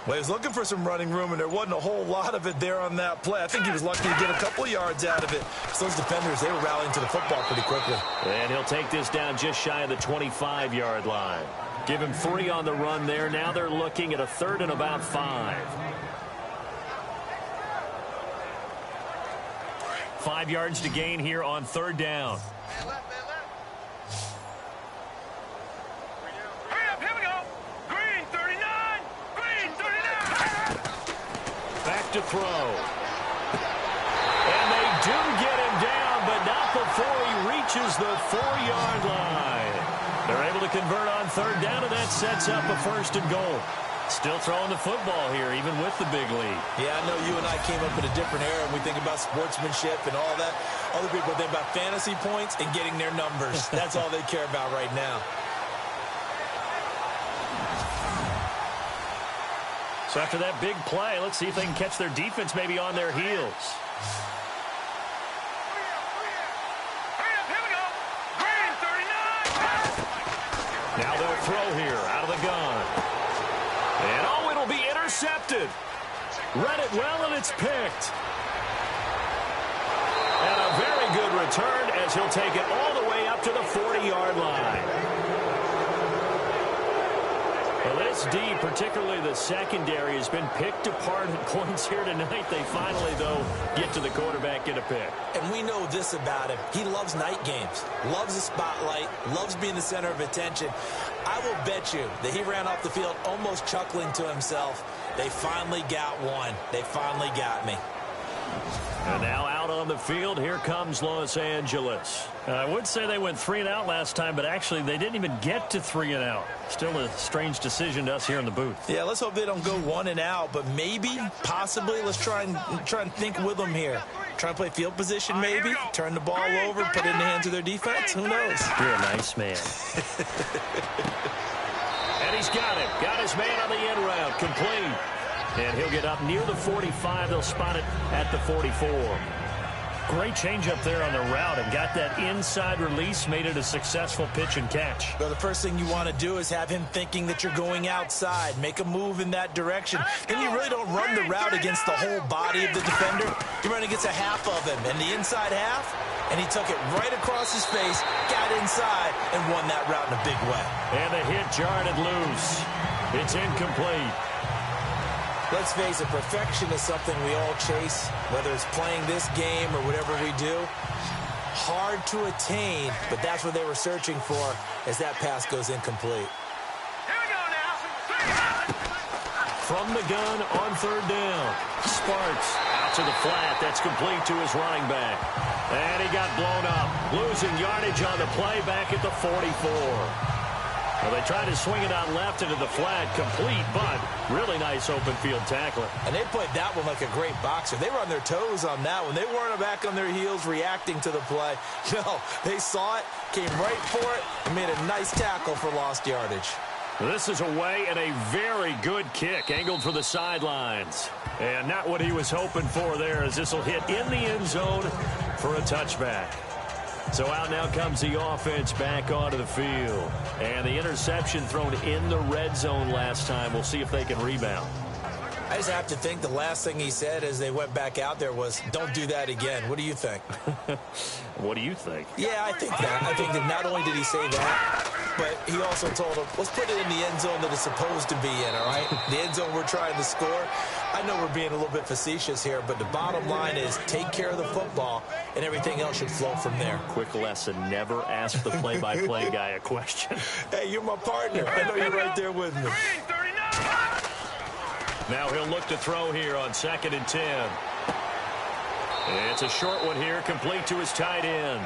Well, he was looking for some running room, and there wasn't a whole lot of it there on that play. I think he was lucky to get a couple of yards out of it. So those defenders, they were rallying to the football pretty quickly. And he'll take this down just shy of the 25-yard line. Give him 3 on the run there. Now they're looking at a 3rd and about 5. 5 yards to gain here on 3rd down. To throw. And they do get him down, but not before he reaches the 4-yard line. They're able to convert on 3rd down, and that sets up a 1st and goal. Still throwing the football here, even with the big lead. Yeah, I know you and I came up in a different era, and we think about sportsmanship and all that. Other people think about fantasy points and getting their numbers. That's all they care about right now. So after that big play, let's see if they can catch their defense maybe on their heels. Now they'll throw here out of the gun. And oh, it'll be intercepted. Read it well, and it's picked. And a very good return as he'll take it all the way up to the 40-yard line. Well, this D, particularly the secondary, has been picked apart at points here tonight. They finally, though, get to the quarterback, get a pick. And we know this about him. He loves night games, loves the spotlight, loves being the center of attention. I will bet you that he ran off the field almost chuckling to himself. They finally got one. They finally got me. And now out on the field, here comes Los Angeles. I would say they went 3 and out last time, but actually they didn't even get to 3 and out. Still a strange decision to us here in the booth. Yeah, let's hope they don't go 1 and out, but maybe, possibly, let's try and think with them here. Try and play field position maybe, turn the ball over, put it in the hands of their defense. Who knows? You're a nice man. And he's got it. Got his man on the end route. Complete. And he'll get up near the 45. They'll spot it at the 44. Great change up there on the route and got that inside release, made it a successful pitch and catch. Well, the first thing you want to do is have him thinking that you're going outside. Make a move in that direction. Then you really don't run the route against the whole body of the defender. You run against a half of him, and the inside half, and he took it right across his face, got inside, and won that route in a big way. And the hit jarred it loose. It's incomplete. Let's face it, perfection is something we all chase, whether it's playing this game or whatever we do. Hard to attain, but that's what they were searching for as that pass goes incomplete. Here we go now. From the gun on 3rd down. Sparks out to the flat. That's complete to his running back. And he got blown up. Losing yardage on the play back at the 44. Well, they tried to swing it out left into the flat, complete, but really nice open field tackling. And they played that one like a great boxer. They were on their toes on that one. They weren't back on their heels reacting to the play. No, they saw it, came right for it, and made a nice tackle for lost yardage. This is away and a very good kick, angled for the sidelines. And not what he was hoping for there, as this will hit in the end zone for a touchback. So out now comes the offense back onto the field. And the interception thrown in the red zone last time. We'll see if they can rebound. I just have to think the last thing he said as they went back out there was, don't do that again. What do you think? What do you think? Yeah, I think that. I think that not only did he say that, but he also told him, let's put it in the end zone that it's supposed to be in, all right? The end zone we're trying to score. I know we're being a little bit facetious here, but the bottom line is take care of the football, and everything else should flow from there. Quick lesson, never ask the play-by-play guy a question. Hey, you're my partner. I know you're right there with me. Now he'll look to throw here on 2nd and 10. It's a short one here, complete to his tight end.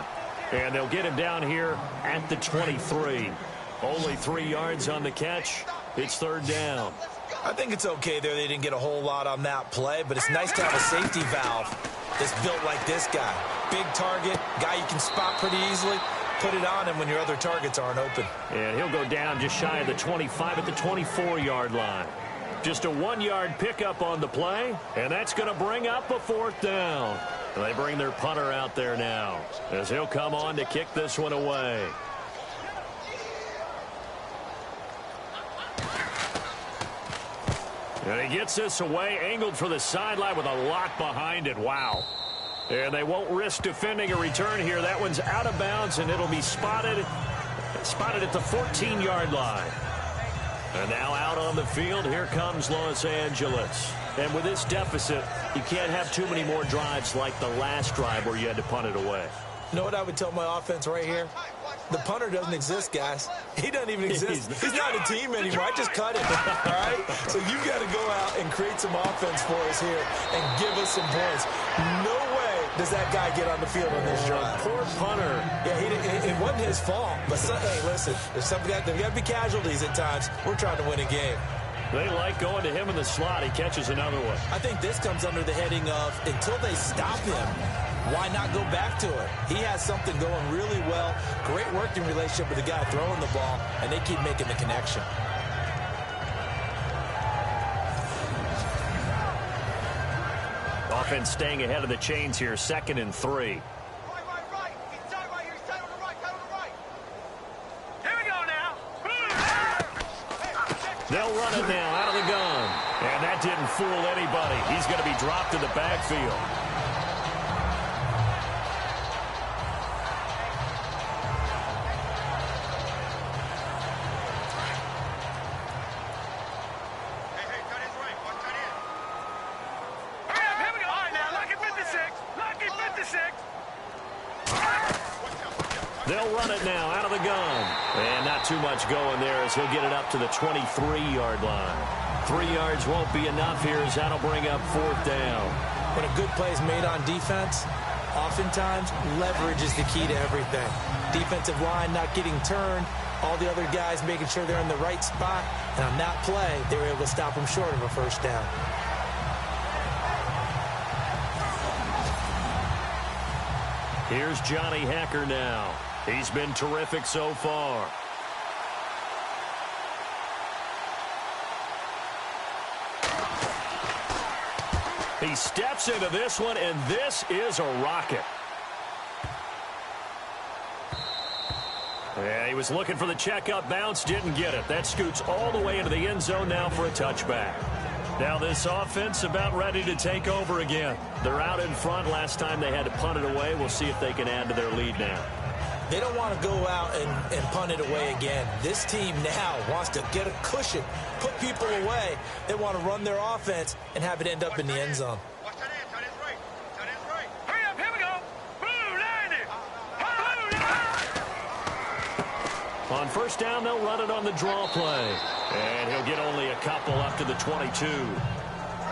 And they'll get him down here at the 23. Only 3 yards on the catch. It's 3rd down. I think it's okay there. They didn't get a whole lot on that play, but it's nice to have a safety valve that's built like this guy. Big target, guy you can spot pretty easily. Put it on him when your other targets aren't open. And he'll go down just shy of the 25 at the 24-yard line. Just a 1-yard pickup on the play, and that's going to bring up a 4th down. They bring their punter out there now as he'll come on to kick this one away. And he gets this away, angled for the sideline with a lot behind it. Wow. And they won't risk defending a return here. That one's out of bounds, and it'll be spotted at the 14-yard line. And now out on the field, here comes Los Angeles. And with this deficit, you can't have too many more drives like the last drive where you had to punt it away. You know what I would tell my offense right here? The punter doesn't exist, guys. He doesn't even exist. He's not a team anymore. I just cut him, all right? So you got to go out and create some offense for us here and give us some points. No way does that guy get on the field on this drive. Poor punter. Yeah, it wasn't his fault. But, hey, listen, there's got to be casualties at times. We're trying to win a game. They like going to him in the slot. He catches another one. I think this comes under the heading of until they stop him, why not go back to it? He has something going really well. Great working relationship with the guy throwing the ball, and they keep making the connection. Offense staying ahead of the chains here, 2nd and 3. Right. He's down right here. He's down on the right. Down on the right. Here we go now. They'll run it now out of the gun. And that didn't fool anybody. He's going to be dropped in the backfield. They'll run it now out of the gun. And not too much going there as he'll get it up to the 23-yard line. 3 yards won't be enough here as that'll bring up 4th down. When a good play is made on defense, oftentimes leverage is the key to everything. Defensive line not getting turned, all the other guys making sure they're in the right spot. And on that play, they were able to stop him short of a 1st down. Here's Johnny Hacker now. He's been terrific so far. He steps into this one, and this is a rocket. Yeah, he was looking for the checkup bounce, didn't get it. That scoots all the way into the end zone now for a touchback. Now this offense about ready to take over again. They're out in front. Last time they had to punt it away. We'll see if they can add to their lead now. They don't want to go out and punt it away again. This team now wants to get a cushion, put people away. They want to run their offense and have it end up in the end zone. Watch that end. Tight end's right. Tight end's right. Hurry up. Here we go. Blue line it. On 1st down, they'll run it on the draw play. And he'll get only a couple up to the 22.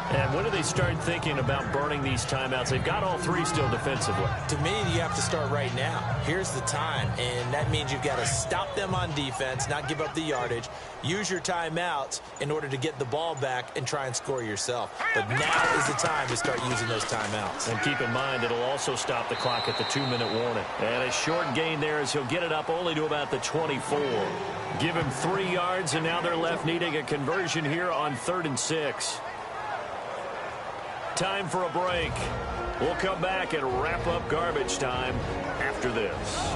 And when do they start thinking about burning these timeouts? They've got all 3 still defensively. To me, you have to start right now. Here's the time, and that means you've got to stop them on defense, not give up the yardage, use your timeouts in order to get the ball back and try and score yourself. But now is the time to start using those timeouts. And keep in mind, it'll also stop the clock at the 2-minute warning. And a short gain there as he'll get it up only to about the 24. Give him 3 yards, and now they're left needing a conversion here on 3rd and 6. Time for a break. We'll come back and wrap up garbage time after this.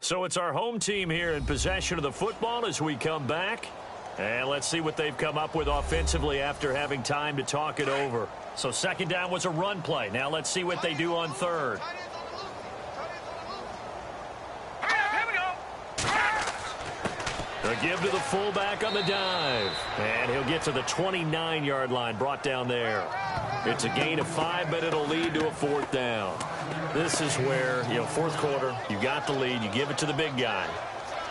So it's our home team here in possession of the football as we come back. And let's see what they've come up with offensively after having time to talk it over. So 2nd down was a run play. Now let's see what they do on 3rd. A give to the fullback on the dive. And he'll get to the 29-yard line, brought down there. It's a gain of 5, but it'll lead to a 4th down. This is where, 4th quarter, you got the lead, you give it to the big guy.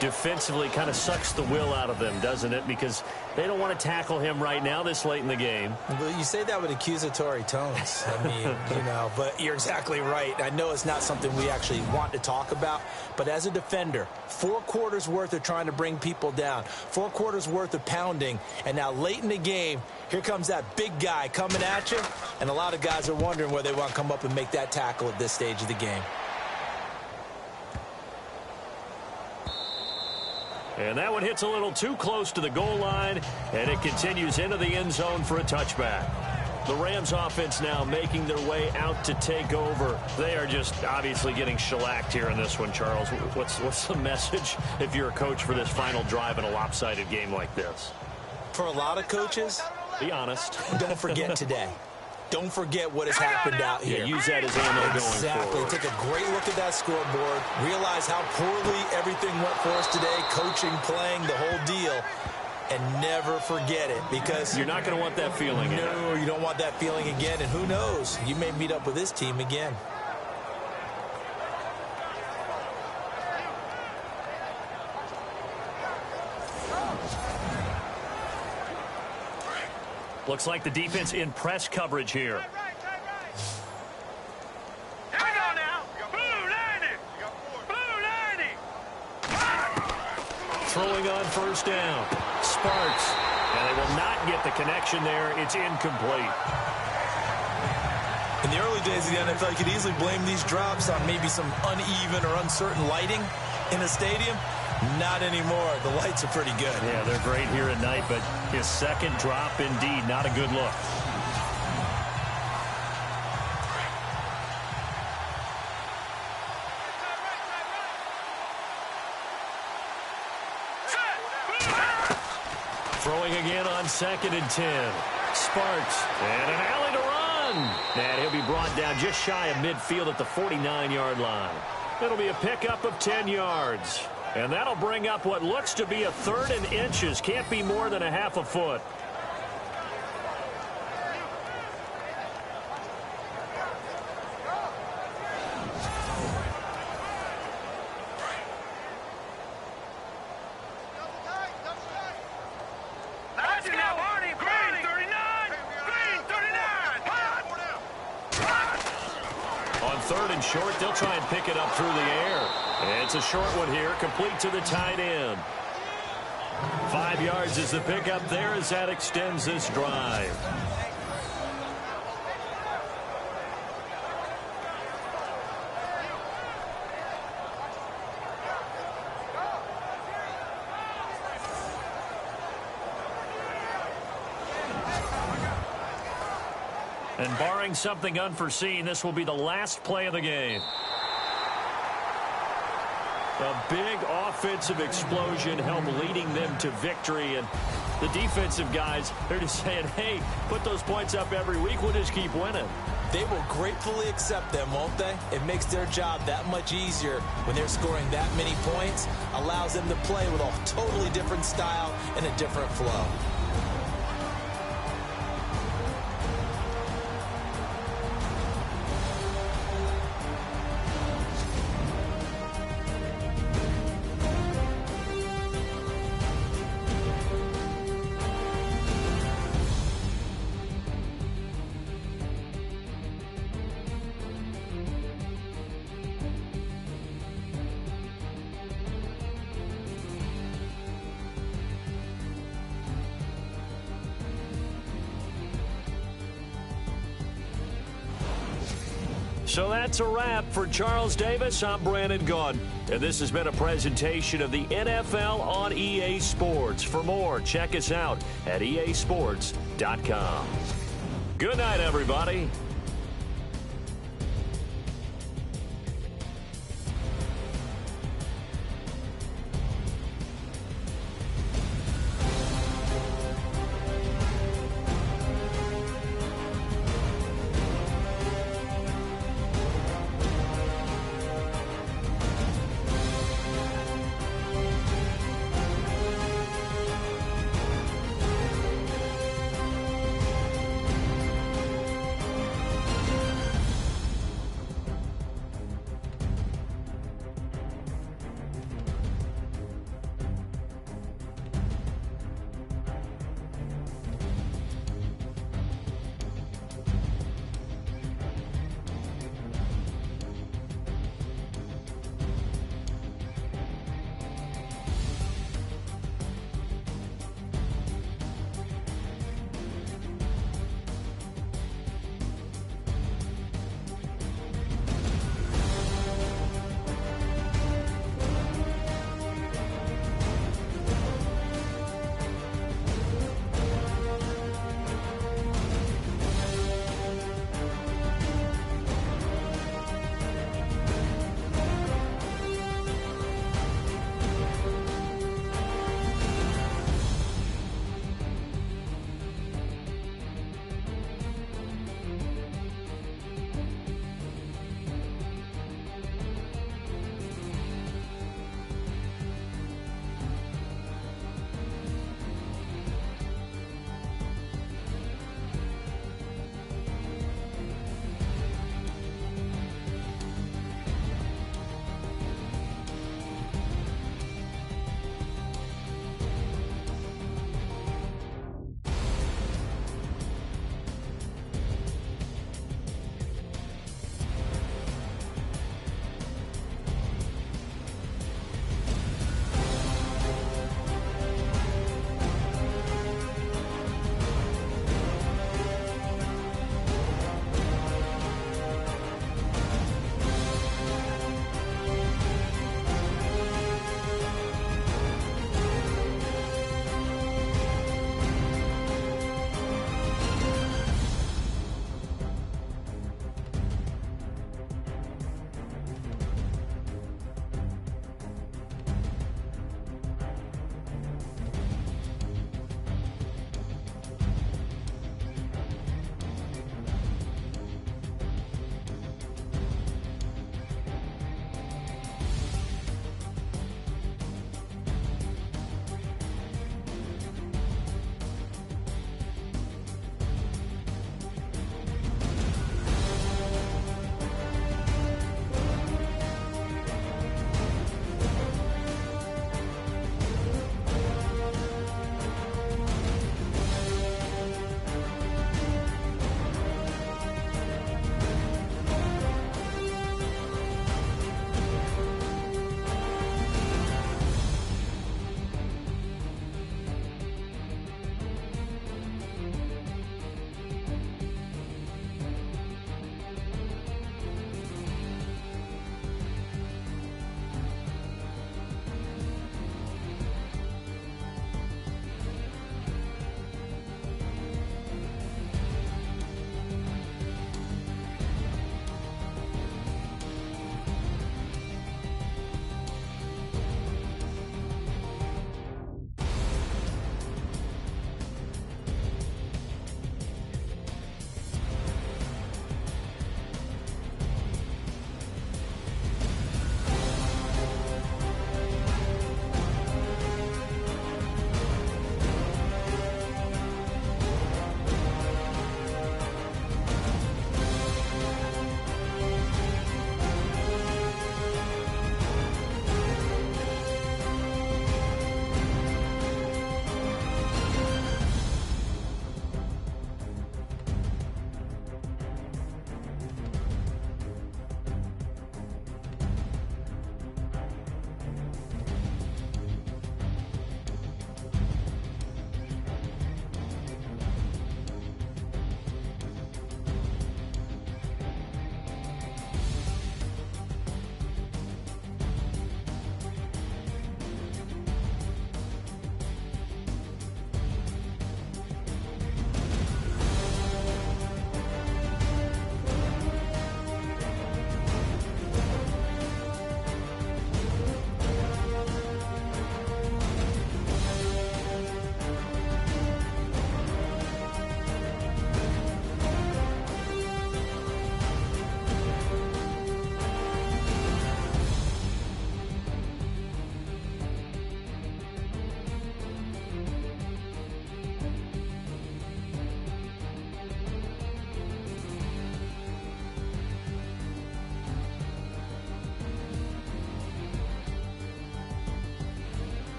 defensively kind of sucks the will out of them, doesn't it? Because they don't want to tackle him right now this late in the game. Well, you say that with accusatory tones. I mean, but you're exactly right. I know it's not something we actually want to talk about, but as a defender, 4 quarters worth of trying to bring people down, 4 quarters worth of pounding, and now late in the game, here comes that big guy coming at you, and a lot of guys are wondering where they want to come up and make that tackle at this stage of the game. And that one hits a little too close to the goal line, and it continues into the end zone for a touchback. The Rams offense now making their way out to take over. They are just obviously getting shellacked here in this one, Charles. What's the message if you're a coach for this final drive in a lopsided game like this? For a lot of coaches, be honest. Don't forget today. Don't forget what has happened out here. Yeah, use that as ammo going Exactly. forward. Take a great look at that scoreboard. Realize how poorly everything went for us today. Coaching, playing, the whole deal. And never forget it, because you're not going to want that feeling again. No, you don't want that feeling again. And who knows? You may meet up with this team again. Looks like the defense in press coverage here. Throwing on first down. Sparks. And they will not get the connection there. It's incomplete. In the early days of the NFL, you could easily blame these drops on maybe some uneven or uncertain lighting in a stadium. Not anymore. The lights are pretty good. Yeah, they're great here at night, but his second drop, indeed, not a good look. Throwing again on 2nd and 10. Sparks, and an alley to run. And he'll be brought down just shy of midfield at the 49-yard line. It'll be a pickup of 10 yards. And that'll bring up what looks to be a 3rd and inches. Can't be more than a half a foot. On 3rd and short, they'll try and pick it up through the air. It's a short one here, complete to the tight end. 5 yards is the pickup there as that extends this drive. And barring something unforeseen, this will be the last play of the game. A big offensive explosion helped leading them to victory. And the defensive guys, they're just saying, hey, put those points up every week. We'll just keep winning. They will gratefully accept them, won't they? It makes their job that much easier when they're scoring that many points. Allows them to play with a totally different style and a different flow. So that's a wrap for Charles Davis. I'm Brandon Gaudin, and this has been a presentation of the NFL on EA Sports. For more, check us out at easports.com. Good night, everybody.